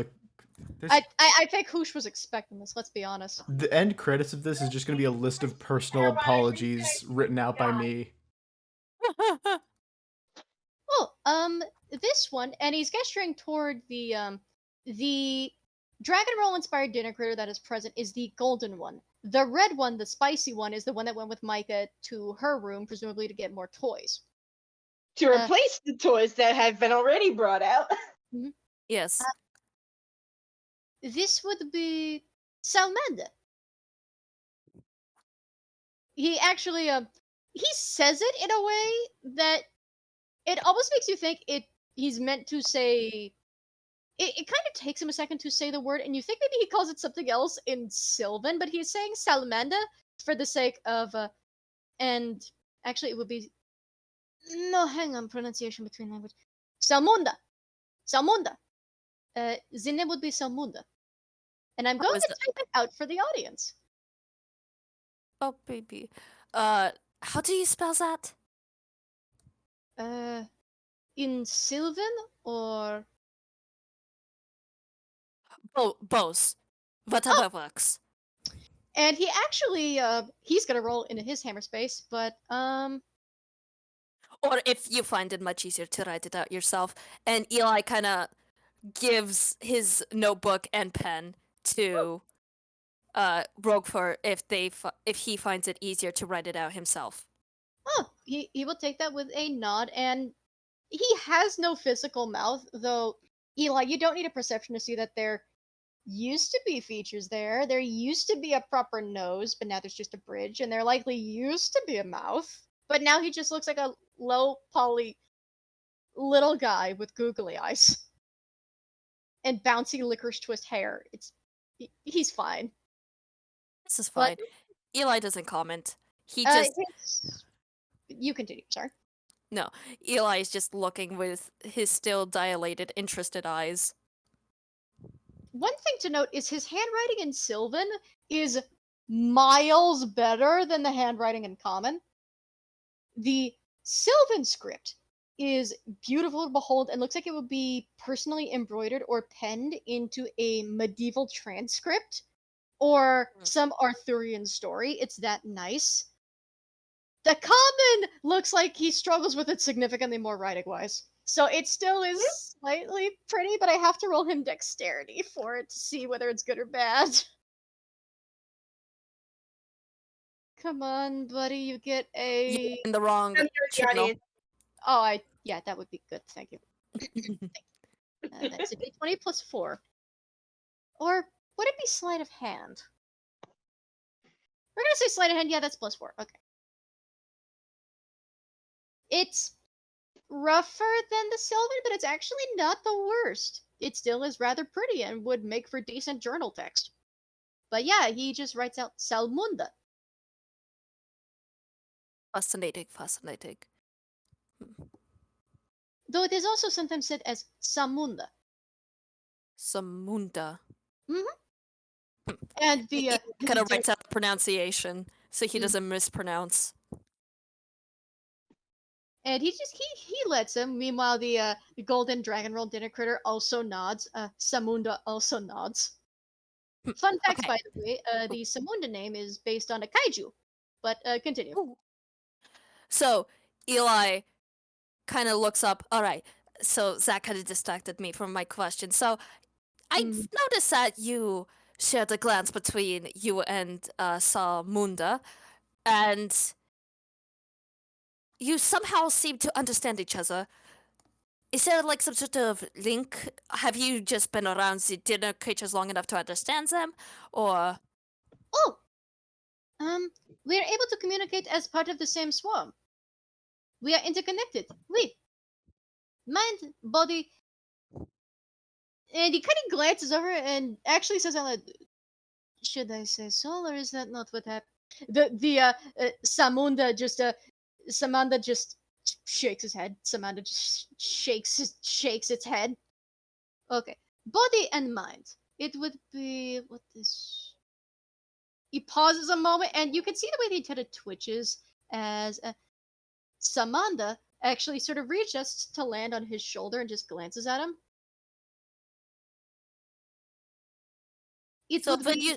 think Hoosh was expecting this, let's be honest. the end credits of this is just gonna be a list of personal apologies written out by me. Well, this one, and he's gesturing toward the Dragon Roll inspired dinner critter that is present is the golden one. The red one, the spicy one, is the one that went with Mica to her room, presumably to get more toys. To replace the toys that have been already brought out. Yes. This would be Salmander. He actually, he says it in a way that it almost makes you think he's meant to say. It kind of takes him a second to say the word, and you think maybe he calls it something else in Sylvan, but he's saying salamander for the sake of, and actually it would be, no, hang on, pronunciation between language. Salmunda. Salmunda. The name would be Salmunda. And I'm going to type it out for the audience. Oh, baby. How do you spell that? In Sylvan or... Both. Whatever works. And he actually, he's gonna roll into his hammer space, but, Or if you find it much easier to write it out yourself. And Eli kind of gives his notebook and pen to Roguefort if he finds it easier to write it out himself. Oh, he will take that with a nod, and he has no physical mouth, though, Eli, you don't need a perception to see that there used to be features there. There used to be a proper nose, but now there's just a bridge, and there likely used to be a mouth, but now he just looks like a low poly little guy with googly eyes and bouncy licorice twist hair. He's fine. This is fine. But, Eli doesn't comment. He just... You continue, sorry. No, Eli is just looking with his still dilated, interested eyes. One thing to note is his handwriting in Sylvan is miles better than the handwriting in Common. The Sylvan script is beautiful to behold and looks like it would be personally embroidered or penned into a medieval transcript or some Arthurian story. It's that nice. The Common looks like he struggles with it significantly more writing-wise. So it still is slightly pretty, but I have to roll him dexterity for it to see whether it's good or bad. Come on, buddy, you get a... You're in the wrong channel. Oh, yeah, that would be good, thank you. That's a d20 plus 4. Or would it be sleight of hand? We're gonna say sleight of hand, yeah, that's plus 4, okay. It's rougher than the Sylvan, but it's actually not the worst. It still is rather pretty and would make for decent journal text. But yeah, he just writes out Salmunda. Fascinating. Though it is also sometimes said as Samunda. Samunda. Mm-hmm. And the kind of writes out the pronunciation so he doesn't mispronounce. And he lets him. Meanwhile, the golden dragon roll dinner critter also nods. Samunda also nods. Fun fact, by the way, the Samunda name is based on a kaiju. But continue. Ooh. So Eli kind of looks up. All right. So Zach kind of distracted me from my question. So I noticed that you shared a glance between you and Samunda, and you somehow seem to understand each other. Is there like some sort of link? Have you just been around the dinner creatures long enough to understand them? Or... Oh! We are able to communicate as part of the same swarm. We are interconnected. We. Mind, body... And he kind of glances over and actually says out loud, should I say so, or is that not what happened? Samunda just, Samanda just shakes his head. Samanda just shakes its head. Okay. Body and mind. It would be... What is... He pauses a moment, and you can see the way he kind of twitches as... Samanda actually sort of readjusts to land on his shoulder and just glances at him. It So, would but be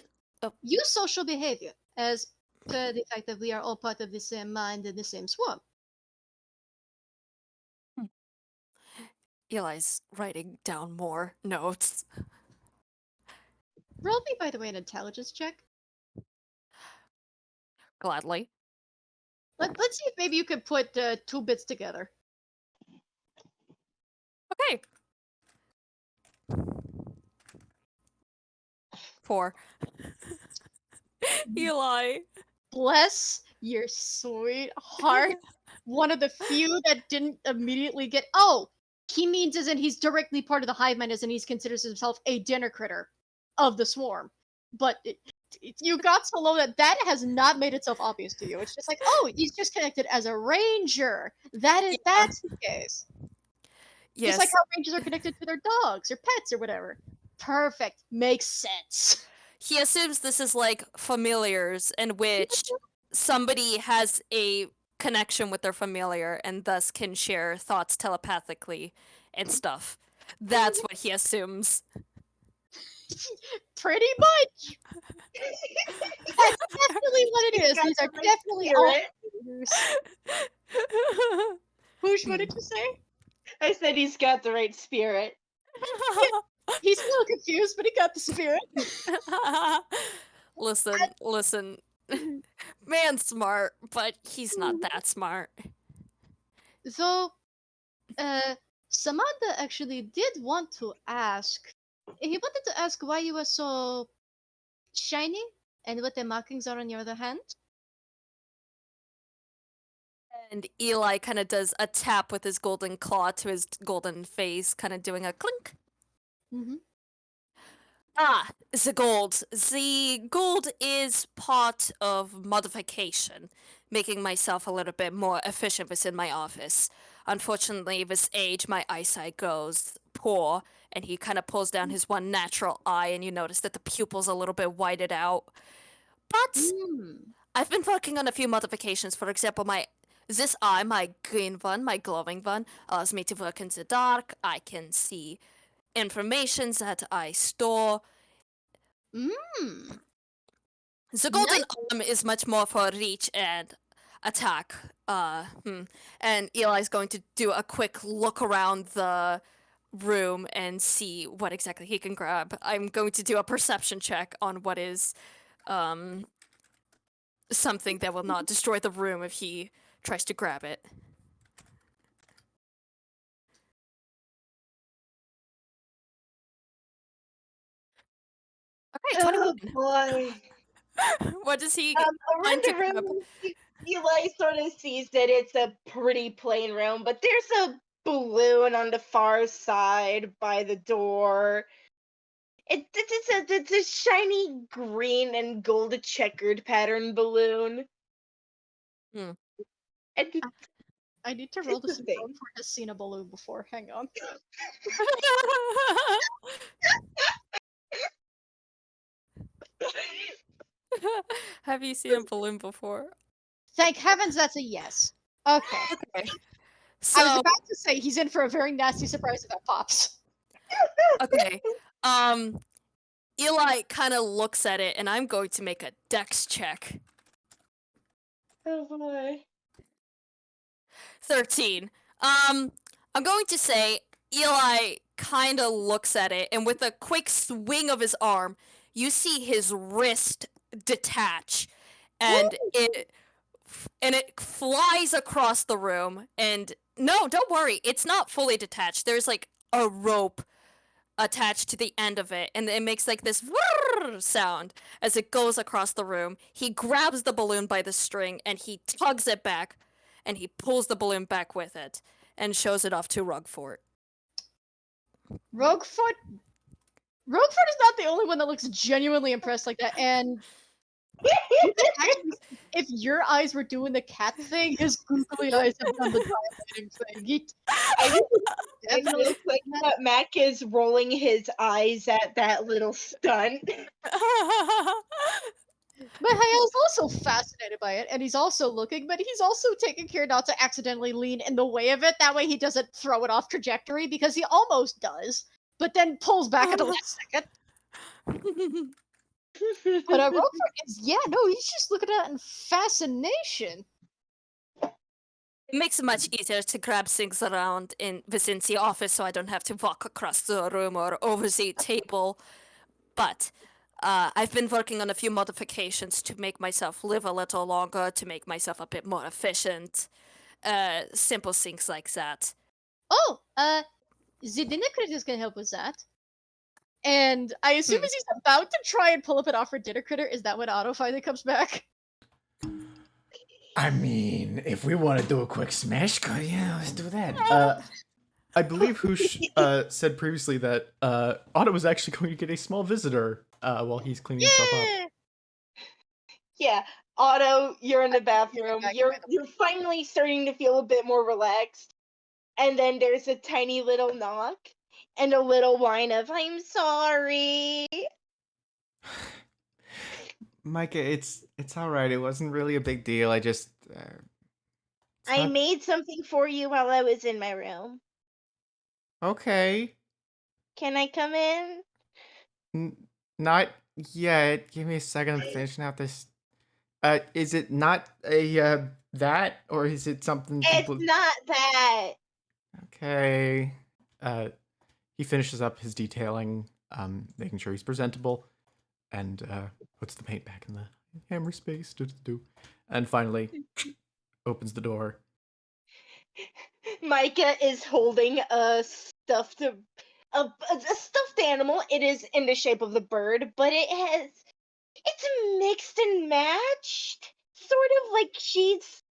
use social behavior as per the fact that we are all part of the same mind and the same swarm. Eli's writing down more notes. Roll me, by the way, an intelligence check. Gladly. Let's see if maybe you could put 2 bits together. Okay. 4. Eli. Bless your sweet heart. One of the few that didn't immediately get. Oh, he means as in he's directly part of the hive mind, as in he considers himself a dinner critter of the swarm. But you got so low that has not made itself obvious to you. It's just like, oh, he's just connected as a ranger. That's the case. Yes. Just like how rangers are connected to their dogs or pets or whatever. Perfect. Makes sense. He assumes this is like familiars in which somebody has a connection with their familiar and thus can share thoughts telepathically and stuff. That's what he assumes. Pretty much. That's definitely what it is. These are definitely all figures. Poosh, what did you say? I said he's got the right spirit. He's a little confused, but he got the spirit. Listen. Man's smart, but he's not that smart. So, Samantha actually did want to ask. He wanted to ask why you were so shiny and what the markings are on your other hand. And Eli kind of does a tap with his golden claw to his golden face, kind of doing a clink. Mm-hmm. The gold. The gold is part of modification, making myself a little bit more efficient within my office. Unfortunately, with age, my eyesight goes poor, and he kind of pulls down his one natural eye, and you notice that the pupil's a little bit whited out. But I've been working on a few modifications. For example, this eye, my green one, my glowing one, allows me to work in the dark. I can see information that I store. The golden arm is much more for reach and attack. And Eli's going to do a quick look around the room and see what exactly he can grab. I'm going to do a perception check on what is something that will not destroy the room if he tries to grab it. Okay, 21. Oh boy. What does he Around the room, Eli sort of sees that it's a pretty plain room, but there's a balloon on the far side by the door. It's a shiny green and gold checkered pattern balloon. Hmm. And I need to roll to see if Interesting. Roguefort has seen a balloon before. Hang on. Have you seen a balloon before? Thank heavens that's a yes. Okay. Okay. I was So, about to say he's in for a very nasty surprise if that pops. okay. Eli kind of looks at it, and I'm going to make a dex check. Oh boy. 13. I'm going to say Eli kind of looks at it, and with a quick swing of his arm, you see his wrist detach, and it flies across the room. And no, don't worry, it's not fully detached. There's like a rope attached to the end of it, and it makes like this sound as it goes across the room. He grabs the balloon by the string and he tugs it back, and he pulls the balloon back with it and shows it off to Roguefort. Roguefort is not the only one that looks genuinely impressed like that, and actually, if your eyes were doing the cat thing, his googly eyes have done the dilating thing. It looks like that Mac is rolling his eyes at that little stunt. But I was also fascinated by it, and he's also looking, but he's also taking care not to accidentally lean in the way of it. That way he doesn't throw it off trajectory, because he almost does, but then pulls back at the last second. But Roguefort is, he's just looking at it in fascination. It makes it much easier to grab things around in vicinity office so I don't have to walk across the room or over the table. But I've been working on a few modifications to make myself live a little longer, to make myself a bit more efficient. Simple things like that. Oh, the dinner critters can help with that. And I assume as he's about to try and pull up an offer dinner critter, is that when Otto finally comes back? I mean, if we want to do a quick smash cut, yeah, let's do that. I believe Hoosh said previously that Otto was actually going to get a small visitor while he's cleaning himself up. Yeah, Otto, you're in the bathroom. You're finally starting to feel a bit more relaxed. And then there's a tiny little knock and a little whine of, "I'm sorry." Mica, it's all right. It wasn't really a big deal. I just I made something for you while I was in my room. Okay. Can I come in? Not yet. Give me a second. I'm finishing out this. Is it not a that, or is it something? It's not that. Okay. He finishes up his detailing, making sure he's presentable, and puts the paint back in the hammer space. And finally, opens the door. Mica is holding a stuffed animal. It is in the shape of the bird, but it's mixed and matched. Sort of like she's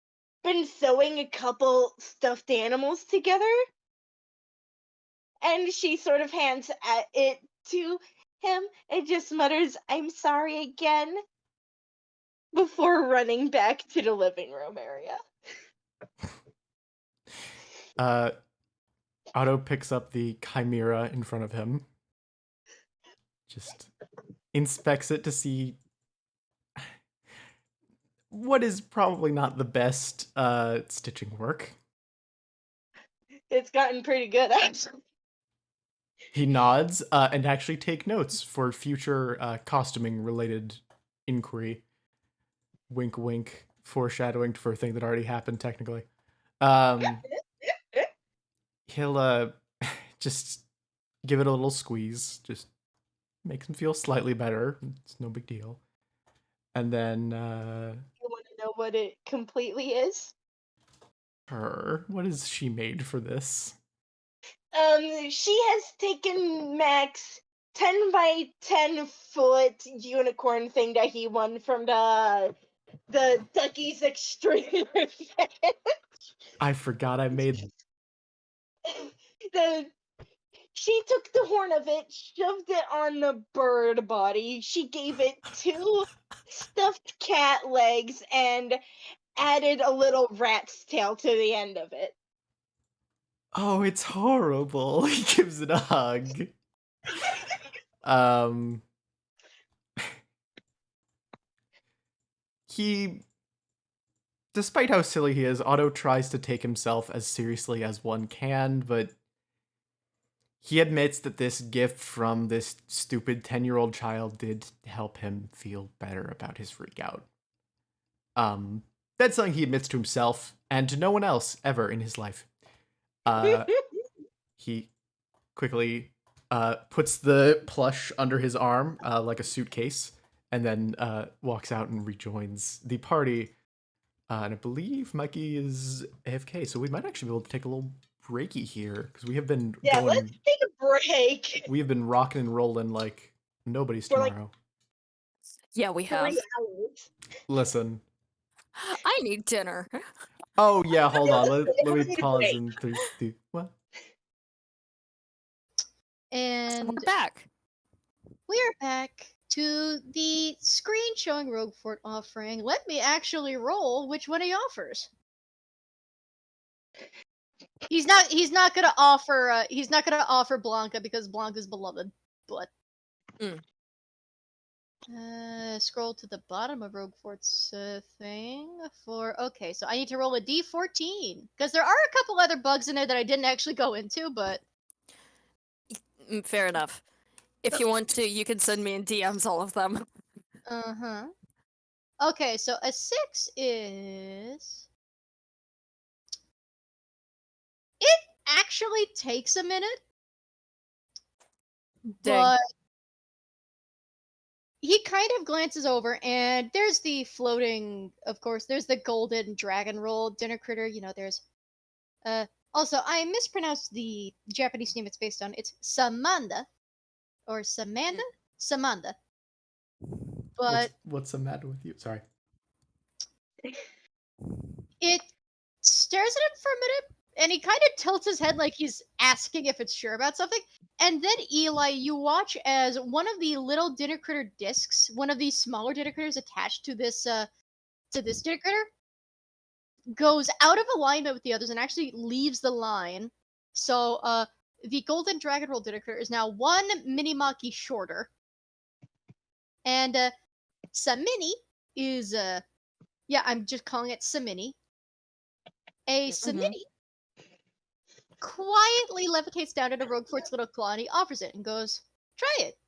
been sewing a couple stuffed animals together. And she sort of hands it to him and just mutters, "I'm sorry again," before running back to the living room area. Otto picks up the chimera in front of him. Just inspects it to see what is probably not the best stitching work. It's gotten pretty good, actually. He nods and actually take notes for future costuming-related inquiry. Wink, wink. Foreshadowing for a thing that already happened, technically. He'll just give it a little squeeze. Just makes him feel slightly better. It's no big deal. And then... You want to know what it completely is? What is she made for this? She has taken Mac's 10 by 10 foot unicorn thing that he won from the Ducky's Extreme Revenge. I forgot I made... She took the horn of it, shoved it on the bird body. She gave it 2 stuffed cat legs and added a little rat's tail to the end of it. Oh, it's horrible. He gives it a hug. Despite how silly he is, Otto tries to take himself as seriously as one can, but he admits that this gift from this stupid 10-year-old child did help him feel better about his freak out. That's something he admits to himself and to no one else ever in his life. He quickly puts the plush under his arm like a suitcase, and then walks out and rejoins the party. And I believe Mikey is AFK, so we might actually be able to take a little breaky here, because we have been let's take a break. We have been rocking and rolling like nobody's tomorrow. Yeah, we have. 3 hours. Listen. I need dinner. Oh, yeah, hold on. Let me pause and do what? And we're back. We are back to the screen showing Roguefort offering. Let me actually roll which one he offers. He's not gonna offer Blanca because Blanca's beloved, but Scroll to the bottom of Roguefort's thing for. Okay, so I need to roll a d14 because there are a couple other bugs in there that I didn't actually go into, but Fair enough. If you want to, you can send me in DMs all of them. Okay, so a 6 is. It actually takes a minute, Dang. but he kind of glances over, and there's the floating. Of course, there's the golden dragon roll dinner critter. There's Also, I mispronounced the Japanese name it's based on. It's Samanda or Samanda, Samanda. But What's the matter with you? Sorry. it stares at him for a minute, and he kind of tilts his head like he's asking if it's sure about something. And then Eli, you watch as one of the little dinner critter discs, one of these smaller dinner critters attached to this dinner critter, goes out of alignment with the others and actually leaves the line. So the golden dragon roll dinner critter is now one mini maki shorter. And Samini is I'm just calling it Samini. A Samini quietly levitates down into Roguefort's little claw and he offers it and goes, "Try it."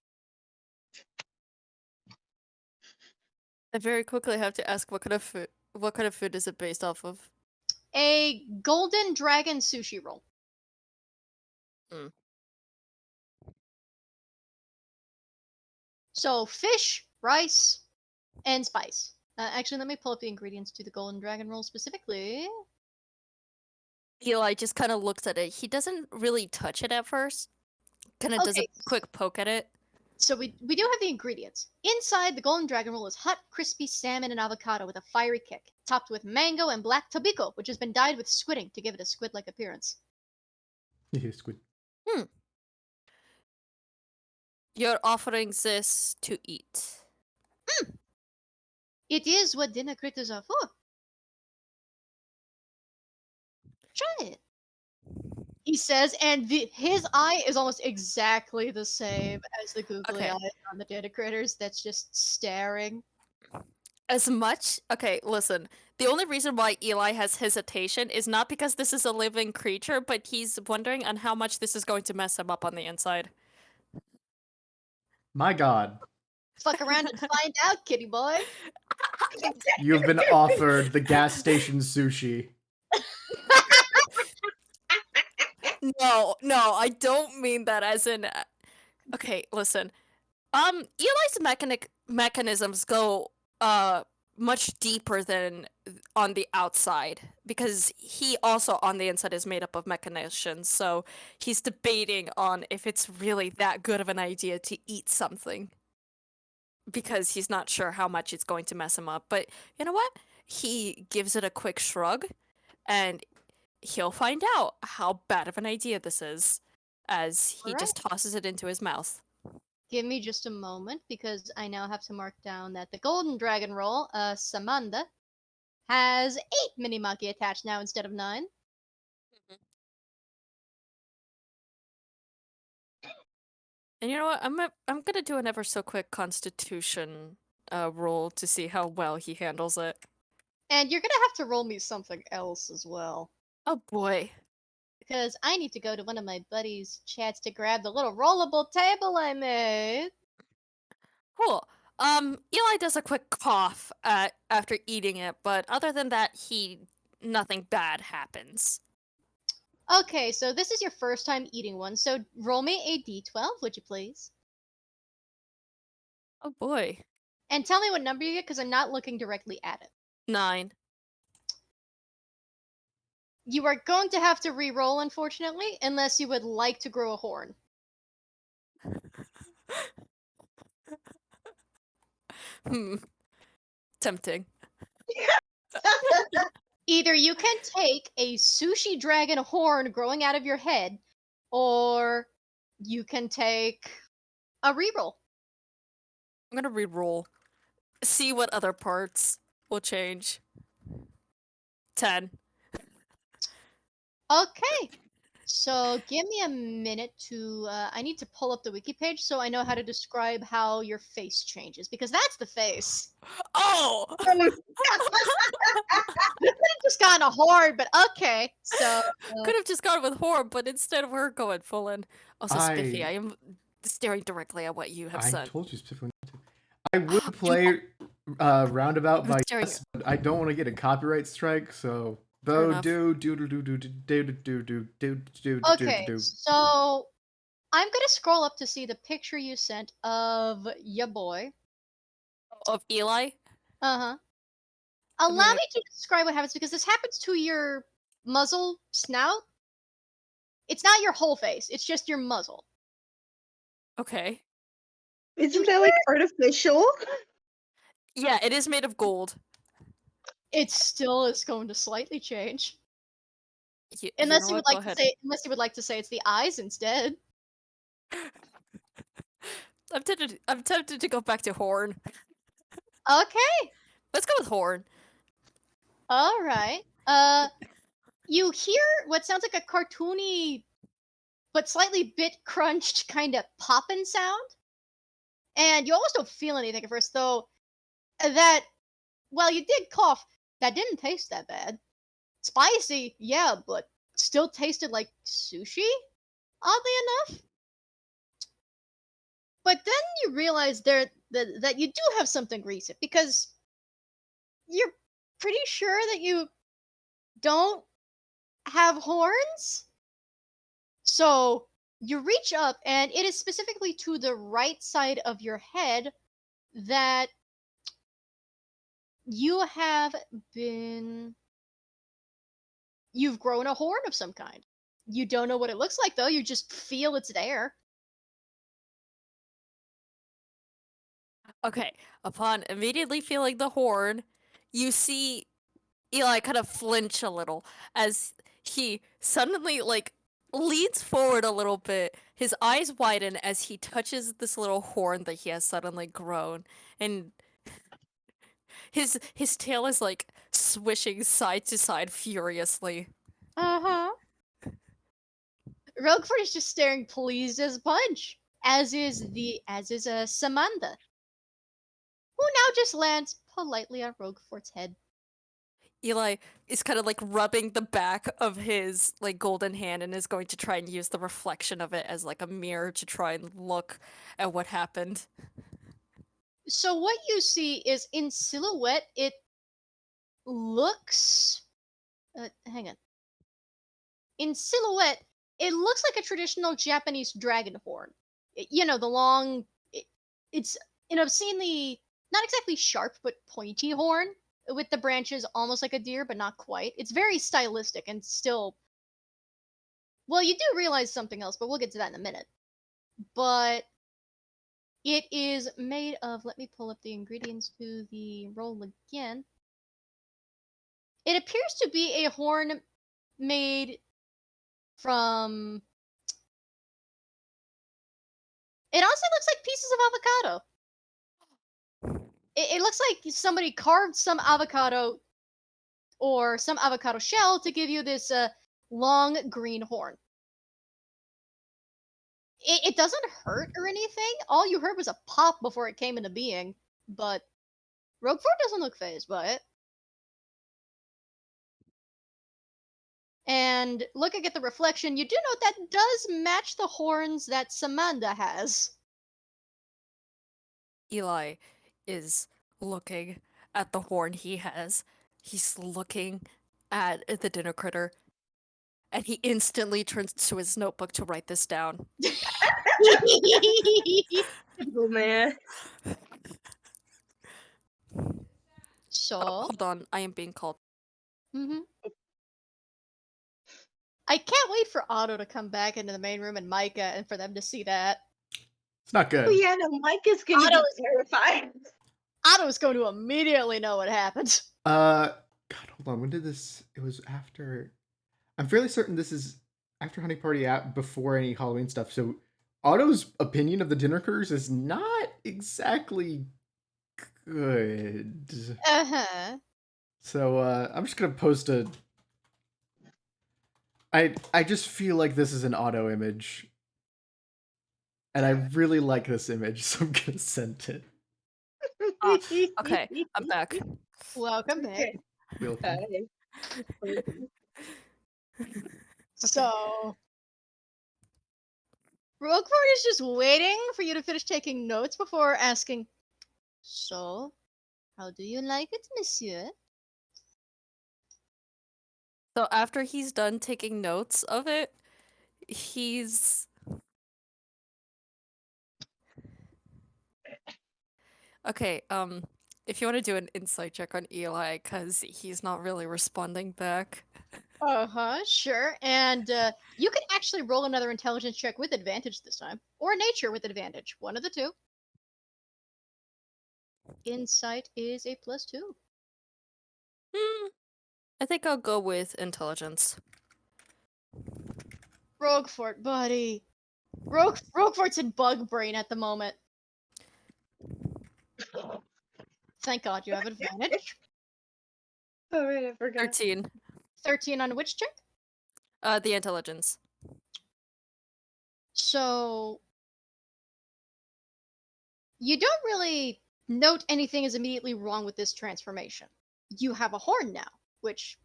I very quickly have to ask what kind of food is it based off of? A golden dragon sushi roll. Mm. So fish, rice, and spice. Actually, let me pull up the ingredients to the golden dragon roll specifically. Eli just kind of looks at it. He doesn't really touch it at first. Kind of does a Okay. quick poke at it. So we do have the ingredients. Inside, the golden dragon roll is hot, crispy salmon and avocado with a fiery kick, topped with mango and black tobiko, which has been dyed with squid ink to give it a squid-like appearance. Yeah, squid. You're offering this to eat. It is what dinner critters are for. Try it, he says, and his eye is almost exactly the same as the googly Okay. eyes on the dinner critters that's just staring. Okay, listen. The only reason why Eli has hesitation is not because this is a living creature, but he's wondering on how much this is going to mess him up on the inside. My God. Fuck around and find out, kitty boy. You've been offered the gas station sushi. No, I don't mean that as in. Okay, listen. Eli's mechanisms go much deeper than on the outside because he also on the inside is made up of mechanicians. So he's debating on if it's really that good of an idea to eat something because he's not sure how much it's going to mess him up. But you know what? He gives it a quick shrug, and he'll find out how bad of an idea this is as he just tosses it into his mouth. Give me just a moment because I now have to mark down that the golden dragon roll, Samanda, has 8 mini maki attached now instead of 9. And you know what? I'm gonna do an ever so quick Constitution roll to see how well he handles it. And you're gonna have to roll me something else as well. Oh boy. Because I need to go to one of my buddies' chats to grab the little rollable table I made. Cool. Eli does a quick cough after eating it, but other than that, nothing bad happens. Okay, so this is your first time eating one, so roll me a d12, would you please? Oh boy. And tell me what number you get, because I'm not looking directly at it. 9. You are going to have to re-roll, unfortunately, unless you would like to grow a horn. Tempting. Either you can take a sushi dragon horn growing out of your head, or you can take a reroll. I'm gonna re-roll. See what other parts will change. 10. Okay. So give me a minute to. I need to pull up the wiki page so I know how to describe how your face changes because that's the face. Oh! Just kind of hard, but okay. So Could have just gone with horror, but instead we're going full in. Also, Spiffy, I I am staring directly at what you have I said. told you specifically not to. I would play Roundabout by staring Yes, but I don't want to get a copyright strike, so Fair bo enough. do. okay, so I'm gonna scroll up to see the picture you sent of ya boy. Of Eli? Uh-huh. Allow mean- me to describe what happens because this happens to your muzzle snout. It's not your whole face, it's just your muzzle. Okay. Isn't that like artificial? Yeah, it is made of gold. It still is going to slightly change. Unless you Unless you would like to say it's the eyes instead. I'm tempted to go back to horn. Okay. Let's go with horn. All right. You hear what sounds like a cartoony but slightly bit crunched kind of popping sound. And you almost don't feel anything at first, though that well, you did cough. That didn't taste that bad. Spicy, yeah, but still tasted like sushi, oddly enough. But then you realize that you do have something recent because you're pretty sure that you don't have horns. So you reach up, and it is specifically to the right side of your head that you have been. You've grown a horn of some kind. You don't know what it looks like, though. You just feel it's there. Okay, upon immediately feeling the horn, you see Eli kind of flinch a little as he suddenly leans forward a little bit. His eyes widen as he touches this little horn that he has suddenly grown, and his tail is like swishing side to side furiously. Uh-huh. Roguefort is just staring pleased as punch, as is Samantha, who now just lands politely on Roguefort's head. Eli is kind of like rubbing the back of his like golden hand and is going to try and use the reflection of it as like a mirror to try and look at what happened. So what you see is in silhouette, it looks. Hang on. In silhouette, it looks like a traditional Japanese dragon horn. You know, the long. It's an obscenely not exactly sharp but pointy horn with the branches almost like a deer, but not quite. It's very stylistic and still. Well, you do realize something else, but we'll get to that in a minute. But it is made of. Let me pull up the ingredients to the roll again. It appears to be a horn made from. It honestly looks like pieces of avocado. It looks like somebody carved some avocado or some avocado shell to give you this long green horn. It doesn't hurt or anything. All you heard was a pop before it came into being, but Roguefort doesn't look fazed by it. And looking at the reflection, you do note that does match the horns that Samantha has. Eli is looking at the horn he has. He's looking at the dinner critter. And he instantly turns to his notebook to write this down. Oh man. So, Hold on, I am being called. hmm I can't wait for Otto to come back into the main room and Mica and for them to see that. It's not good. Oh yeah, no, Mike is gonna Otto be terrified. Otto's going to immediately know what happened. God, hold on. When did this? It was after. I'm fairly certain this is after Honey Party app before any Halloween stuff. So Otto's opinion of the dinner critters is not exactly good. Uh-huh. So I'm just gonna post a I just feel like this is an auto image. And I really like this image, so I'm gonna send it. Okay, I'm back. Welcome back. Okay. Welcome. So, Roguefort is just waiting for you to finish taking notes before asking, "So, how do you like it, monsieur?" So after he's done taking notes of it, he's okay. If you want to do an insight check on Eli, because he's not really responding back. Sure. And you can actually roll another intelligence check with advantage this time, or nature with advantage. One of the two. Insight is a +2. I think I'll go with intelligence. Roguefort, buddy. Roguefort's in bug brain at the moment. Thank God you have advantage. Oh, right, I forgot. 13. 13 on which check? The intelligence. So you don't really note anything is immediately wrong with this transformation. You have a horn now, which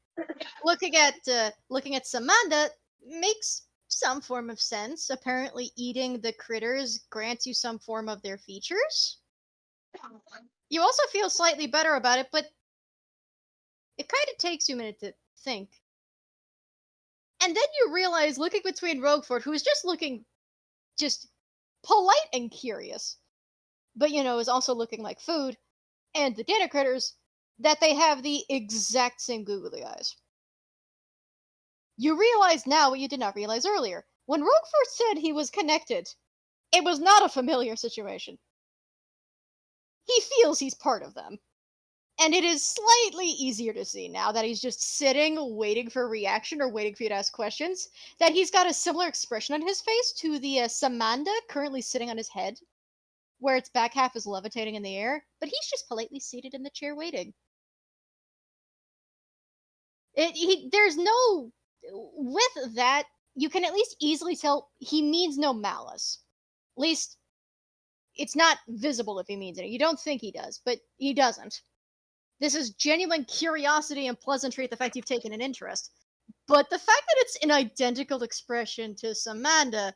looking at Samanda makes some form of sense. Apparently eating the critters grants you some form of their features. You also feel slightly better about it, but it kind of takes you a minute to think. And then you realize, looking between Roguefort, who's just looking just polite and curious, but is also looking like food, and the dinner critters, that they have the exact same googly eyes. You realize now what you did not realize earlier. When Roguefort said he was connected, it was not a familiar situation. He feels he's part of them. And it is slightly easier to see now that he's just sitting, waiting for a reaction or waiting for you to ask questions, that he's got a similar expression on his face to the Samanda currently sitting on his head, where its back half is levitating in the air, but he's just politely seated in the chair waiting. There's no. With that, you can at least easily tell he means no malice. At least, it's not visible if he means it. You don't think he does, but he doesn't. This is genuine curiosity and pleasantry at the fact you've taken an interest. But the fact that it's an identical expression to Samanda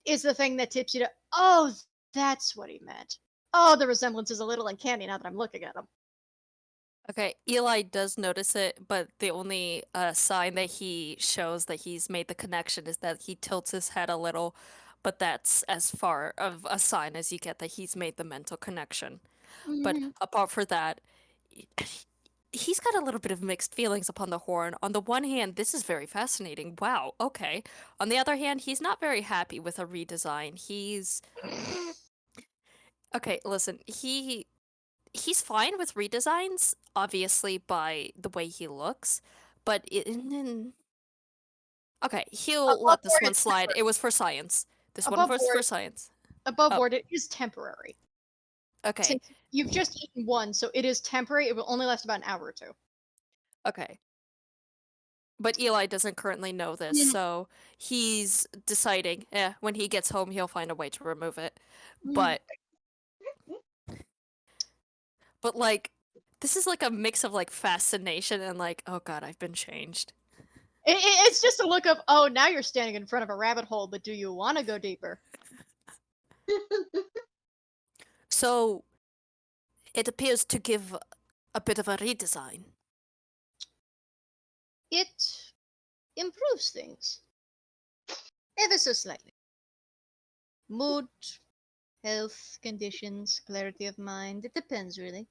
is the thing that tips you to, oh, that's what he meant. Oh, the resemblance is a little uncanny now that I'm looking at him. Okay, Eli does notice it, but the only sign that he shows that he's made the connection is that he tilts his head a little, but that's as far of a sign as you get that he's made the mental connection. But apart from that, he's got a little bit of mixed feelings upon the horn. On the one hand, this is very fascinating. Wow, okay. On the other hand, he's not very happy with a redesign. Okay, listen, he's fine with redesigns, obviously by the way he looks, but okay, he'll let this one slide. It was for science. This one was for science. Above board, it is temporary. Okay. Since you've just eaten one, so it is temporary. It will only last about an hour or two. Okay. But Eli doesn't currently know this, so he's deciding, when he gets home, he'll find a way to remove it. But like, this is like a mix of like fascination and like, oh god, I've been changed. It's just a look of, oh, now you're standing in front of a rabbit hole, but do you want to go deeper? So, it appears to give a bit of a redesign. It improves things. Ever so slightly. Mood, health conditions, clarity of mind. It depends, really.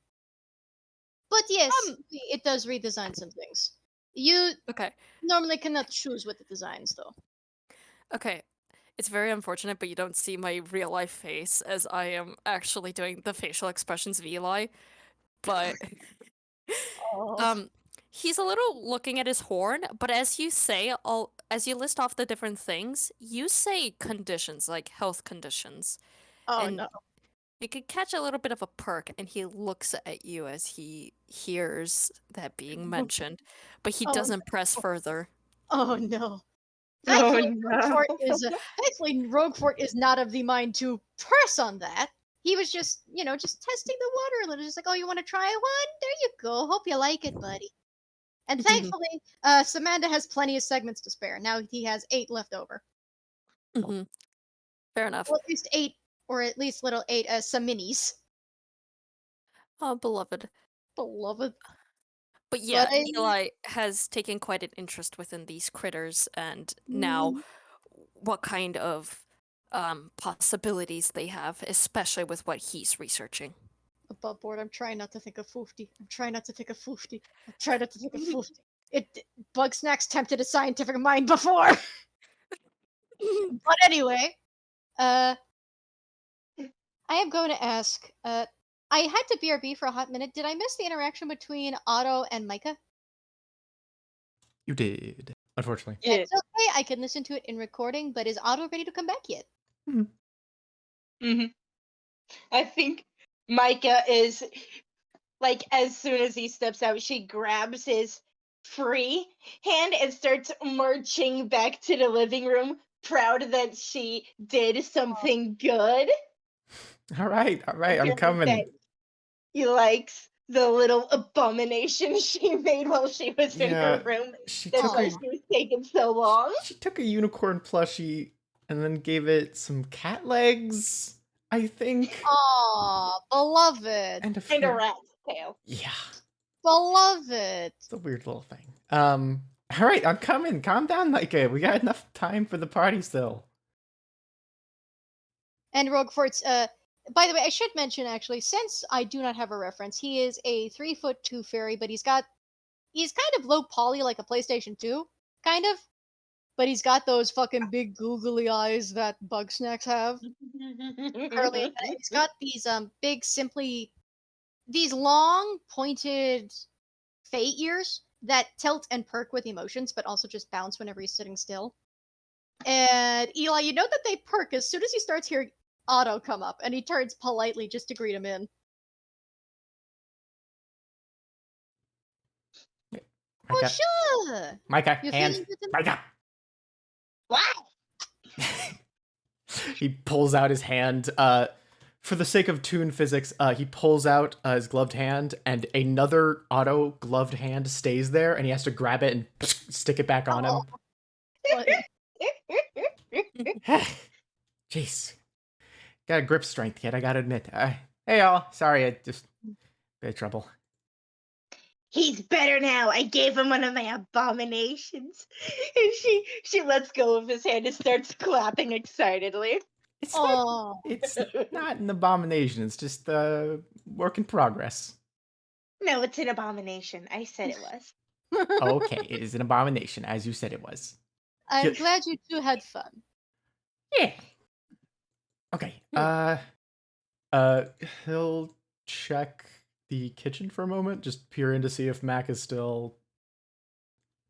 But yes, it does redesign some things. You normally cannot choose what it designs, though. Okay. It's very unfortunate, but you don't see my real life face as I am actually doing the facial expressions of Eli. But he's a little looking at his horn, but as you list off the different things, you say conditions, like health conditions. Oh and no. You could catch a little bit of a perk, and he looks at you as he hears that being mentioned, but he doesn't press further. Oh no. Thankfully, no. Roguefort is not of the mind to press on that. He was just, just testing the water a little. Just like, oh, you want to try one? There you go. Hope you like it, buddy. And thankfully, Samantha has plenty of segments to spare. Now he has 8 left over. Fair enough. Well, at least 8, or at least little 8 some minis. Oh, beloved. But yeah, Eli has taken quite an interest within these critters, and now what kind of possibilities they have, especially with what he's researching. Above board, I'm trying not to think of 50. Bugsnax tempted a scientific mind before. But anyway, I am going to ask, I had to BRB for a hot minute. Did I miss the interaction between Otto and Mica? You did, unfortunately. Yeah. It's okay, I can listen to it in recording, but is Otto ready to come back yet? I think Mica is, like, as soon as he steps out, she grabs his free hand and starts marching back to the living room, proud that she did something good. All right, I'm coming. He likes the little abomination she made while she was in her room. That's why she was taking so long. She took a unicorn plushie and then gave it some cat legs, I think. Aw, beloved. And a rat's tail. Yeah. Beloved. It's a weird little thing. All right, I'm coming. Calm down, Mica. We got enough time for the party still. And Roguefort's, by the way, I should mention actually, since I do not have a reference, he is a 3'2" fairy, but he's kind of low poly like a PlayStation 2, kind of. But he's got those fucking big googly eyes that Bugsnax have. Curly. He's got these these long pointed fey ears that tilt and perk with emotions, but also just bounce whenever he's sitting still. And Eli, you know that they perk as soon as he starts hearing Otto come up, and he turns politely just to greet him in. Mica. Oh, sure. Mica, hand. Mica. What? He pulls out his hand. For the sake of toon physics, he pulls out his gloved hand, and another Otto gloved hand stays there, and he has to grab it and stick it back on him. Jeez. Got a grip strength, kid, I gotta admit. Hey, y'all. Sorry, I just... bit of trouble. He's better now. I gave him one of my abominations. And she lets go of his hand and starts clapping excitedly. It's not an abomination. It's just work in progress. No, it's an abomination. I said it was. Okay, it is an abomination, as you said it was. I'm glad you two had fun. Yeah. Okay. He'll check the kitchen for a moment, just peer in to see if Mac is still...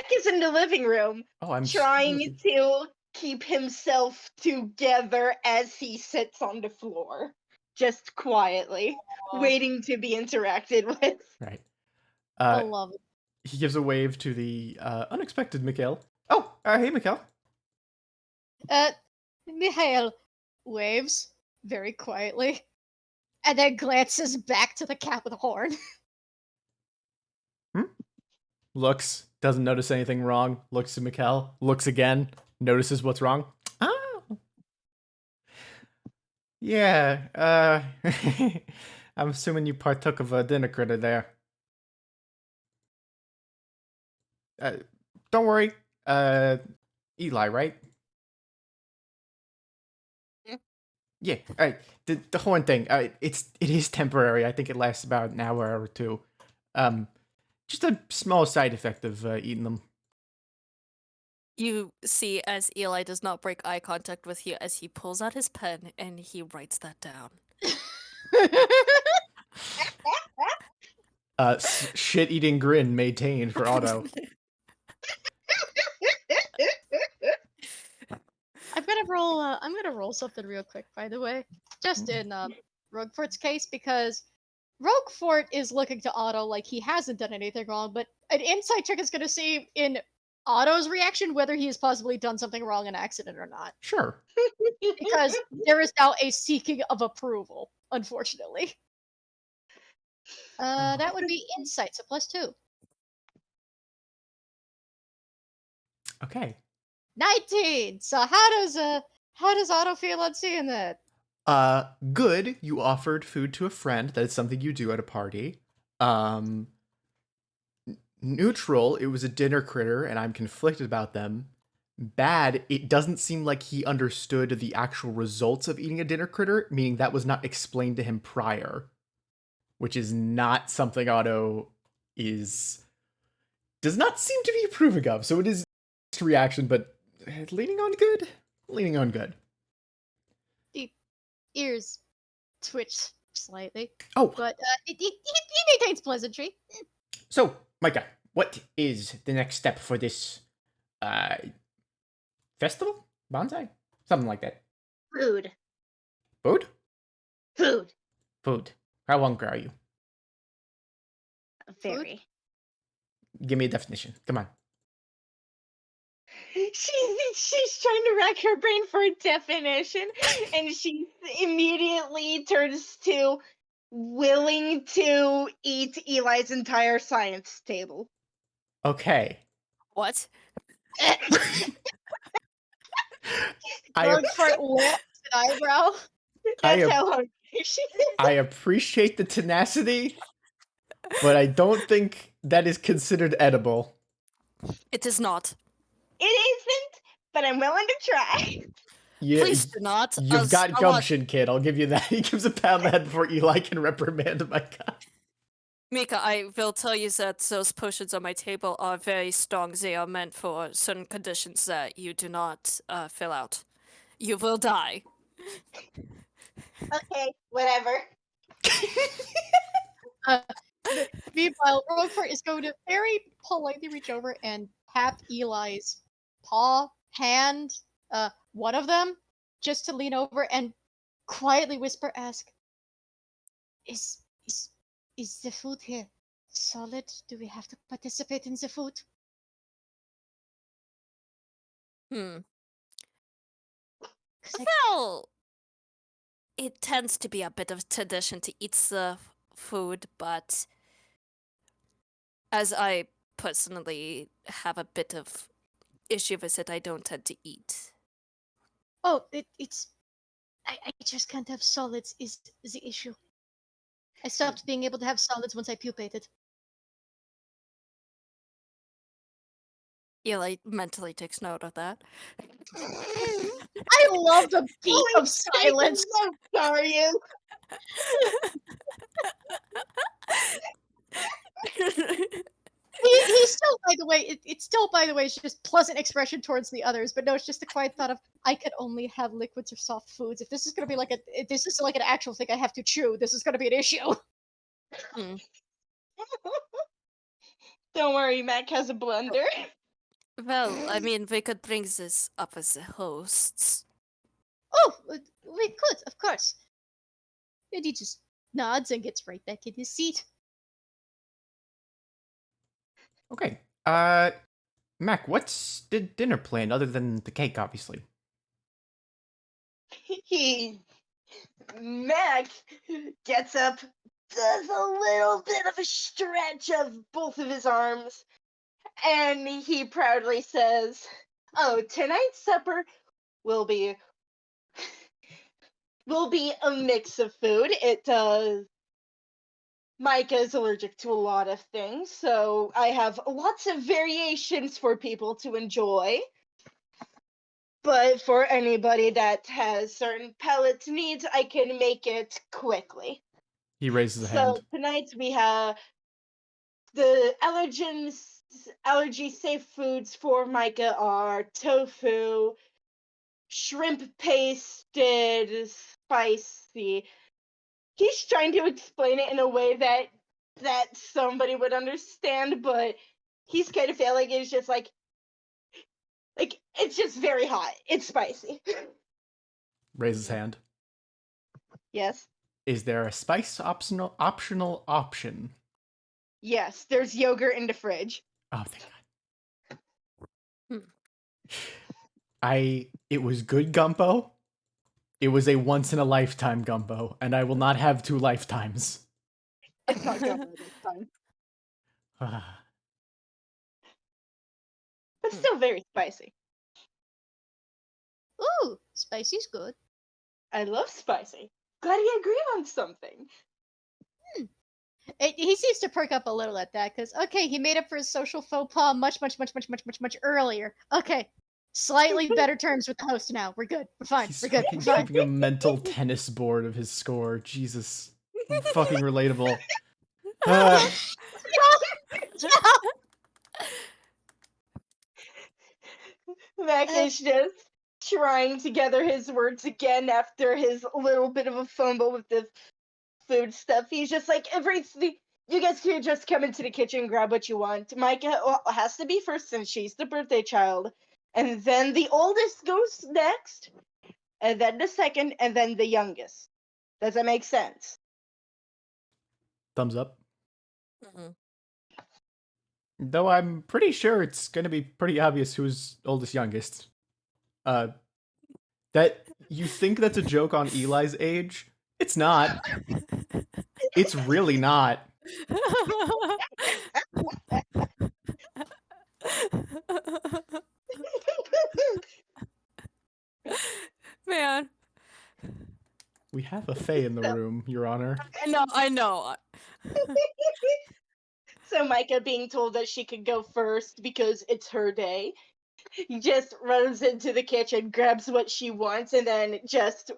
Mac is in the living room, trying to keep himself together as he sits on the floor, just quietly, waiting to be interacted with. Right. I love it. He gives a wave to the unexpected Mikhail. Oh, hey, Mikhail. Mikhail waves very quietly, and then glances back to the cat with a horn. Looks, doesn't notice anything wrong, looks to Mikhail, looks again, notices what's wrong. Oh. Yeah, I'm assuming you partook of a dinner critter there. Don't worry, Eli, right? Yeah, the horn thing, it is temporary. I think it lasts about an hour or two. Just a small side effect of eating them. You see as Eli does not break eye contact with you as he pulls out his pen and he writes that down. Shit-eating grin maintained for Otto. I'm gonna roll something real quick, by the way. Just in Roguefort's case, because Roguefort is looking to Otto like he hasn't done anything wrong, but an insight check is gonna see in Otto's reaction, whether he has possibly done something wrong in accident or not. Sure. Because there is now a seeking of approval, unfortunately. That would be insight, so +2. Okay. 19. So how does Otto feel on seeing that? Good. You offered food to a friend. That is something you do at a party. Neutral. It was a dinner critter, and I'm conflicted about them. Bad. It doesn't seem like he understood the actual results of eating a dinner critter, meaning that was not explained to him prior, which is not something Otto does not seem to be approving of. So it is a reaction, but leaning on good. Leaning on good. The ears twitch slightly, Oh, but he maintains pleasantry. so Micah, what is the next step for this festival? Bonsai? Something like that. Food. Food? Food. Food. How hungry are you? Very. Give me a definition. Come on. She's trying to rack her brain for a definition, and she immediately turns to willing to eat Eli's entire science table. Okay. What? Roguefort lifts an eyebrow. That's how hungry she is. I appreciate the tenacity, but I don't think that is considered edible. It is not. It isn't, but I'm willing to try. Yeah, Please do not. you've got gumption, kid. I'll give you that. He gives a pat on the head before Eli can reprimand Micah. Mica, I will tell you that those potions on my table are very strong. They are meant for certain conditions that you do not fill out. You will die. Okay, whatever. Meanwhile, Roguefort is going to very politely reach over and tap Eli's paw, hand, one of them, just to lean over and quietly whisper, ask, Is the food here solid? Do we have to participate in the food? Hmm. 'Cause Well, it tends to be a bit of tradition to eat the food, but as I personally have a bit of issue with it, I don't tend to eat. it's I just can't have solids is the issue. I stopped being able to have solids once I pupated. Eli mentally takes note of that. I love the beat of silence. Are you? He's still, by the way, it's still, by the way, it's just pleasant expression towards the others. But no, it's just a quiet thought of I could only have liquids or soft foods. If this is gonna be like if this is like an actual thing I have to chew, this is gonna be an issue. Hmm. Don't worry, Mac has a blender. Well, I mean, we could bring this up as the hosts. Oh, we could, of course. And he just nods and gets right back in his seat. Okay. Mac, what's the dinner plan other than the cake, obviously? Mac gets up, does a little bit of a stretch of both of his arms, and he proudly says, "Oh, tonight's supper will be a mix of food. Micah is allergic to a lot of things, so I have lots of variations for people to enjoy. But for anybody that has certain palate needs, I can make it quickly. He raises a So hand. tonight we have the allergy-safe foods for Micah are tofu, shrimp pasted, spicy. He's trying to explain it in a way that somebody would understand, but he's kind of failing. It's just like it's just very hot. It's spicy. Raises hand. Yes. Is there a spice optional option? Yes, there's yogurt in the fridge. Oh, thank God. It was good gumbo. It was a once-in-a-lifetime gumbo, and I will not have 2 lifetimes. It's not gumbo this time, but still very spicy. Ooh, spicy's good. I love spicy. Glad we agree on something. He seems to perk up a little at that, because, okay, he made up for his social faux pas much earlier. Okay, slightly better terms with the host now. We're good. We're fine. He's We're good. fucking We're fine. keeping a mental tennis board of his score. Jesus. Fucking relatable. Mac is just trying to gather his words again after his little bit of a fumble with the food stuff. He's just like, everything. You guys can just come into the kitchen and grab what you want. Mica has to be first since she's the birthday child. And then the oldest goes next. And then the second. And then the youngest. Does that make sense? Thumbs up. Mm-hmm. Though I'm pretty sure it's gonna be pretty obvious who's oldest youngest. That you think that's a joke on Eli's age? It's not. It's really not. Man, We have a fae in the room, Your Honor. I know. So Mica being told that she could go first because it's her day, just runs into the kitchen, grabs what she wants, and then just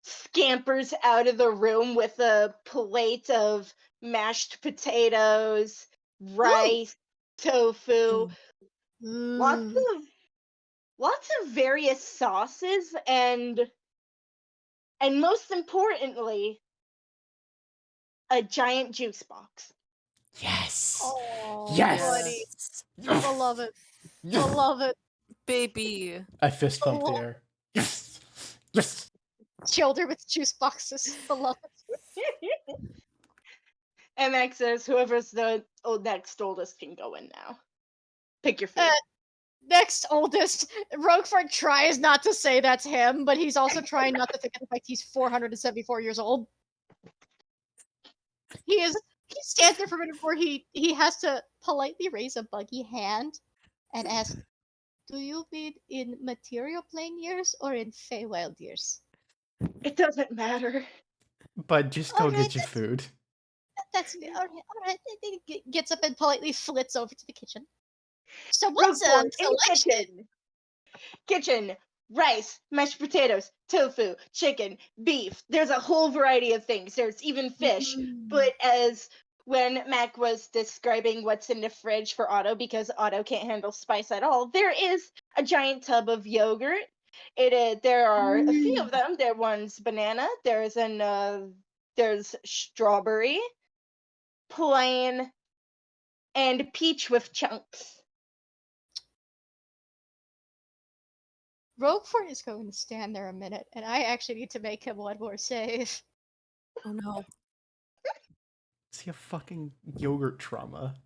scampers out of the room with a plate of mashed potatoes, rice, tofu, lots Mm. of lots of various sauces, and most importantly, a giant juice box. Yes. Oh, Yes. buddy. Yes. I love it. I love it. Baby. I fist pumped the air. Yes. Yes. Children with juice boxes. I love it. And Max says, whoever's the next oldest can go in now. Pick your food. Next oldest. Roguefort tries not to say that's him, but he's also trying not to think of the fact he's 474 years old. He stands there for a minute before he has to politely raise a buggy hand and ask, "Do you mean in material plane years or in Feywild years?" It doesn't matter. But just go Alright, get your food. That's me. Alright. He gets up and politely flits over to the kitchen. So what's Roguefort in selection? kitchen, rice, mashed potatoes, tofu, chicken, beef. There's a whole variety of things. There's even fish. But as when Mac was describing what's in the fridge for Otto, because Otto can't handle spice at all, there is a giant tub of yogurt. There are a few of them. One's banana. There's strawberry, plain, and peach with chunks. Roguefort is going to stand there a minute, and I actually need to make him one more save. Oh no. Is he a fucking yogurt trauma?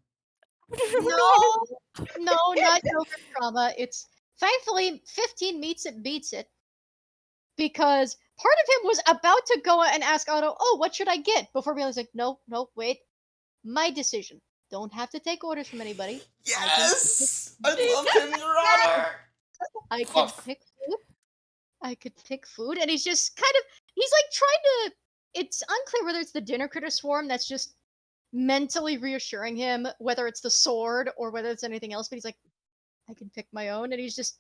No, not yogurt trauma. It's thankfully 15 meets it beats it, because part of him was about to go and ask Otto, "Oh, what should I get?" before realizing, no, wait, my decision. Don't have to take orders from anybody. Yes! I love him, Your Honor! I can pick food. I could pick food, and he's just kind of, he's like trying to, it's unclear whether it's the dinner critter swarm that's just mentally reassuring him, whether it's the sword or whether it's anything else, but he's like, I can pick my own, and he's just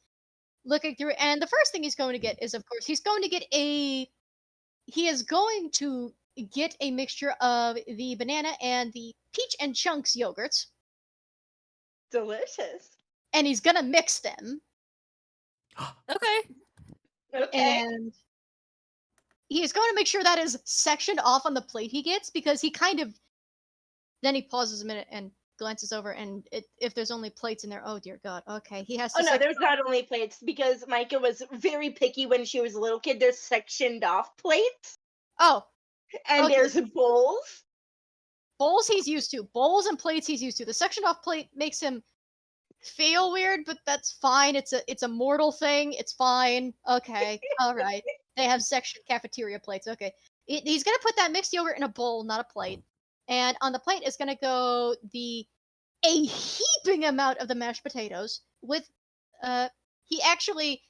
looking through, and the first thing he's going to get is, of course, he is going to get a mixture of the banana and the peach and chunks yogurts, Delicious. and he's gonna mix them. Okay. Okay. And he is going to make sure that is sectioned off on the plate he gets, because he kind of, then he pauses a minute and glances over, and if there's only plates in there, oh dear God, okay, he has to. Oh no, there's not only plates, because Mica was very picky when she was a little kid. There's sectioned off plates. Oh, and okay. There's bowls Bowls he's used to. Bowls and plates he's used to. The sectioned off plate makes him feel weird, but that's fine. It's a mortal thing. It's fine. Okay, all right. They have section cafeteria plates. Okay, he's gonna put that mixed yogurt in a bowl, not a plate. And on the plate is gonna go a heaping amount of the mashed potatoes with he actually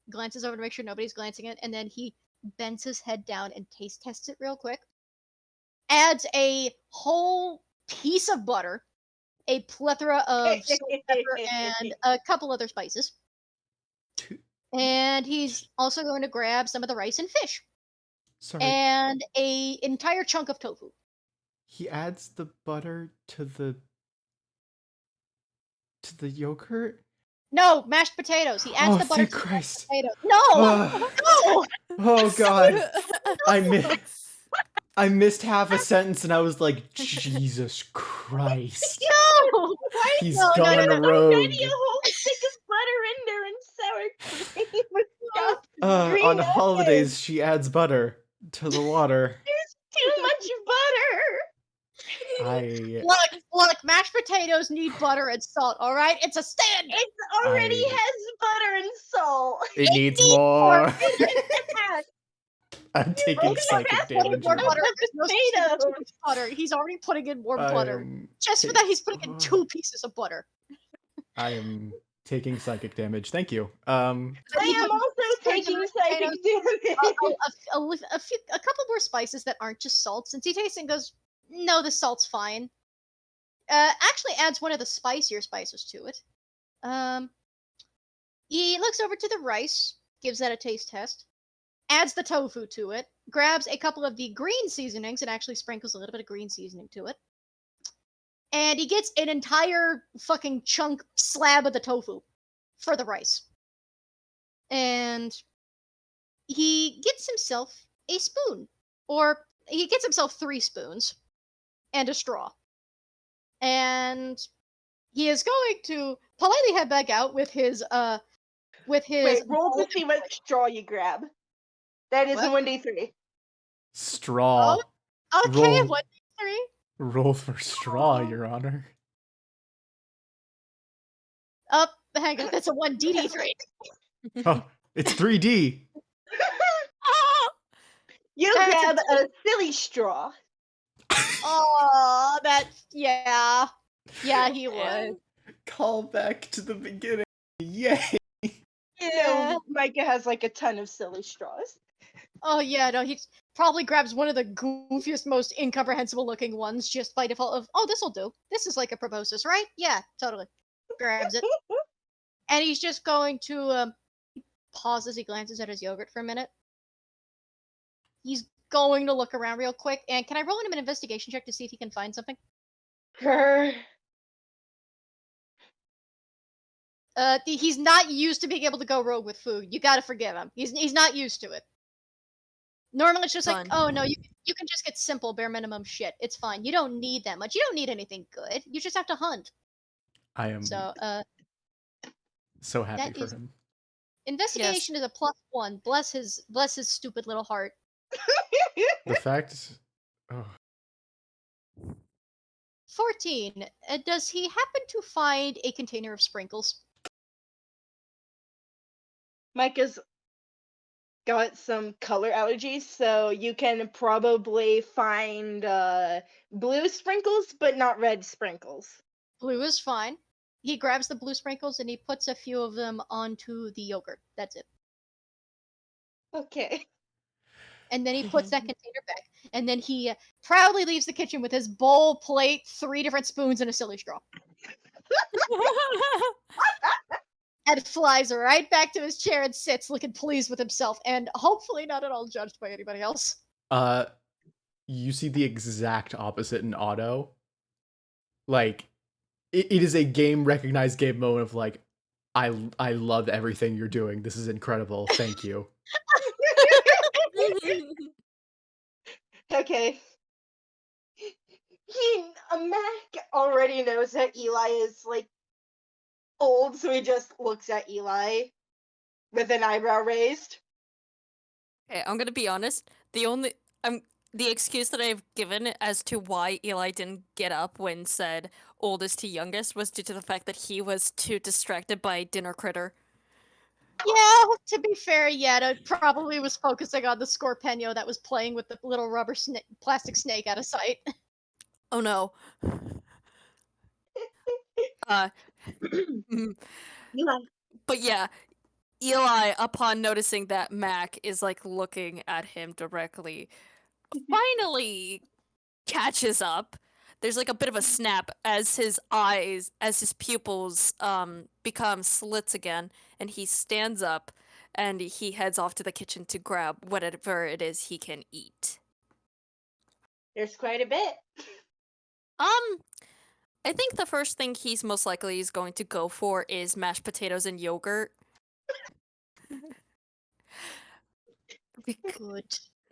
glances over to make sure nobody's glancing at it, and then he bends his head down and taste tests it real quick. Adds a whole piece of butter, a plethora of salt, pepper, and a couple other spices. And he's also going to grab some of the rice and fish. Sorry. And a entire chunk of tofu. He adds the butter to the yogurt? No, mashed potatoes. He adds the butter thank to the Christ. mashed potatoes. No! No! Oh god. I missed half a sentence and I was like, Jesus Christ. No! He's No, no, gone no, rogue. Already a whole stick of butter in there and sour cream with stuff. Green On onions. holidays, she adds butter to the water. There's too much butter. Look, mashed potatoes need butter and salt, alright? It's a standard! It already has butter and salt. It needs more. Yeah. I'm taking psychic damage. More now. butter. There's no Potatoes. too much butter. He's already putting in more I butter. am Just for ta- that, he's putting in 2 pieces of butter. I am taking psychic damage. Thank you. I am also taking psychic damage. A couple more spices that aren't just salt. Since he tastes it and goes, no, the salt's fine. Actually adds one of the spicier spices to it. He looks over to the rice, gives that a taste test, adds the tofu to it, grabs a couple of the green seasonings and actually sprinkles a little bit of green seasoning to it. And he gets an entire fucking chunk slab of the tofu for the rice. And he gets himself a spoon. Or he gets himself 3 spoons and a straw. And he is going to politely head back out with his Wait, roll to see what straw you grab. That is What? 1d3. Straw. Okay, Roll. 1, 3. Roll for straw, Your Honor. Up, hang on, that's a 1d3. Oh, it's 3D. You That's grab a silly straw. Oh, yeah, he would. Call back to the beginning. Yay. So Micah has like a ton of silly straws. Oh yeah, no, he probably grabs one of the goofiest, most incomprehensible looking ones just by default of, oh, this'll do. This is like a proboscis, right? Yeah, totally. Grabs it. And he's just going to pause as he glances at his yogurt for a minute. He's going to look around real quick, and can I roll him an investigation check to see if he can find something? Grr. He's not used to being able to go rogue with food. You gotta forgive him. He's not used to it. Normally it's just like, oh no, you can just get simple bare minimum shit. It's fine. You don't need that much. You don't need anything good. You just have to hunt. I am so happy that for is- him. Investigation is a +1. Bless his stupid little heart. The fact. Oh. 14. Does he happen to find a container of sprinkles? Micah's got some color allergies, so you can probably find blue sprinkles, but not red sprinkles. Blue is fine. He grabs the blue sprinkles and he puts a few of them onto the yogurt. That's it. Okay. And then he puts that container back. And then he proudly leaves the kitchen with his bowl, plate, 3 different spoons, and a silly straw. And flies right back to his chair and sits looking pleased with himself and hopefully not at all judged by anybody else. You see the exact opposite in Otto. Like, it is a recognized game moment of like, I love everything you're doing. This is incredible. Thank you. Okay. Mac already knows that Eli is like old, so he just looks at Eli with an eyebrow raised. Okay, I'm gonna be honest. the excuse that I've given as to why Eli didn't get up when said oldest to youngest was due to the fact that he was too distracted by dinner critter. Yeah, to be fair, it probably was focusing on the Scorpeno that was playing with the little rubber plastic snake out of sight. Oh no. Uh, mm, Eli. but yeah, Eli, upon noticing that Mac is like looking at him directly, finally catches up. There's like a bit of a snap as his pupils become slits again, and he stands up and he heads off to the kitchen to grab whatever it is he can eat. There's quite a bit. I think the first thing he's most likely is going to go for is mashed potatoes and yogurt. Good.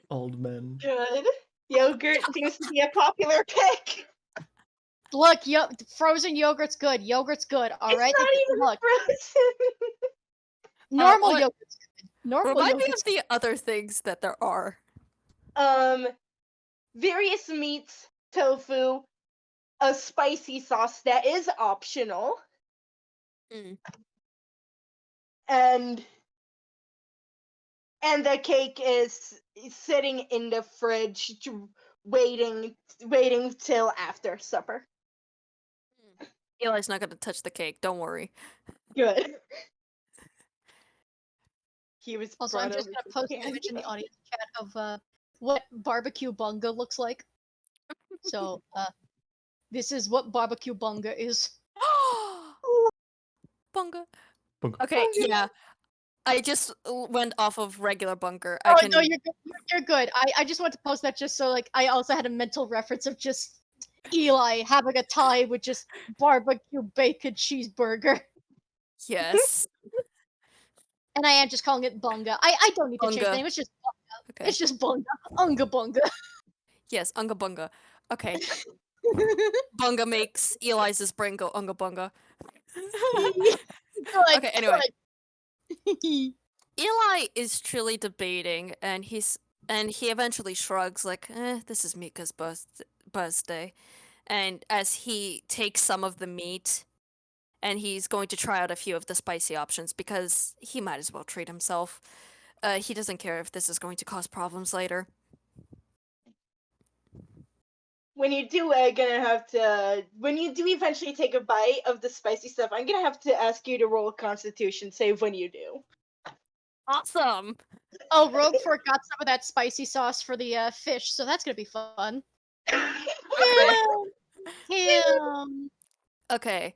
Old men. Good. Yogurt seems to be a popular pick. Look, frozen yogurt's good. Yogurt's good. All right. It's not even Look, frozen. normal what- yogurt's good. Normal Remind me yogurt's of the other things that there are. Various meats, tofu, a spicy sauce that is optional, Mm. and the cake is sitting in the fridge, waiting till after supper. Eli's not going to touch the cake. Don't worry. Good. He was Also, I'm brought just over gonna to post an candy. image in the audience chat of what barbecue bunga looks like. So, this is what barbecue bunga is. Bunga. Bunga. Okay, Bunga. yeah. I just went off of regular bunker. Oh I can. no, you're good. You're good. I just want to post that just so like I also had a mental reference of just Eli having a tie with just barbecue bacon cheeseburger, Yes. and I am just calling it bunga. I don't need to change the Bunga. name. It's just bunga. Okay. It's just bunga. Unga bunga. Yes, unga bunga. Okay. Bunga makes Eli's brain go unga bunga. Good, Okay, anyway. good. Eli is truly debating, and he eventually shrugs like, this is Mica's birthday. And as he takes some of the meat, and he's going to try out a few of the spicy options because he might as well treat himself. He doesn't care if this is going to cause problems later. When you do, when you do eventually take a bite of the spicy stuff, I'm gonna have to ask you to roll a Constitution save when you do. Awesome! Oh, Roguefort got some of that spicy sauce for the fish, so that's gonna be fun. Him. Okay.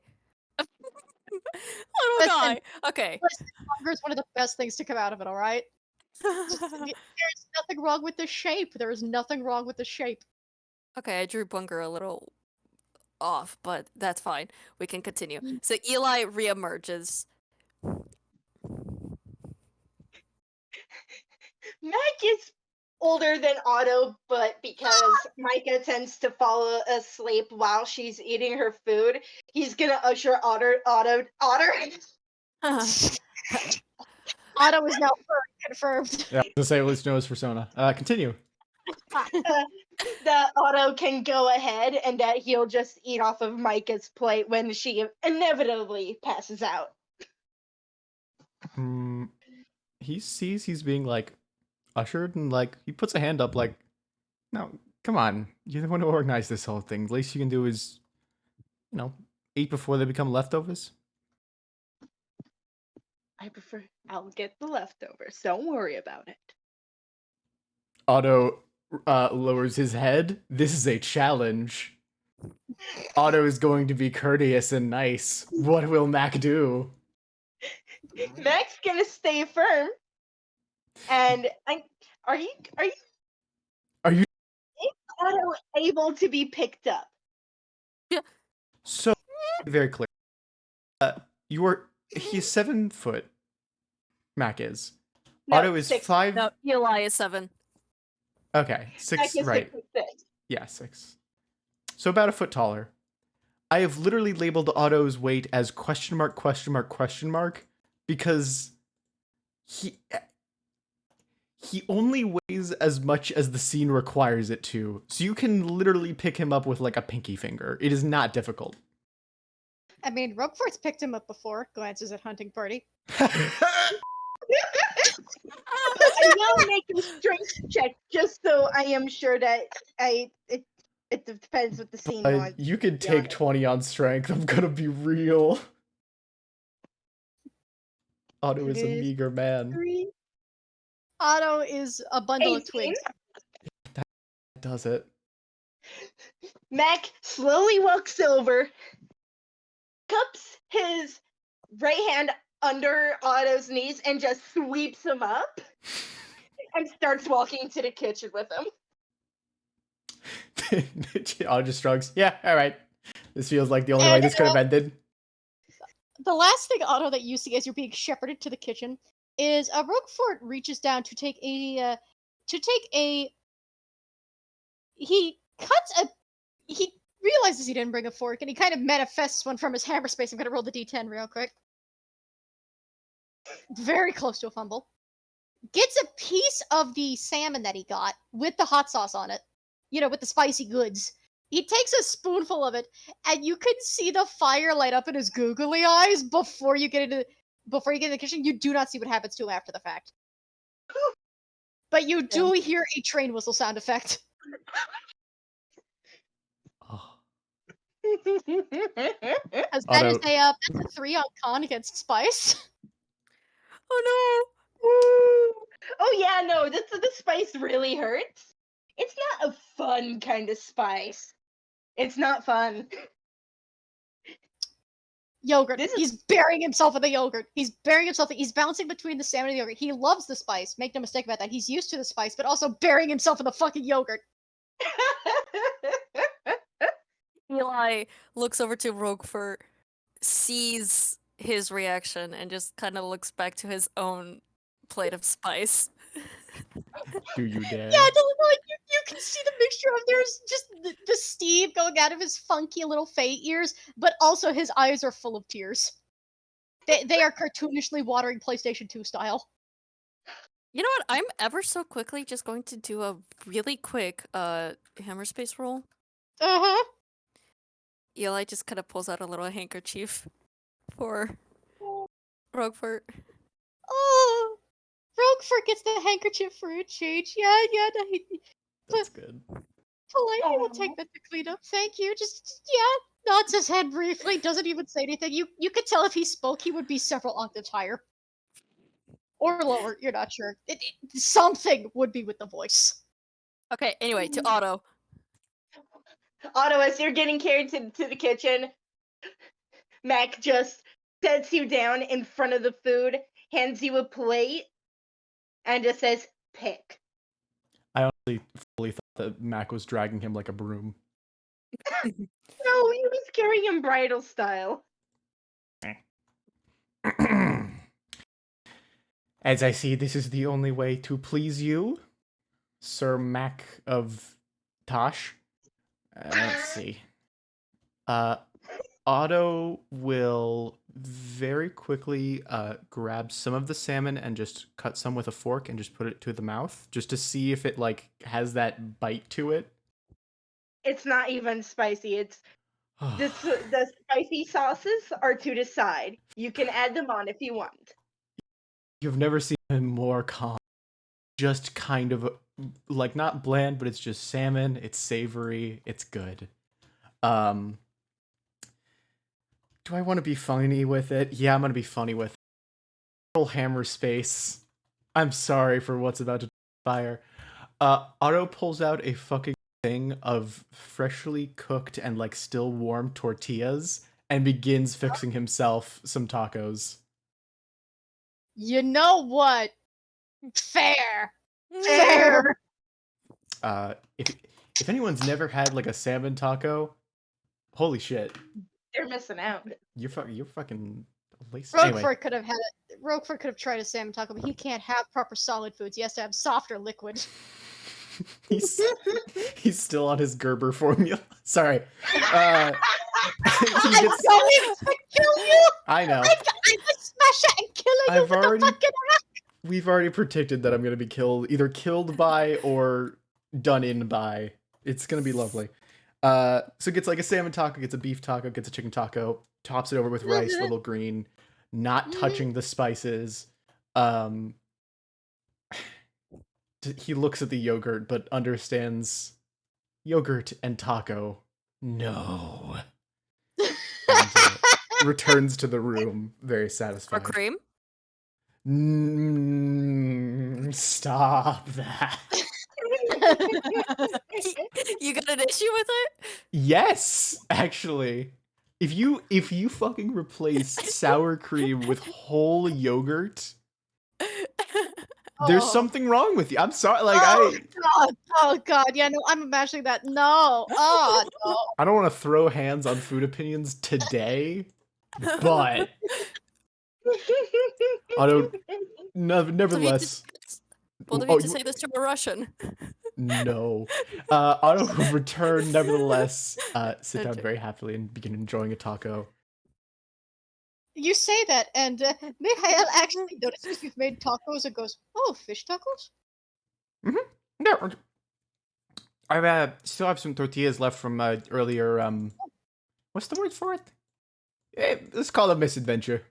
Little Listen. guy. Okay. Listen, hunger is one of the best things to come out of it. All right. There's nothing wrong with the shape. There is nothing wrong with the shape. Okay, I drew Bunker a little off, but that's fine. We can continue. So Eli reemerges. Mac is older than Otto, but because Mica tends to fall asleep while she's eating her food, he's gonna usher Otter. Otto is now confirmed. Yeah, I was gonna say at least knows persona. Continue. That Otto can go ahead and that he'll just eat off of Micah's plate when she inevitably passes out. He sees he's being like ushered and like he puts a hand up like, no, come on, you're the one who organized this whole thing. The least you can do is, eat before they become leftovers. I'll get the leftovers. Don't worry about it. Otto lowers his head. This is a challenge. Otto is going to be courteous and nice. What will Mac do? Mac's gonna stay firm. And are you Otto able to be picked up? So very clear. He's 7 foot. Mac is. No, Otto is 6. 5. No, Eli is 7. Okay, Mac 6. is Right. 6'6". Yeah, 6. So about a foot taller. I have literally labeled Otto's weight as ? Because he only weighs as much as the scene requires it to, so you can literally pick him up with like a pinky finger. It is not difficult. I mean, Roguefort's picked him up before. Glances at hunting party. I will make a strength check just so I am sure that it depends what the scene was. You could to be take honest. 20 on strength. I'm gonna be real. Otto is a It is meager man. 3, Otto is a bundle of 18. twigs. Does it? Mac slowly walks over, cups his right hand under Otto's knees, and just sweeps him up, and starts walking to the kitchen with him. Otto just shrugs. Yeah, alright. This feels like the only way this could have ended. The last thing, Otto, that you see as you're being shepherded to the kitchen is Roguefort reaches down to take a he realizes he didn't bring a fork, and he kind of manifests one from his hammer space. I'm gonna roll the d10 real quick. Very close to a fumble. Gets a piece of the salmon that he got with the hot sauce on it, with the spicy goods. He takes a spoonful of it, and you can see the fire light up in his googly eyes before you get in the kitchen. You do not see what happens to him after the fact. But you do hear a train whistle sound effect. Oh. Because that is that's a 3 on con against spice. Oh Oh yeah, no, the spice really hurts. It's not a fun kind of spice. It's not fun. Yogurt. This is- He's burying himself in the yogurt. He's burying himself. He's bouncing between the salmon and the yogurt. He loves the spice. Make no mistake about that. He's used to the spice, but also burying himself in the fucking yogurt. no! Eli looks over to Roguefort, sees his reaction, and just kind of looks back to his own plate of spice. Do you dare? Yeah, you can see the mixture of there's just the steam going out of his funky little fey ears, but also his eyes are full of tears. They are cartoonishly watering PlayStation 2 style. You know what? I'm ever so quickly just going to do a really quick hammer space roll. Uh-huh. Eli just kind of pulls out a little handkerchief for Roguefort. Oh, Roguefort gets the handkerchief for a change. Yeah, That's good. politely will take that to clean up. Thank you. Just nods his head briefly. Doesn't even say anything. You could tell if he spoke, he would be several octaves higher or lower. You're not sure. Something would be with the voice. Okay. Anyway, to Otto. Otto, as you're getting carried to the kitchen, Mac just sets you down in front of the food, hands you a plate, and just says, pick. I honestly fully thought that Mac was dragging him like a broom. No, he was carrying him bridal style. As I see, this is the only way to please you, Sir Mac of Tosh. Let's see. Otto will very quickly grab some of the salmon and just cut some with a fork and just put it to the mouth, just to see if it has that bite to it. It's not even spicy. It's the spicy sauces are to the side. You can add them on if you want. You've never seen him more calm. Just kind of not bland, but it's just salmon. It's savory. It's good. Do I want to be funny with it? Yeah, I'm gonna be funny with it. Roll hammer space. I'm sorry for what's about to fire. Otto pulls out a fucking thing of freshly cooked and still warm tortillas and begins fixing himself some tacos. You know what? Fair. If anyone's never had a salmon taco, holy shit. They're missing out. You're fucking lazy. Roguefort could have Roguefort could have tried a salmon taco, but he can't have proper solid foods. He has to have softer liquid. He's still on his Gerber formula. Sorry. I'm going to kill you! I know. I'm a smasher and killer you I've with already- the fucking hack! we've already predicted that I'm gonna be either killed by or done in by. It's gonna be lovely. So it gets like a salmon taco, gets a beef taco, gets a chicken taco, tops it over with rice, little green, not touching the spices. He looks at the yogurt, but understands yogurt and taco. No. And, returns to the room, very For satisfied. cream? Stop that. You got an issue with it? Yes, actually. If you fucking replace sour cream with whole yogurt, there's something wrong with you. I'm sorry, like Oh god, yeah, no, I'm imagining that. No. Oh no. I don't want to throw hands on food opinions today, but Otto, nevertheless. Well, do we say this to a Russian? No. Otto will return, nevertheless, sit down Okay. very happily and begin enjoying a taco. You say that, and Mikhail actually notices you've made tacos and goes, "Oh, fish tacos?" No, I still have some tortillas left from earlier. What's the word for it? Let's call it a misadventure.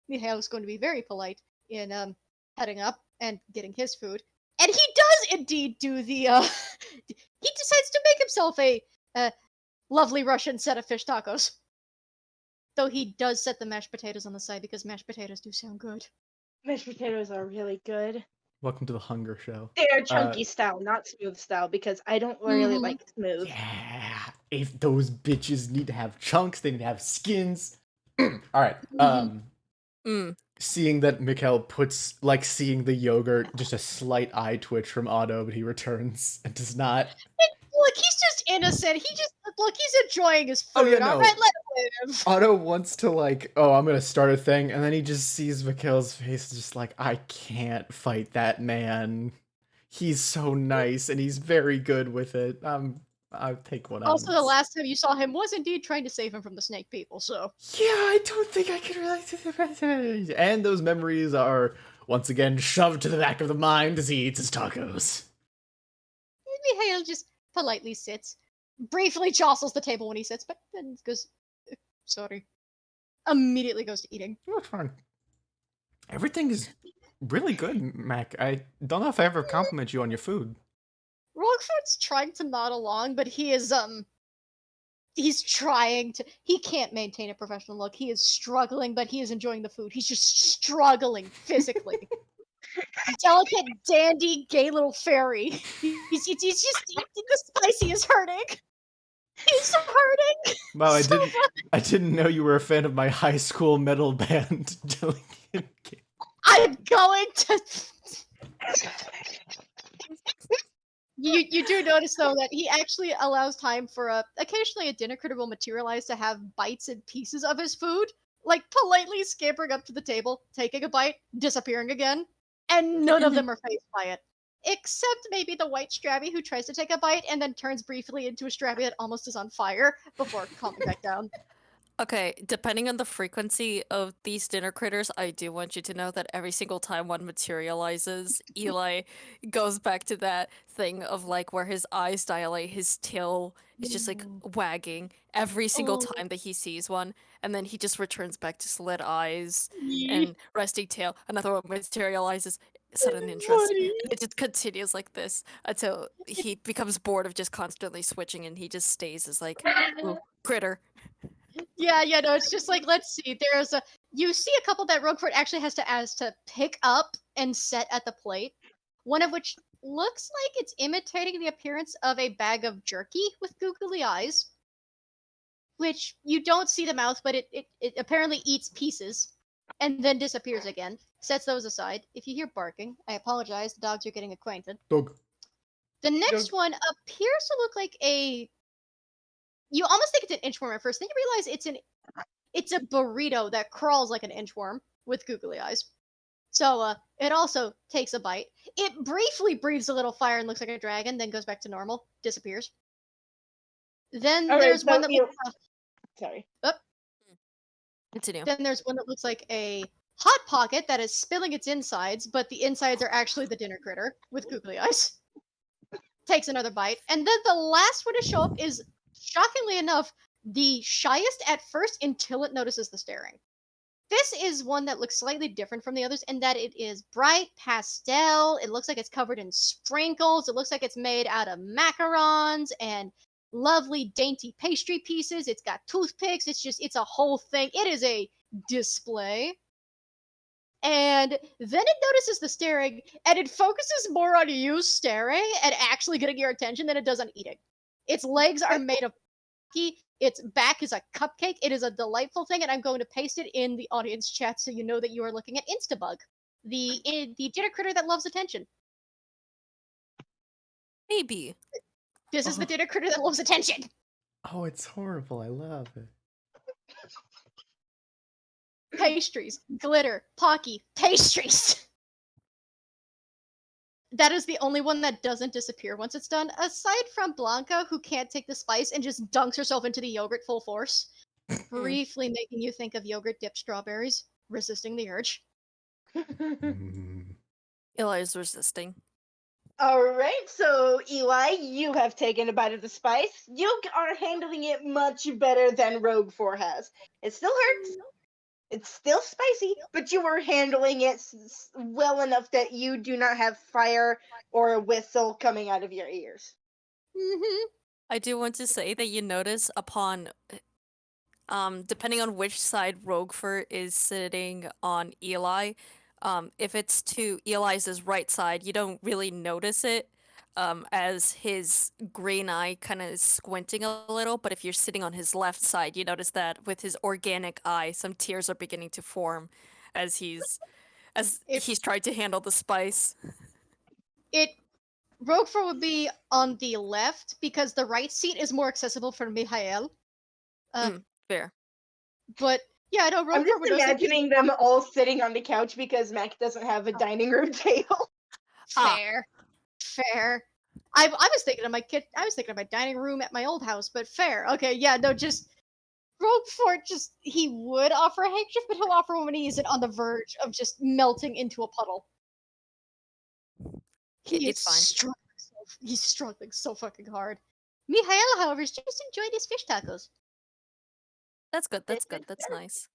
Mikhail is going to be very polite in heading up and getting his food, and he does indeed do the. He decides to make himself a lovely Russian set of fish tacos. Though he does set the mashed potatoes on the side because mashed potatoes do sound good. Mashed potatoes are really good. Welcome to the Hunger Show. They're chunky style, not smooth style, because I don't really Mhm. like smooth. Yeah, if those bitches need to have chunks, they need to have skins. All right. Seeing that Mikhail puts seeing the yogurt, just a slight eye twitch from Otto, but he returns and does not. Look, he's just innocent. He's enjoying his food. Oh, yeah, no. All right, let him live. Otto wants to I'm gonna start a thing, and then he just sees Mikhail's face, just like, I can't fight that man. He's so nice, and he's very good with it. I'll take one. Also, the last time you saw him was indeed trying to save him from the snake people. So yeah, I don't think I can relate. And those memories are once again shoved to the back of the mind as he eats his tacos. Mikhail just politely sits, briefly jostles the table when he sits, but then goes, sorry. Immediately goes to eating. That's fine. Everything is really good, Mac. I don't know if I ever compliment you on your food. Roguefort's trying to nod along, but he is he's trying to. He can't maintain a professional look. He is struggling, but he is enjoying the food. He's just struggling physically. Delicate, dandy, gay little fairy. He's just the spicy is hurting. He's hurting. Wow, so I didn't know you were a fan of my high school metal band. I'm going to. You do notice though that he actually allows time for occasionally a dinner critter will materialize to have bites and pieces of his food, like politely scampering up to the table, taking a bite, disappearing again, and none of them are fazed by it. Except maybe the white Strabby who tries to take a bite and then turns briefly into a Strabby that almost is on fire before calming back down. Okay, depending on the frequency of these dinner critters, I do want you to know that every single time one materializes, Eli goes back to that thing of where his eyes dilate, his tail is just wagging every single time that he sees one, and then he just returns back to slit eyes and resting tail. Another one materializes, sudden interest. It just continues like this until he becomes bored of just constantly switching, and he just stays as ooh, critter. Yeah, no, it's just let's see. You see a couple that Roguefort actually has to pick up and set at the plate. One of which looks like it's imitating the appearance of a bag of jerky with googly eyes. Which you don't see the mouth, but it apparently eats pieces and then disappears again. Sets those aside. If you hear barking, I apologize. The dogs are getting acquainted. Dog. The next one appears to look like you almost think it's an inchworm at first. Then you realize it's a burrito that crawls like an inchworm with googly eyes. So it also takes a bite. It briefly breathes a little fire and looks like a dragon, then goes back to normal, disappears. Then there's one that looks Sorry. Continue. Then there's one that looks like a Hot Pocket that is spilling its insides, but the insides are actually the dinner critter with googly eyes. Takes another bite. And then the last one to show up is, shockingly enough, the shyest at first until it notices the staring. This is one that looks slightly different from the others in that it is bright pastel. It looks like it's covered in sprinkles. It looks like it's made out of macarons and lovely dainty pastry pieces. It's got toothpicks. It's a whole thing. It is a display. And then it notices the staring, and it focuses more on you staring and actually getting your attention than it does on eating. Its legs are made of cookie. Its back is a cupcake. It is a delightful thing, and I'm going to paste it in the audience chat so you know that you are looking at Instabug, the dinner critter that loves attention. Maybe. This is the dinner critter that loves attention. Oh, it's horrible. I love it. Pastries, glitter, Pocky, pastries. That is the only one that doesn't disappear once it's done, aside from Blanca, who can't take the spice and just dunks herself into the yogurt full force, briefly making you think of yogurt dipped strawberries, resisting the urge. Eli is resisting. All right, so Eli, you have taken a bite of the spice. You are handling it much better than Roguefort has. It still hurts. It's still spicy, but you were handling it well enough that you do not have fire or a whistle coming out of your ears. Mm-hmm. I do want to say that you notice upon, depending on which side Roguefort is sitting on Eli, if it's to Eli's right side, you don't really notice it, as his green eye kind of is squinting a little, but if you're sitting on his left side, you notice that with his organic eye, some tears are beginning to form as he's tried to handle the spice. Roguefort would be on the left because the right seat is more accessible for Michael. Fair. But yeah, I know Roguefort I'm just would imagining them all sitting on the couch because Mac doesn't have a dining room table. Fair. I was thinking of I was thinking of my dining room at my old house, but fair. Okay, yeah, no, just Roguefort he would offer a handkerchief, but he'll offer one when he is on the verge of just melting into a puddle. It's fine. He's struggling so fucking hard. Michael, however, is just enjoying his fish tacos. That's good. That's nice.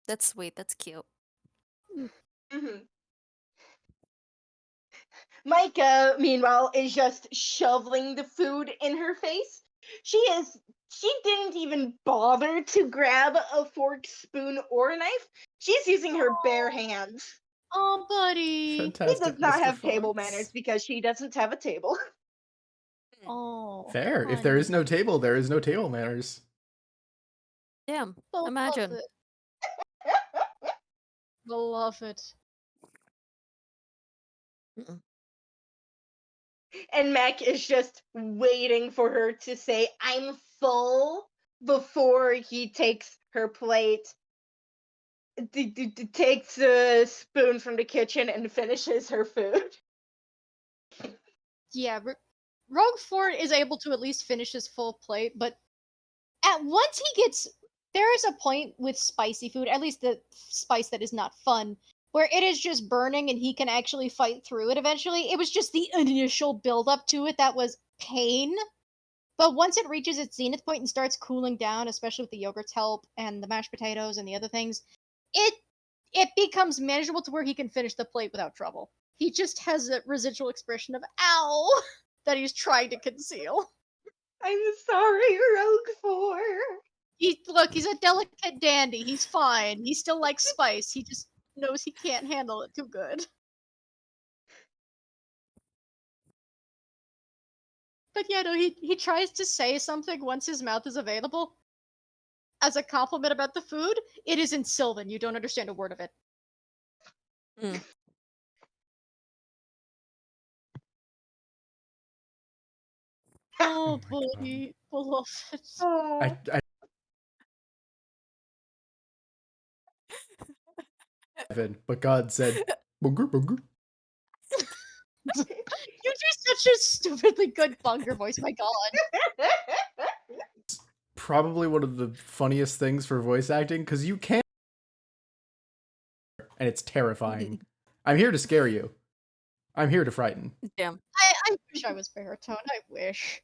That's sweet. That's cute. Mm-hmm. Mica, meanwhile, is just shoveling the food in her face. She didn't even bother to grab a fork, spoon, or a knife. She's using her bare hands. Oh, buddy. Fantastic. She does not Mr. have table Fox. manners because she doesn't have a table. Oh. Fair. Honey. If there is no table, there is no table manners. Damn. Love Imagine. it. Love it. And Mac is just waiting for her to say, "I'm full," before he takes her plate, takes a spoon from the kitchen, and finishes her food. Yeah, Roguefort is able to at least finish his full plate, but once he gets, there is a point with spicy food, at least the spice that is not fun, where it is just burning and he can actually fight through it eventually. It was just the initial build up to it that was pain. But once it reaches its zenith point and starts cooling down, especially with the yogurt's help and the mashed potatoes and the other things, it becomes manageable to where he can finish the plate without trouble. He just has a residual expression of "ow" that he's trying to conceal. I'm sorry, Roguefort. He's a delicate dandy. He's fine. He still likes spice. He just knows he can't handle it too good. But yeah, no, he tries to say something once his mouth is available. As a compliment about the food, it is in Sylvan. You don't understand a word of it. Oh, buddy. Beloved. I but God said, "Bunker, bunker." You do such a stupidly good bunker voice, my god. Probably one of the funniest things for voice acting, because you can't and it's terrifying. I'm here to scare you. I'm here to frighten. Damn. I wish I was baritone. I wish.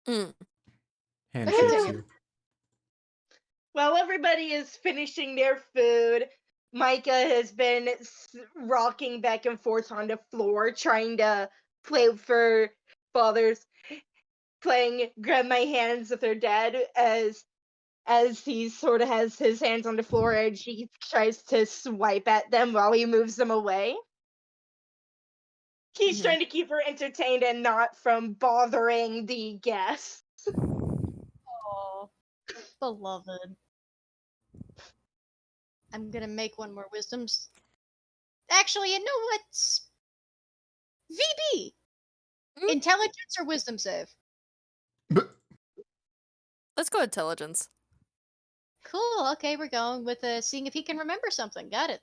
Handshakes you. While everybody is finishing their food, Micah has been rocking back and forth on the floor, trying to play for fathers, playing grab my hands with her dad as he sort of has his hands on the floor and she tries to swipe at them while he moves them away. He's trying to keep her entertained and not from bothering the guests. Oh, beloved. I'm gonna make one more wisdoms. Actually, you know what? VB! Intelligence or wisdom save? Let's go intelligence. Cool, okay, we're going with seeing if he can remember something. Got it.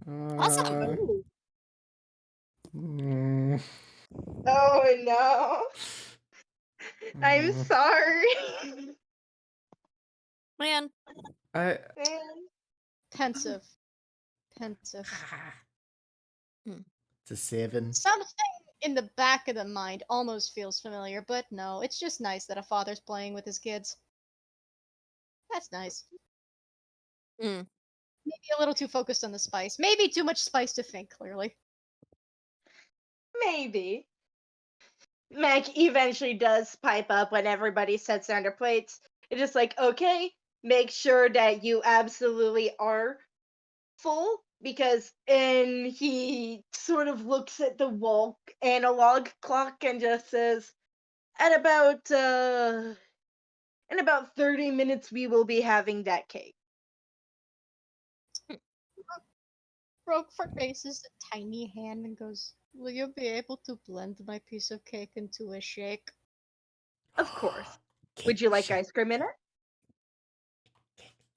Awesome. Oh no. I'm sorry. Man. Pensive. It's a 7. Something in the back of the mind almost feels familiar, but no, it's just nice that a father's playing with his kids. That's nice. Maybe a little too focused on the spice. Maybe too much spice to think clearly. Maybe. Mac eventually does pipe up when everybody sets down their plates. It's just like, okay, make sure that you absolutely are full, and he sort of looks at the wall analog clock and just says, in about 30 minutes we will be having that cake. Roguefort raises a tiny hand and goes, "Will you be able to blend my piece of cake into a shake?" Of course. Would you like ice cream in it?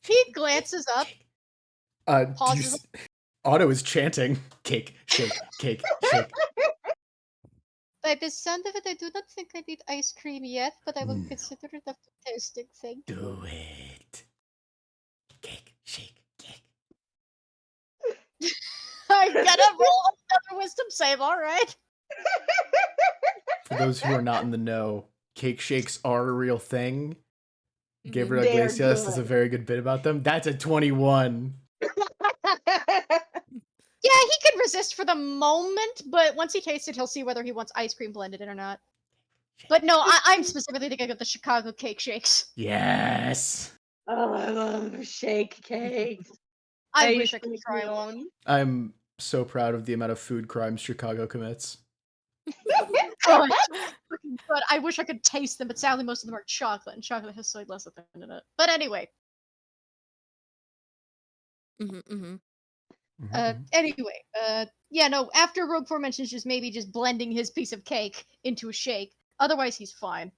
He glances up, pauses. Otto is chanting, cake, shake, cake, shake. By the sound of it, I do not think I need ice cream yet, but I will consider it after tasting. Thank you. Do it. Cake, shake, cake. I'm gonna roll another wisdom save, alright. For those who are not in the know, cake shakes are a real thing. Gabriel They are Iglesias does a good. very good bit about them. That's a 21. Yeah, he can resist for the moment, but once he tastes it, he'll see whether he wants ice cream blended in or not. But no, I'm specifically thinking of the Chicago cake shakes. Yes. Oh, I love shake cakes. I wish I could try one. one. I'm so proud of the amount of food crimes Chicago commits. God, fucking good. I wish I could taste them, but sadly most of them are chocolate, and chocolate has soy less of them in it. But anyway. Yeah, no, after Roguefort mentions just blending his piece of cake into a shake. Otherwise, he's fine.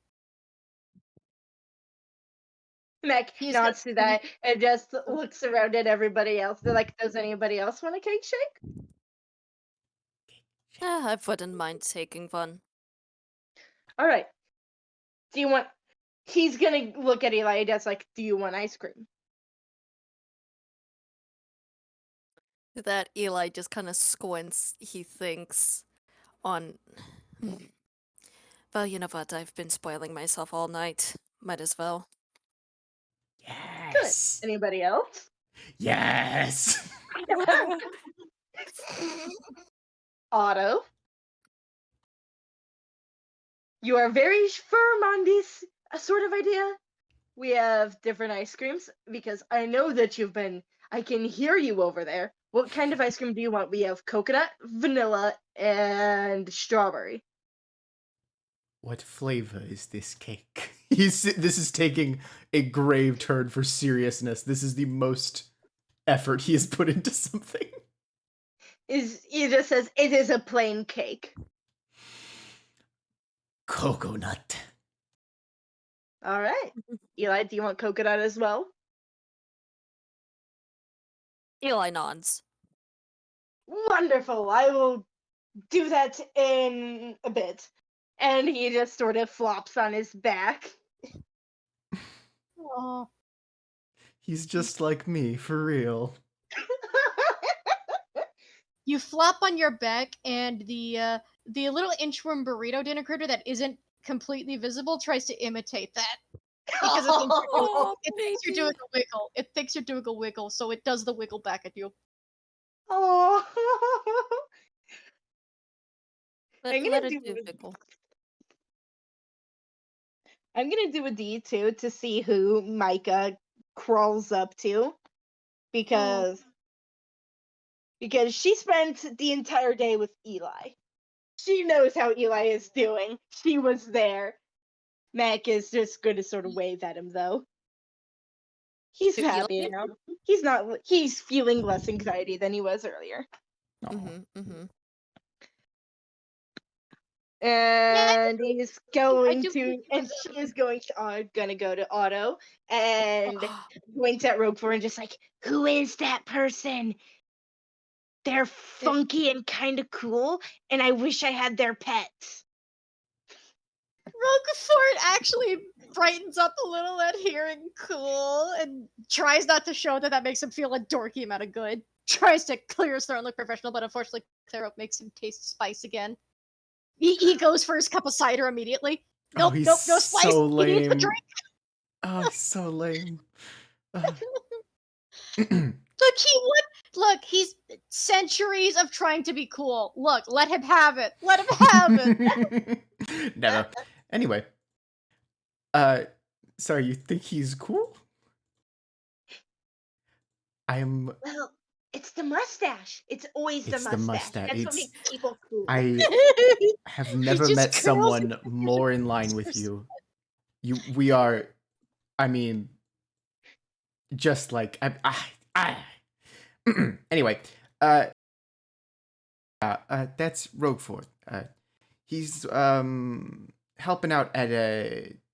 Mac nods to that and just looks around at everybody else. They're like, does anybody else want a cake shake? I wouldn't mind taking one. All right. Do you want... He's gonna look at Eli and that's like, do you want ice cream? That Eli just kind of squints, he thinks, on... Well, you know what, I've been spoiling myself all night. Might as well. Yes. Good. Anybody else? Yes. Otto? You are very firm on this sort of idea. We have different ice creams because I know that I can hear you over there. What kind of ice cream do you want? We have coconut, vanilla, and strawberry. What flavor is this cake? This is taking a grave turn for seriousness. This is the most effort he has put into something. He just says it is a plain cake. Coconut. All right. Eli, do you want coconut as well? Eli nods. Wonderful. I will do that in a bit. And he just sort of flops on his back. Oh. He's just like me, for real. You flop on your back, and the little inchworm burrito dinner critter that isn't completely visible tries to imitate that because Oh, it thinks you're baby. doing a wiggle. It thinks you're doing a wiggle, so it does the wiggle back at you. Oh. Let it do pickle. I'm gonna do a D2 to see who Micah crawls up to because she spent the entire day with Eli. She knows how Eli is doing. She was there. Mac is just going to sort of wave at him though. He's To happy Eli? now. He's feeling less anxiety than he was earlier. Aw. And he's going do to, believe and she is going to, gonna go to Otto and point at Roguefort and just like, who is that person? They're funky and kind of cool, and I wish I had their pets. Roguefort actually brightens up a little at hearing cool and tries not to show that makes him feel a dorky amount of good. Tries to clear his throat and look professional, but unfortunately, clear up makes him taste spice again. He goes for his cup of cider immediately. Nope, he's nope, no spice. so He needs the lame. drink. Oh, he's so lame. Look, he's centuries of trying to be cool. Look, let him have it. Let him have it. Never. Anyway. Sorry, you think he's cool? Well, it's the mustache. It's always It's the the mustache. mustache. That's what makes people cool. I have never just met curls someone his more in line with you. We are, I mean, just like Anyway, that's Roguefort. He's helping out at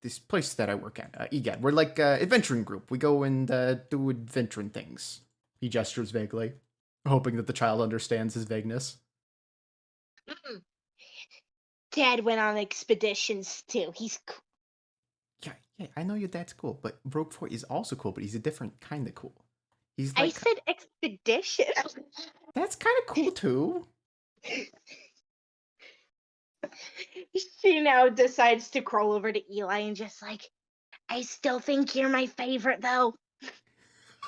this place that I work at, EGAD. We're like adventuring group. We go and do adventuring things. He gestures vaguely, hoping that the child understands his vagueness. Dad went on expeditions too. He's cool. Yeah, I know your dad's cool, but Roguefort is also cool, but he's a different kind of cool. He's like, I said expedition. that's kind of cool too. She now decides to crawl over to Eli and just like, I still think you're my favorite though.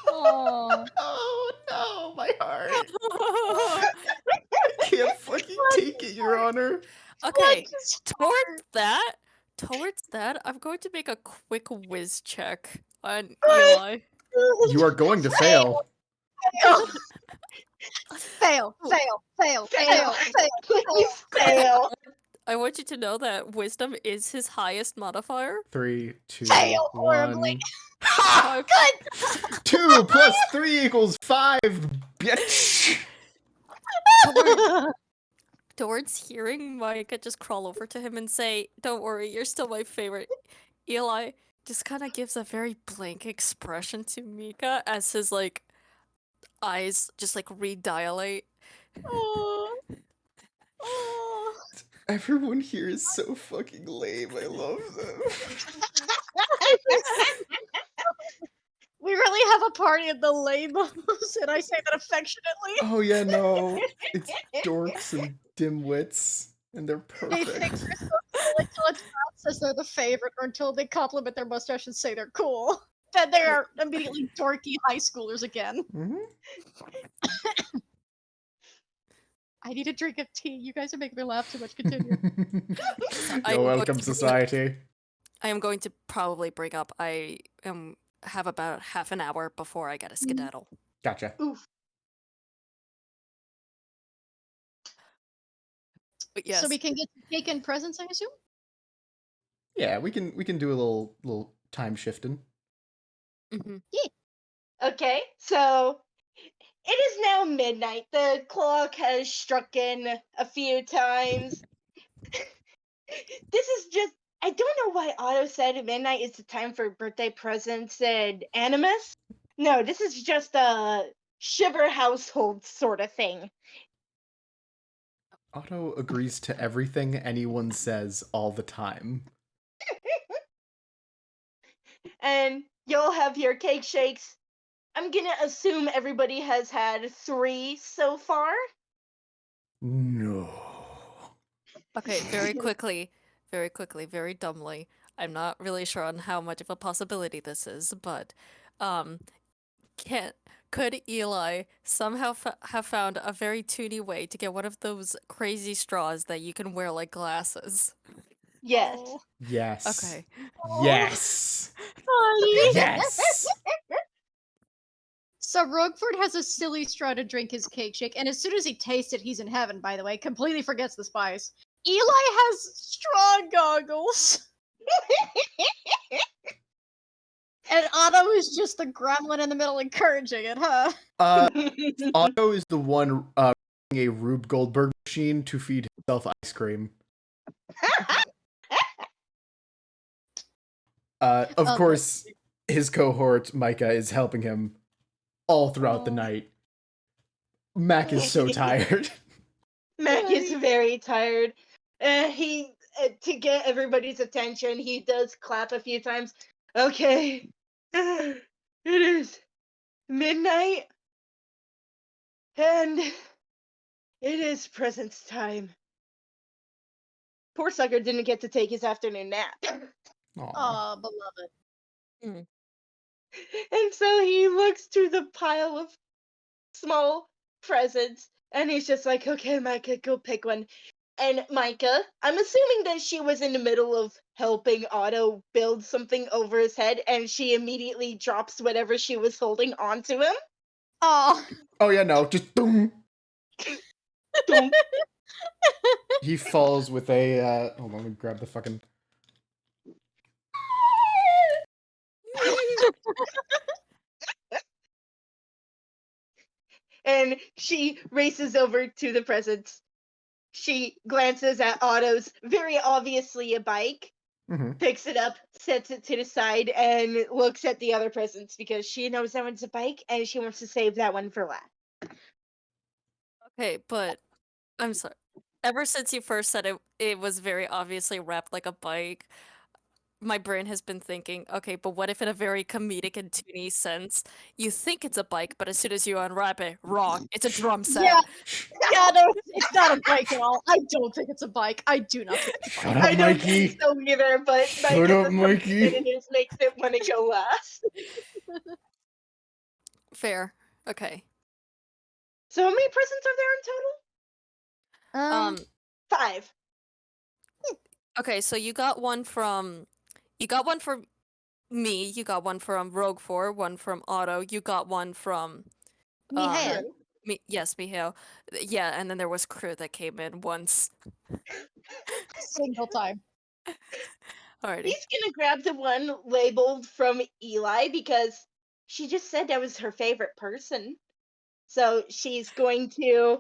Oh. Oh no, my heart. I can't fucking take it, Your Honor. Okay, towards that, I'm going to make a quick whiz check on Eli. You are going to fail. Fail. Please fail. I want you to know that wisdom is his highest modifier. 3, 2, Fail 1. horribly. Ha! Good. 2 plus 3 equals 5, bitch. Towards hearing Mica just crawl over to him and say, "Don't worry, you're still my favorite," Eli just kind of gives a very blank expression to Mica as his like eyes just like redilate. Oh. Everyone here is so fucking lame. I love them. We really have a party in the lambos, and I say that affectionately. Oh yeah, no. It's dorks and dimwits, and they're They think perfect. they're so cool until it's not says they're the favorite, or until they compliment their mustache and say they're cool. Then they are immediately dorky high schoolers again. Mm-hmm. I need a drink of tea. You guys are making me laugh too much. Continue. You're welcome, society. I am going to probably bring up I have about half an hour before I get a skedaddle. Gotcha. Oof. But yes. So we can get cake and presents, I assume? Yeah, we can do a little time shifting. Mm-hmm. Okay, so it is now midnight. The clock has struck in a few times. This is just, I don't know why Otto said midnight is the time for birthday presents and animus. No, this is just a shiver household sort of thing. Otto agrees to everything anyone says all the time. And you'll have your cake shakes. I'm gonna assume everybody has had 3 so far. No. Okay, very quickly, very dumbly. I'm not really sure on how much of a possibility this is, but um, can could Eli somehow have found a very toony way to get one of those crazy straws that you can wear like glasses? Yes. Oh, Yes. Okay. Yes. honey. Yes. So Roguefort has a silly straw to drink his cake shake, and as soon as he tastes it, he's in heaven, by the way. Completely forgets the spice. Eli has straw goggles. And Otto is just the gremlin in the middle encouraging it, huh? Otto is the one using a Rube Goldberg machine to feed himself ice cream. Of Oh, course, his cohort, Mica, is helping him all throughout the Oh. night. Mac is so tired. Mac is Honey. very tired. He to get everybody's attention, he does clap a few times. Okay, it is midnight, and it is presents time. Poor sucker didn't get to take his afternoon nap. Aw. Aw, beloved. And so he looks through the pile of small presents and he's just like, okay, Micah, go pick one. And Micah, I'm assuming that she was in the middle of helping Otto build something over his head and she immediately drops whatever she was holding onto him. Aw. Oh yeah, no, just boom. Dunk. He falls with a hold on, let me grab the fucking And she races over to the presents. She glances at Otto's very obviously a bike, picks it up, sets it to the side, and looks at the other presents because she knows that one's a bike and she wants to save that one for last. Okay, but I'm sorry. Ever since you first said it was very obviously wrapped like a bike, my brain has been thinking, okay, but what if in a very comedic and toony sense, you think it's a bike, but as soon as you unwrap it, wrong, it's a drum set. Yeah. Yeah, no, it's not a bike at all. I don't think it's a bike. I do not think it's a Shut bike. up, I don't Mikey. think so either, but Shut up, Mikey. it makes it want to go last. Fair. Okay. So how many presents are there in total? 5. Okay, so you got one from me, you got one from Roguefort, one from Otto, you got one from Mihail. yes, Mihail. Yeah, and then there was Crew that came in once. Single time. Alrighty. He's gonna grab the one labeled from Eli because she just said that was her favorite person. So she's going to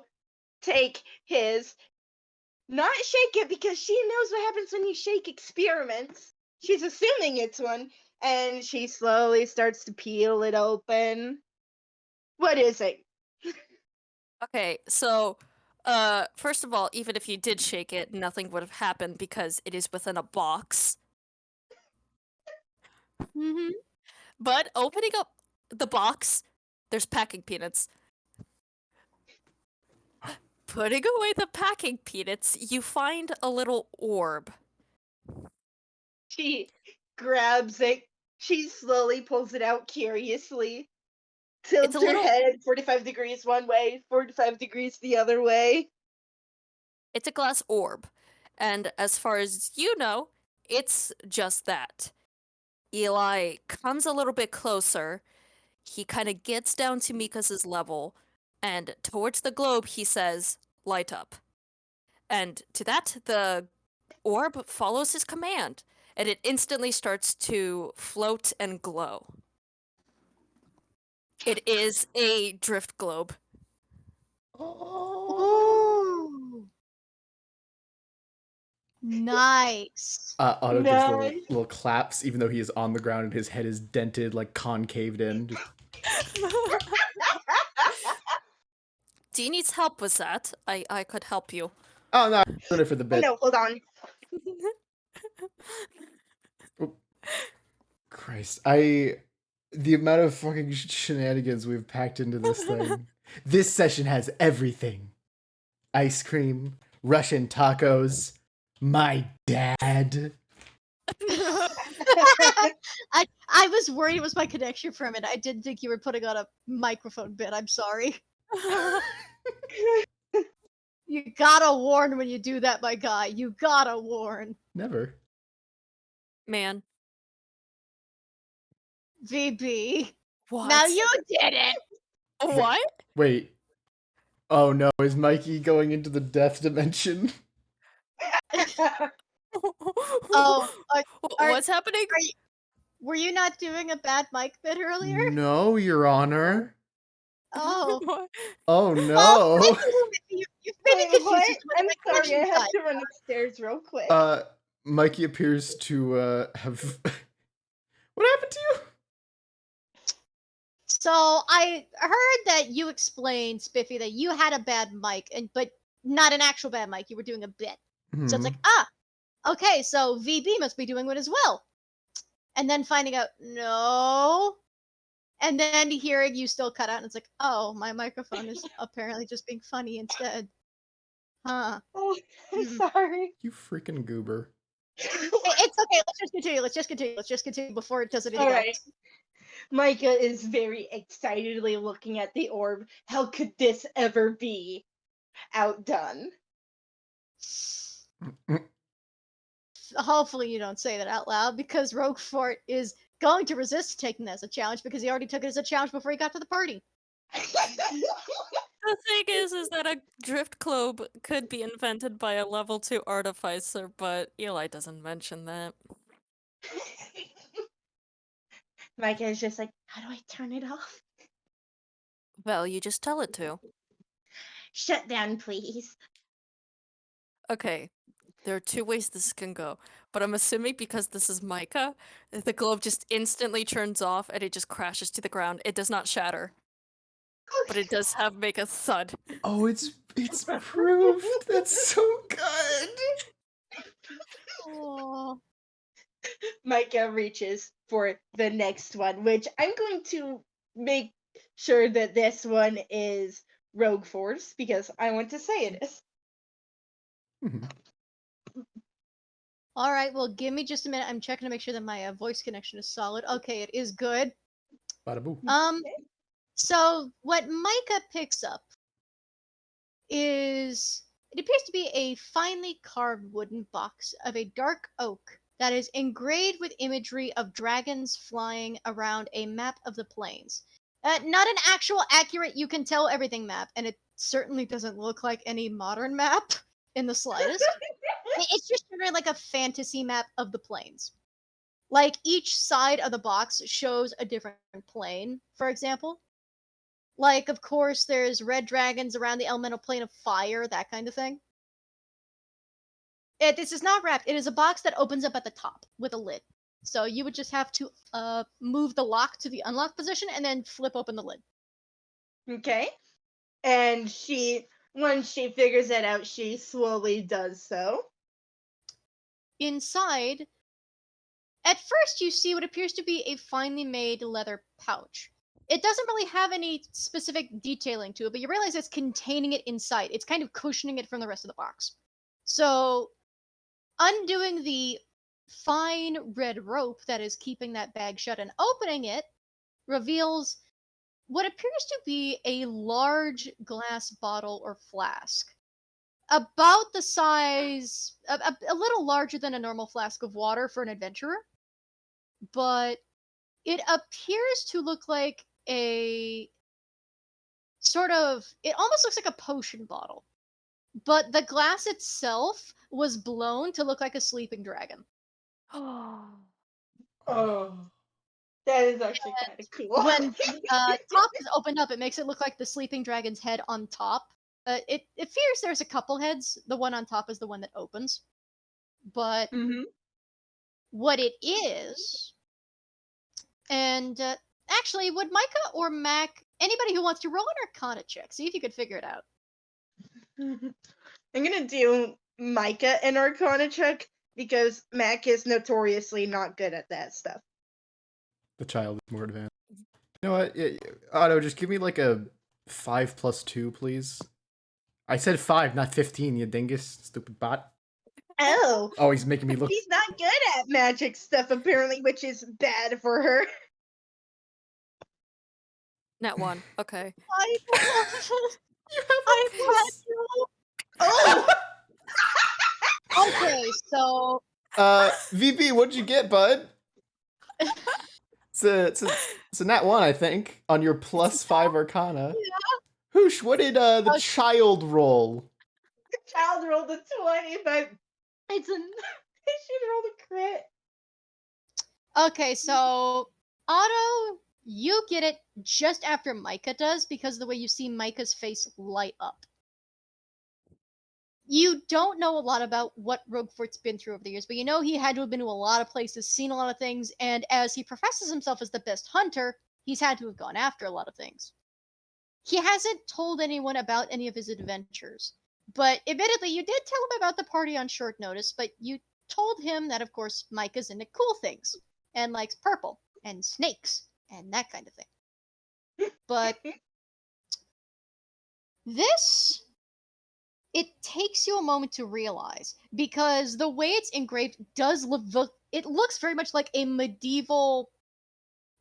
take his, not shake it because she knows what happens when you shake experiments. She's assuming it's one, and she slowly starts to peel it open. What is it? Okay, so first of all, even if you did shake it, nothing would have happened because it is within a box. Mm-hmm. But opening up the box, there's packing peanuts. Putting away the packing peanuts, you find a little orb. She grabs it. She slowly pulls it out curiously. Tilts a her little- head 45 degrees one way, 45 degrees the other way. It's a glass orb. And as far as you know, it's just that. Eli comes a little bit closer. He kind of gets down to Mika's level, and towards the globe, he says, "Light up." And to that, the orb follows his command, and it instantly starts to float and glow. It is a drift globe. Ooh. Nice. Otto gives Nice. little claps, even though he is on the ground and his head is dented, like concaved in. Just- Do you need help with that? I could help you. Oh no, I'm doing it for the bit. No, hold on. Christ, the amount of fucking shenanigans we've packed into this thing. This session has everything. ice cream, Russian tacos, my dad. I was worried it was my connection from it. I didn't think you were putting on a microphone bit. I'm sorry. You gotta warn when you do that, my guy. You gotta warn. Never. Man. VB. What? Now you did it! What? Wait. Oh no, is Mikey going into the death dimension? Oh, What's happening? were you not doing a bad mic bit earlier? No, Your Honor. Oh. What? Oh no. Well, you've made Wait, it confusing. what? so I'm my sorry, I connection had died. to run upstairs real quick. Mikey appears to have What happened to you? So I heard that you explained, Spiffy, that you had a bad mic, but not an actual bad mic. You were doing a bit. So it's like, okay, so VB must be doing it as well. And then finding out, no. And then hearing you still cut out, and it's like, oh, my microphone is apparently just being funny instead. Huh. Oh, I'm sorry. You freaking goober. It's okay. Let's just continue before it does anything All right. else. Micah is very excitedly looking at the orb. How could this ever be outdone? Hopefully you don't say that out loud, because Roguefort is going to resist taking that as a challenge because he already took it as a challenge before he got to the party. The thing is that a drift globe could be invented by a level 2 artificer, but Eli doesn't mention that. Micah is just like, how do I turn it off? Well, you just tell it to. Shut down, please. Okay, there are two ways this can go, but I'm assuming because this is Mica, the globe just instantly turns off and it just crashes to the ground. It does not shatter, but it does make a thud. Oh, it's proof. That's so good. Oh. Micah reaches for the next one, which I'm going to make sure that this one is Roguefort's because I want to say it is. All right, well, give me just a minute. I'm checking to make sure that my voice connection is solid. Okay, it is good. Bada boo. So what Mica picks up is it appears to be a finely carved wooden box of a dark oak that is engraved with imagery of dragons flying around a map of the plains. Not an actual accurate you can tell everything map, and it certainly doesn't look like any modern map in the slightest. It's just like a fantasy map of the plains. Like each side of the box shows a different plane, for example. Like, of course, there's red dragons around the elemental plane of fire, that kind of thing. This is not wrapped. It is a box that opens up at the top with a lid. So you would just have to move the lock to the unlock position and then flip open the lid. Okay. And once she figures it out, she slowly does so. Inside, at first you see what appears to be a finely made leather pouch. It doesn't really have any specific detailing to it, but you realize it's containing it inside. It's kind of cushioning it from the rest of the box. So, undoing the fine red rope that is keeping that bag shut and opening it reveals what appears to be a large glass bottle or flask. About the size, a little larger than a normal flask of water for an adventurer, but it appears to look like a sort of, it almost looks like a potion bottle, but the glass itself was blown to look like a sleeping dragon. Oh, that is actually kind of cool. When the top is opened up, it makes it look like the sleeping dragon's head on top. It appears there's a couple heads. The one on top is the one that opens. But what it is, and actually, would Mica or Mac, anybody who wants to roll an Arcana check, see if you could figure it out. I'm gonna do Micah an Arcana check because Mac is notoriously not good at that stuff. The child is more advanced. You know what? Otto, just give me like a 5 + 2, please. I said 5, not 15, you dingus. Stupid bot. Oh. Oh, he's making me look. She's not good at magic stuff, apparently, which is bad for her. Nat 1. Okay. I You have a piece. Oh! Okay, so VP, what'd you get, bud? It's a nat 1, I think, on your +5 Arcana. yeah. Hoosh, what did the child roll? The child rolled a 20, but it's a. She rolled a crit. Okay, so Otto, you get it just after Mica does because of the way you see Mica's face light up. You don't know a lot about what Roguefort's been through over the years, but you know he had to have been to a lot of places, seen a lot of things, and as he professes himself as the best hunter, he's had to have gone after a lot of things. He hasn't told anyone about any of his adventures, but admittedly, you did tell him about the party on short notice, but you told him that, of course, Micah's into cool things, and likes purple, and snakes, and that kind of thing. But this, it takes you a moment to realize, because the way it's engraved does look, it looks very much like a medieval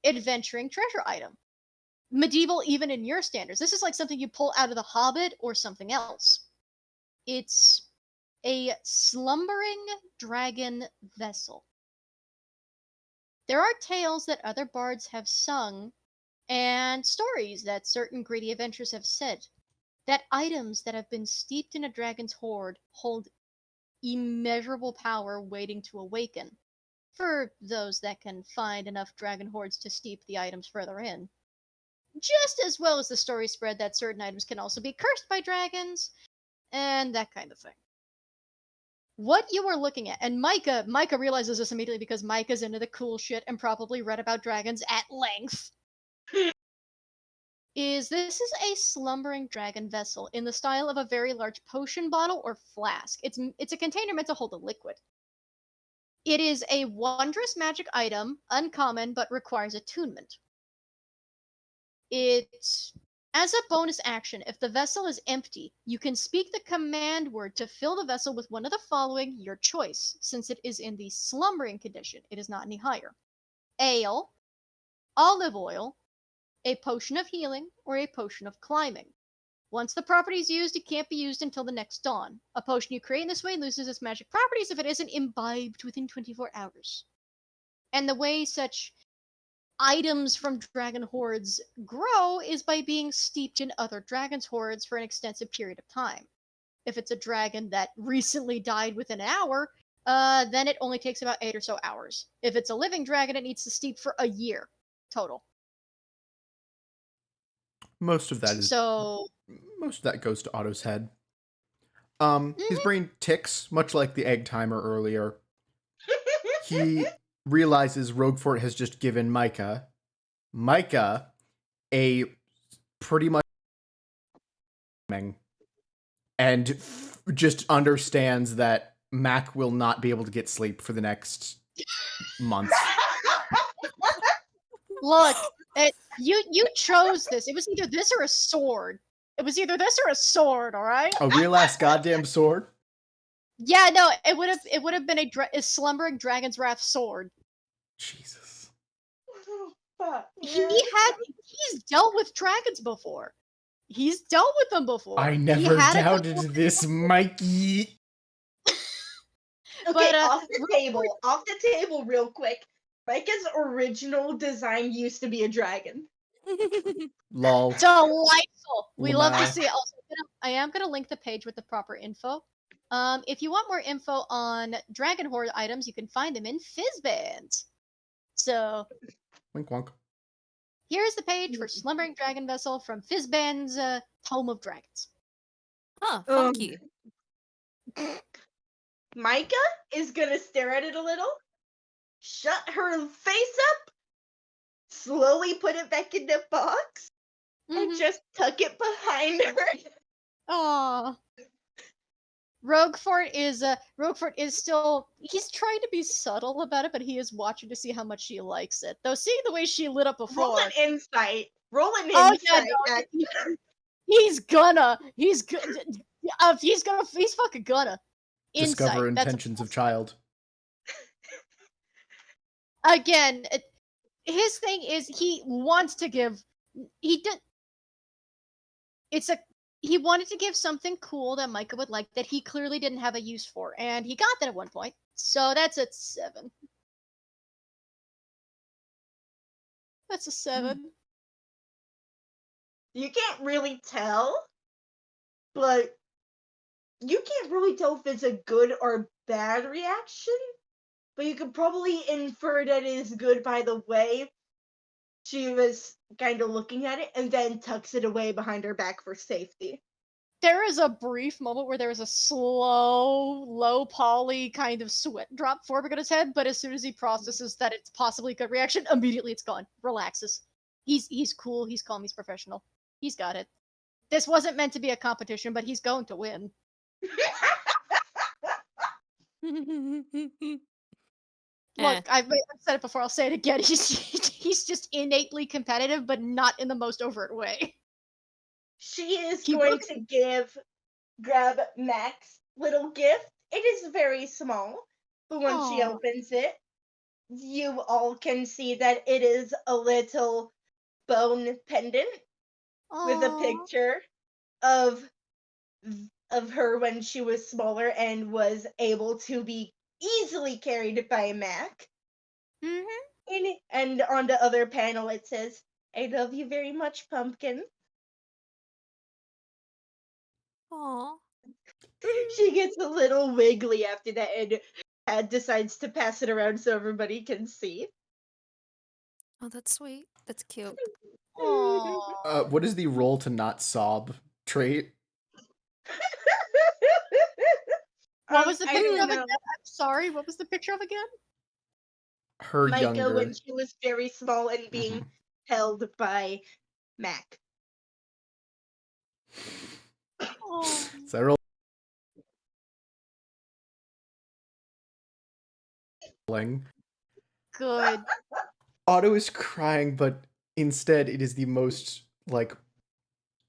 adventuring treasure item. Medieval even in your standards. This is like something you pull out of The Hobbit or something else. It's a slumbering dragon vessel. There are tales that other bards have sung, and stories that certain greedy adventurers have said, that items that have been steeped in a dragon's hoard hold immeasurable power waiting to awaken, for those that can find enough dragon hoards to steep the items further in. Just as well as the story spread that certain items can also be cursed by dragons, and that kind of thing. What you are looking at, and Mica realizes this immediately because Mica's into the cool shit and probably read about dragons at length, is this is a slumbering dragon vessel in the style of a very large potion bottle or flask. It's a container meant to hold a liquid. It is a wondrous magic item, uncommon, but requires attunement. As a bonus action, if the vessel is empty, you can speak the command word to fill the vessel with one of the following, your choice, since it is in the slumbering condition. It is not any higher. Ale, olive oil, a potion of healing, or a potion of climbing. Once the property is used, it can't be used until the next dawn. A potion you create in this way loses its magic properties if it isn't imbibed within 24 hours. And the way such items from dragon hoards grow is by being steeped in other dragons' hoards for an extensive period of time. If it's a dragon that recently died within an hour, then it only takes about 8 or so hours. If it's a living dragon, it needs to steep for a year total. Most of that goes to Otto's head. His brain ticks, much like the egg timer earlier. He realizes Roguefort has just given Mica a pretty much and just understands that Mac will not be able to get sleep for the next month. Look, you chose this. It was either this or a sword. It was either this or a sword, all right? A real ass goddamn sword? Yeah, no, it would have been a slumbering dragon's wrath sword. Jesus. He's dealt with dragons before. He's dealt with them before. I never doubted this, Mikey. Okay, But, off the table real quick. Micah's original design used to be a dragon. Lol. Delightful. We love to My. see it. Also, I am gonna link the page with the proper info. If you want more info on Dragon Horde items, you can find them in Fizzbands. So, Wink wonk. here's the page for Slumbering Dragon Vessel from Fizzband's Tome of Dragons. Huh, funky. Mica is gonna stare at it a little, shut her face up, slowly put it back in the box, and just tuck it behind her. Aww. Roguefort is still, he's trying to be subtle about it, but he is watching to see how much she likes it. Though seeing the way she lit up before. Roll an insight. Oh, yeah, no, he's gonna. He's fucking gonna. Discover Insight. That's intentions of child. again. His thing is he wants to give. He did. He wanted to give something cool that Micah would like that he clearly didn't have a use for, and he got that at one point. So that's a 7. That's a 7. You can't really tell, but you can't really tell if it's a good or bad reaction. But you could probably infer that it is good by the way she was kind of looking at it and then tucks it away behind her back for safety. There is a brief moment where there is a slow, low poly kind of sweat drop forming on his head, but as soon as he processes that it's possibly a good reaction, immediately it's gone. Relaxes. He's cool, he's calm, he's professional. He's got it. This wasn't meant to be a competition, but he's going to win. Look, I've said it before, I'll say it again. He's just innately competitive, but not in the most overt way. She is going to grab Mac's little gift. It is very small, but when she opens it, you all can see that it is a little bone pendant with a picture of her when she was smaller and was able to be easily carried by Mac. Mm-hmm. And on the other panel it says, "I love you very much, Pumpkin." Aww. She gets a little wiggly after that and decides to pass it around so everybody can see. Oh, that's sweet. That's cute. What is the roll to not sob trait? What was the I picture don't of again? know. I'm sorry, what was the picture of again? Her Mica younger. when she was very small and being held by Mac. So I roll. Good. Otto is crying, but instead it is the most, like,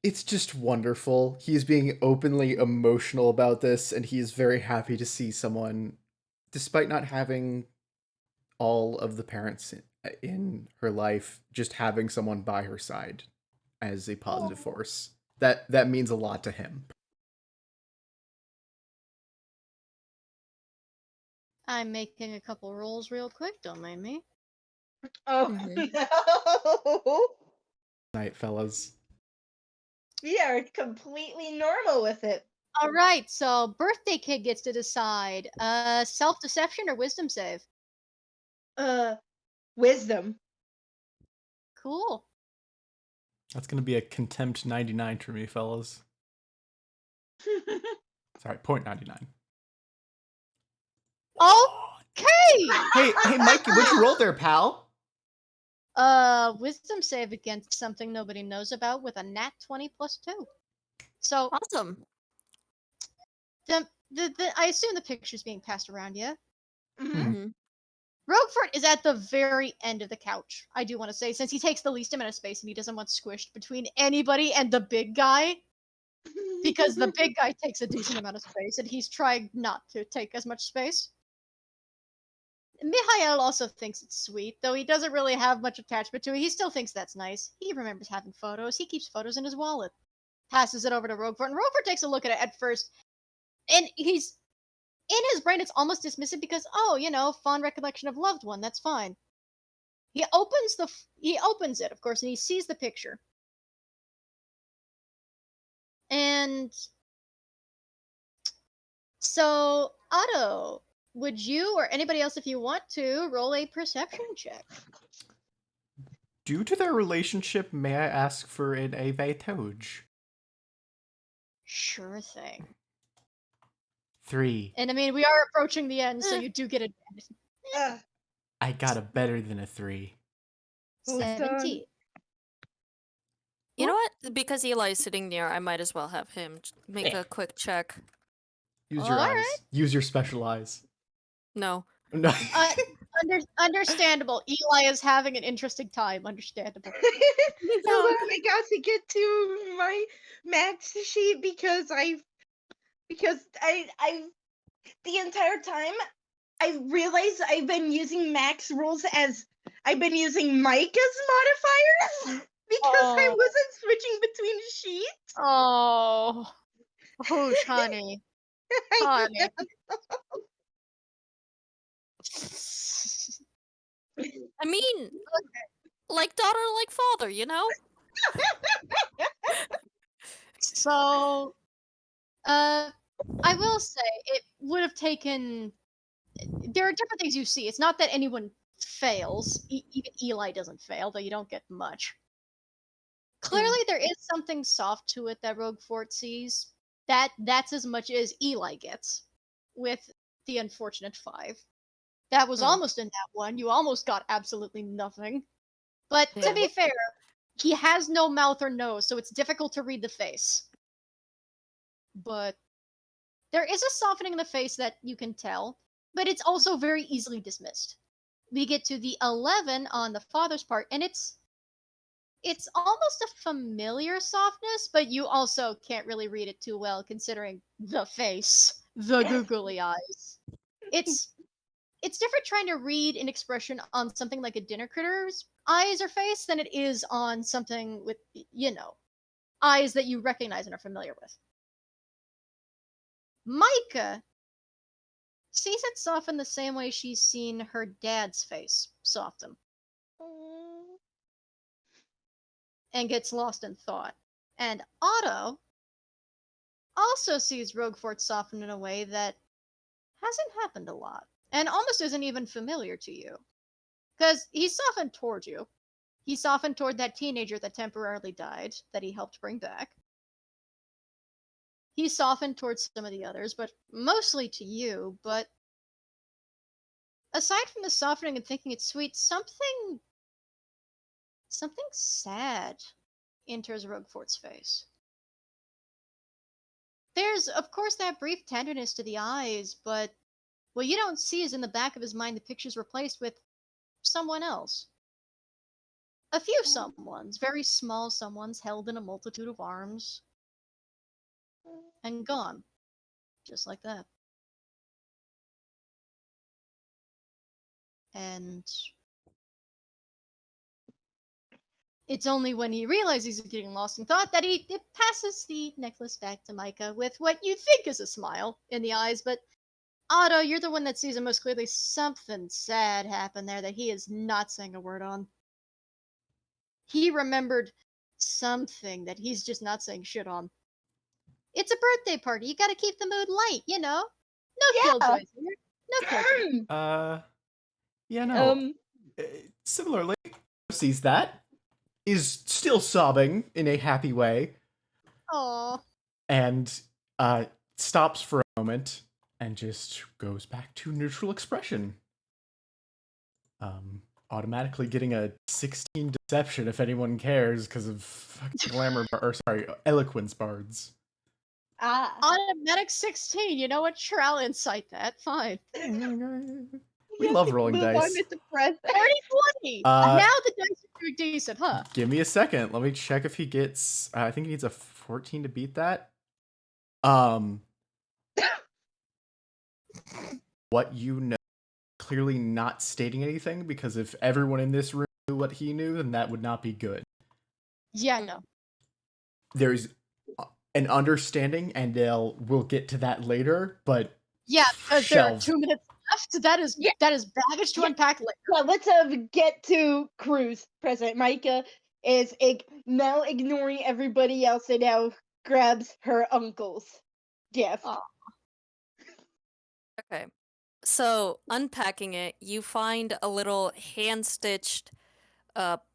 it's just wonderful. He's being openly emotional about this, and he is very happy to see someone, despite not having all of the parents in her life, just having someone by her side as a positive force. That means a lot to him. I'm making a couple rolls real quick, don't mind me. Oh no! Night, fellas. We are completely normal with it. Alright, so birthday kid gets to decide. Self-deception or wisdom save? Wisdom. Cool. That's gonna be a contempt 99 for me, fellas. Sorry, 0.99. Okay! Hey, Mikey, what'd you roll there, pal? Wisdom save against something nobody knows about with a nat 20 plus 2. So, Awesome. I assume the picture's being passed around, yeah? Mm-hmm. Roguefort is at the very end of the couch, I do want to say, since he takes the least amount of space and he doesn't want squished between anybody and the big guy. Because the big guy takes a decent amount of space, and he's trying not to take as much space. Mihail also thinks it's sweet, though he doesn't really have much attachment to it. He still thinks that's nice. He remembers having photos. He keeps photos in his wallet. Passes it over to Roguefort, and Roguefort takes a look at it at first, and he's in his brain. It's almost dismissive because, oh, you know, fond recollection of loved one. That's fine. He opens it, of course, and he sees the picture. And so, Otto, would you or anybody else, if you want to, roll a perception check? Due to their relationship, may I ask for an avantage? Sure thing. 3. And I mean, we are approaching the end, so you do get advantage. I got a better than a 3. 17. You know what? Because Eli is sitting near, I might as well have him make a quick check. Use your eyes. Alright. Use your special eyes. No. No. Understandable. Eli is having an interesting time. Understandable. Hold on, I got to get to my max sheet because I because the entire time I realized I've been using Mac's rules as I've been using Micah's modifiers because I Oh. wasn't switching between sheets. Oh. Hoosh, honey. Honey. I mean, like daughter, like father, you know? So, I will say it would have taken. There are different things you see. It's not that anyone fails. Even Eli doesn't fail, though you don't get much. Clearly, there is something soft to it that Roguefort sees. That's as much as Eli gets with the unfortunate 5. That was almost in that one. You almost got absolutely nothing. But to Yeah. be fair, he has no mouth or nose, so it's difficult to read the face. But there is a softening in the face that you can tell, but it's also very easily dismissed. We get to the 11 on the father's part, and it's almost a familiar softness, but you also can't really read it too well considering the face, the googly eyes. It's different trying to read an expression on something like a dinner critter's eyes or face than it is on something with, eyes that you recognize and are familiar with. Mica sees it soften the same way she's seen her dad's face soften and gets lost in thought. And Otto also sees Roguefort soften in a way that hasn't happened a lot and almost isn't even familiar to you. Because he softened toward you. He softened toward that teenager that temporarily died, that he helped bring back. He softened towards some of the others, but mostly to you. But aside from the softening and thinking it's sweet, something sad enters Roguefort's face. There's, of course, that brief tenderness to the eyes, but what you don't see is in the back of his mind the picture's replaced with someone else. A few someones, very small someones held in a multitude of arms, and gone. Just like that. And it's only when he realizes he's getting lost in thought that he passes the necklace back to Mica with what you think is a smile in the eyes, but Otto, you're the one that sees it most clearly. Something sad happened there that he is not saying a word on. He remembered something that he's just not saying shit on. It's a birthday party. You gotta keep the mood light, No killjoys here. No killjoys. Yeah, no. Similarly, sees that, is still sobbing in a happy way, Aww. and stops for a moment and just goes back to neutral expression. Automatically getting a 16 deception if anyone cares because of fucking eloquence bards. Automatic 16. You know what? Sure, I'll incite that. Fine. We love rolling dice. 30, 20. Now the dice are pretty decent, huh? Give me a second. Let me check if he gets. I think he needs a 14 to beat that. What you know, clearly not stating anything, because if everyone in this room knew what he knew, then that would not be good. Yeah, no. There's an understanding, and we'll get to that later, but yeah, because there are 2 minutes left. That is baggage to unpack later. Well, let's get to Cruz. President Mica is now ignoring everybody else and now grabs her uncle's gift. Aw. Okay. So, unpacking it, you find a little hand-stitched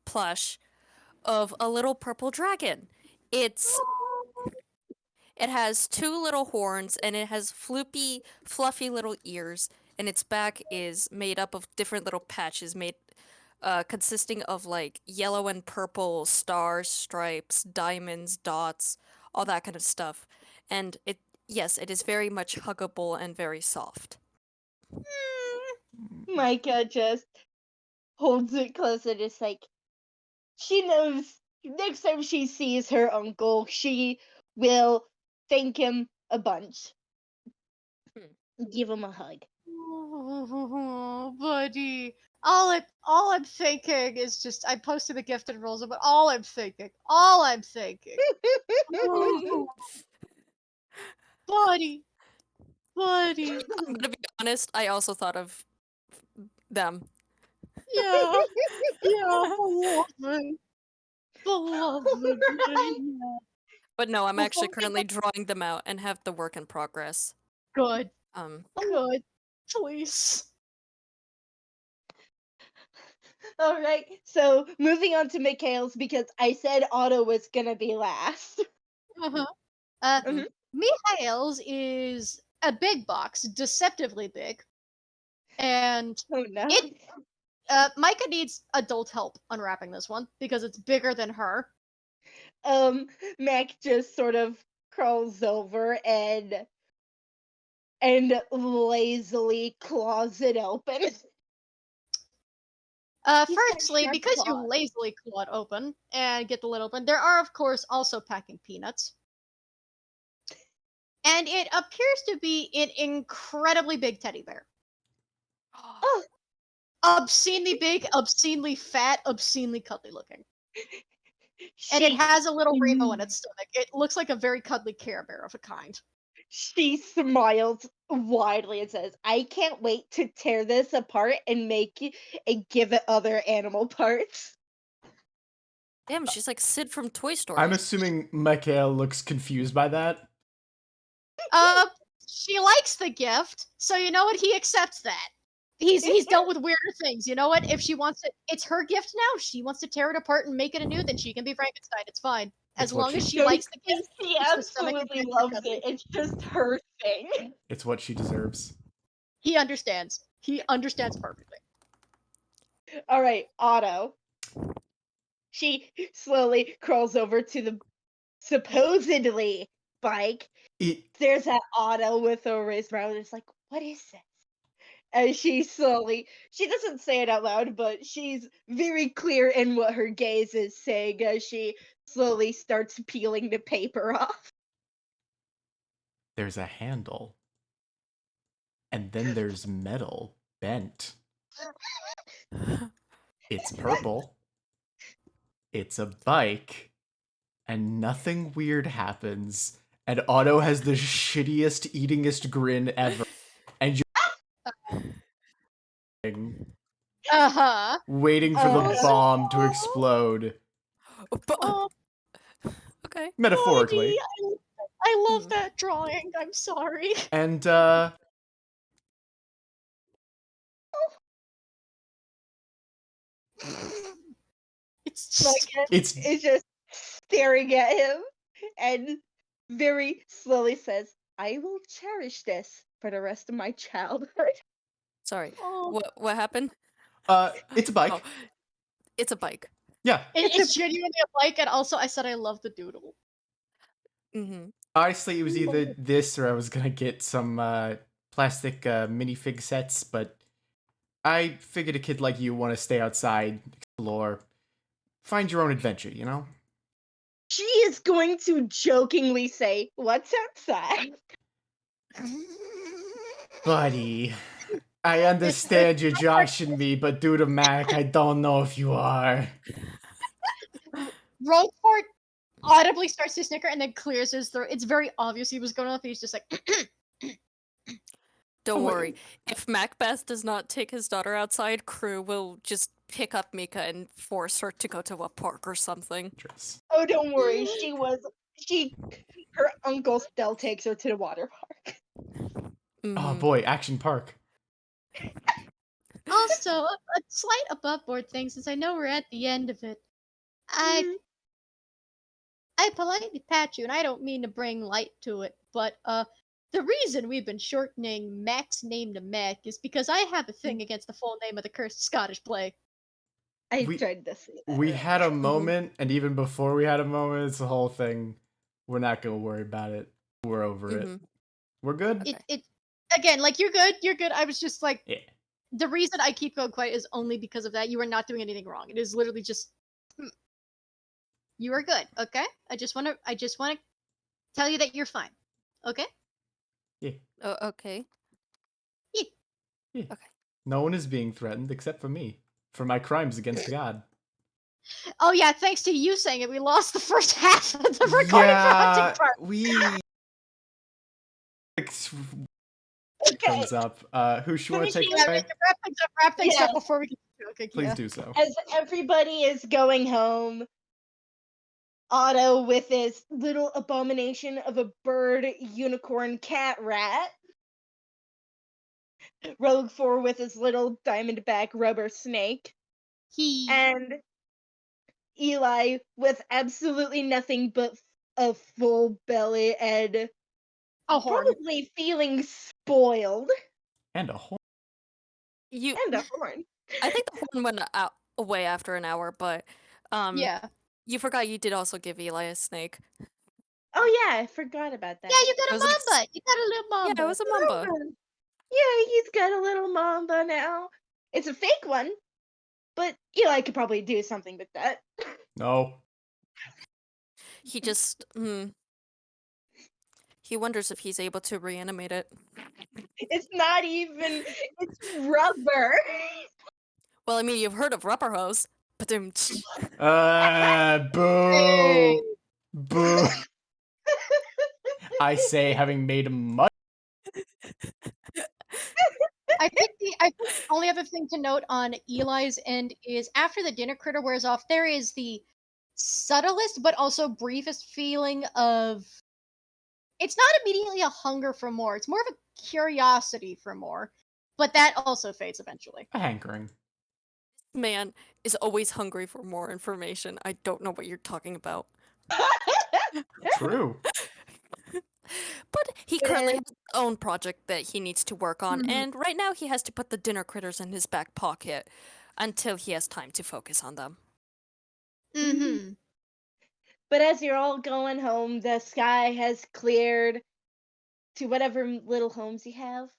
plush of a little purple dragon. It has 2 little horns, and it has floopy, fluffy little ears, and its back is made up of different little patches consisting of like yellow and purple stars, stripes, diamonds, dots, all that kind of stuff. And it is very much huggable and very soft. Mica just holds it close and is like, she knows next time she sees her uncle, she will thank him a bunch. Give him a hug. Oh, buddy. All I'm thinking is just I posted the gifted rules, but all I'm thinking, oh, buddy, buddy. I'm gonna be honest, I also thought of them. Yeah, yeah, beloved, beloved. Yeah. But no, I'm actually currently drawing them out and have the work in progress. Good, Um, good, please. All right, so moving on to Mikhail's because I said Otto was gonna be last. Uh-huh. Mhm. Mihail's is a big box, deceptively big, and Oh no. it Micah needs adult help unwrapping this one because it's bigger than her. Mac just sort of crawls over and lazily claws it open. He's got Firstly, sharp because you claws. lazily claw it open and get the lid open, there are of course also packing peanuts. And it appears to be an incredibly big teddy bear. Oh, Obscenely big, obscenely fat, obscenely cuddly looking. And it she has a little rainbow in its stomach. It looks like a very cuddly Care Bear of a kind. she smiles widely and says, "I can't wait to tear this apart and make it and give it other animal parts." damn, she's like Sid from Toy Story. I'm assuming Michael looks confused by that. She likes the gift, so you know what? He accepts that. He's dealt with weirder things. You know what? If she wants it, it's her gift now. She wants to tear it apart and make it anew, then she can be Frankenstein. It's fine. As It's what long as she- she No, likes the gift. she keeps the stomach absolutely and loves cuddly. it. It's just her thing. It's what she deserves. He understands. He understands perfectly. All right, Otto. She slowly crawls over to the supposedly bike. There's that Otto with a raised brow, and it's like, what is this? And she doesn't say it out loud, but she's very clear in what her gaze is saying as she slowly starts peeling the paper off. There's a handle. And then there's metal bent. It's purple. It's a bike. And nothing weird happens. And Otto has the shittiest, eatingest grin ever. And you're waiting for the bomb to explode. Oh, Okay. Metaphorically. buddy, I love that drawing. I'm sorry. And, It's Like, it's is just staring at him and very slowly says, "I will cherish this for the rest of my childhood." Sorry. oh, What happened? it's a bike. Oh, it's a bike. Yeah. it's genuinely a bike, and also I said I love the doodle. Mm-hmm. Honestly, it was either this or I was gonna get some plastic minifig sets, but I figured a kid like you want to stay outside, explore, find your own adventure, you know? She is going to jokingly say, "What's outside?" Buddy, I understand you're joshing me, but due to Mac, I don't know if you are. Roguefort audibly starts to snicker and then clears his throat. It's very obvious he was going off. He's just like, Don't worry. If Mac-Beth does not take his daughter outside, Crew will just pick up Mica and force her to go to a park or something. Oh, don't worry. Her uncle still takes her to the water park. Oh boy, Action Park. Also, a slight above board thing, since I know we're at the end of it. I politely pat you, and I don't mean to bring light to it, but the reason we've been shortening Mac's name to Mac is because I have a thing against the full name of the cursed Scottish plague. I tried to say that. We had a moment, and even before we had a moment, it's the whole thing. We're not gonna worry about it. We're over it. We're good? It again, like you're good. I was just like, Yeah. the reason I keep going quiet is only because of that. You are not doing anything wrong. It is literally just you are good, okay? I just wanna tell you that you're fine. Okay? Yeah. Oh, okay. Yeah. Okay. No one is being threatened except for me. For my crimes against God. Oh yeah, thanks to you saying it, we lost the first half of the recording for hunting part. we Okay. comes up. Who should want to Finishing take up- away? Wrap things Yeah. up before we get okay, Please yeah. do so. As everybody is going home, Otto with his little abomination of a bird, unicorn, cat, rat. Roguefort with his little diamondback rubber snake. And Eli with absolutely nothing but a full belly and A horn. probably feeling spoiled. And a whole. And a horn. I think the horn went away after an hour, but Yeah. you forgot you did also give Eli a snake. Oh yeah, I forgot about that. Yeah, you got I a was like, mamba. You got a little mamba. Yeah, it was a mamba. Yeah, he's got a little mamba now. It's a fake one, but Eli could probably do something with that. No. He just he wonders if he's able to reanimate it. It's not even. It's rubber. Well, I mean, you've heard of rubber hose, but then Boo. Hey. Boo. I say, having made a much. I think the only other thing to note on Eli's end is after the dinner critter wears off, there is the subtlest but also briefest feeling of it's not immediately a hunger for more, it's more of a curiosity for more. But that also fades eventually. A hankering. man is always hungry for more information. I don't know what you're talking about. True. But he currently has his own project that he needs to work on, Mhm. and right now he has to put the dinner critters in his back pocket until he has time to focus on them. Mm-hmm. But as you're all going home, the sky has cleared to whatever little homes you have.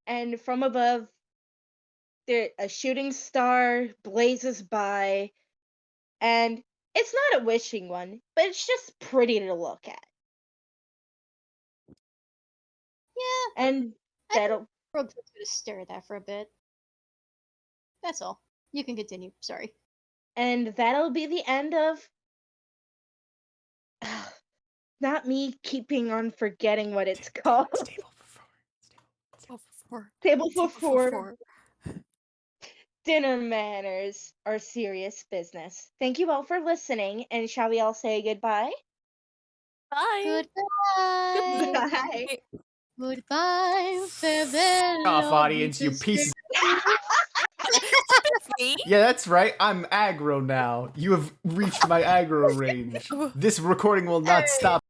And from above, a shooting star blazes by. And it's not a wishing one, but it's just pretty to look at. Yeah, And that'll. Roguefort's gonna stare at that for a bit. That's all. You can continue. Sorry. And that'll be the end of. Not me keeping on forgetting what it's called. Table for four. Dinner manners are serious business. Thank you all for listening, and shall we all say goodbye? Bye. Goodbye. Bye. Goodbye. Farewell. Off, audience, you pieces. Me? Yeah, that's right. I'm aggro now. You have reached my aggro range. This recording will not stop.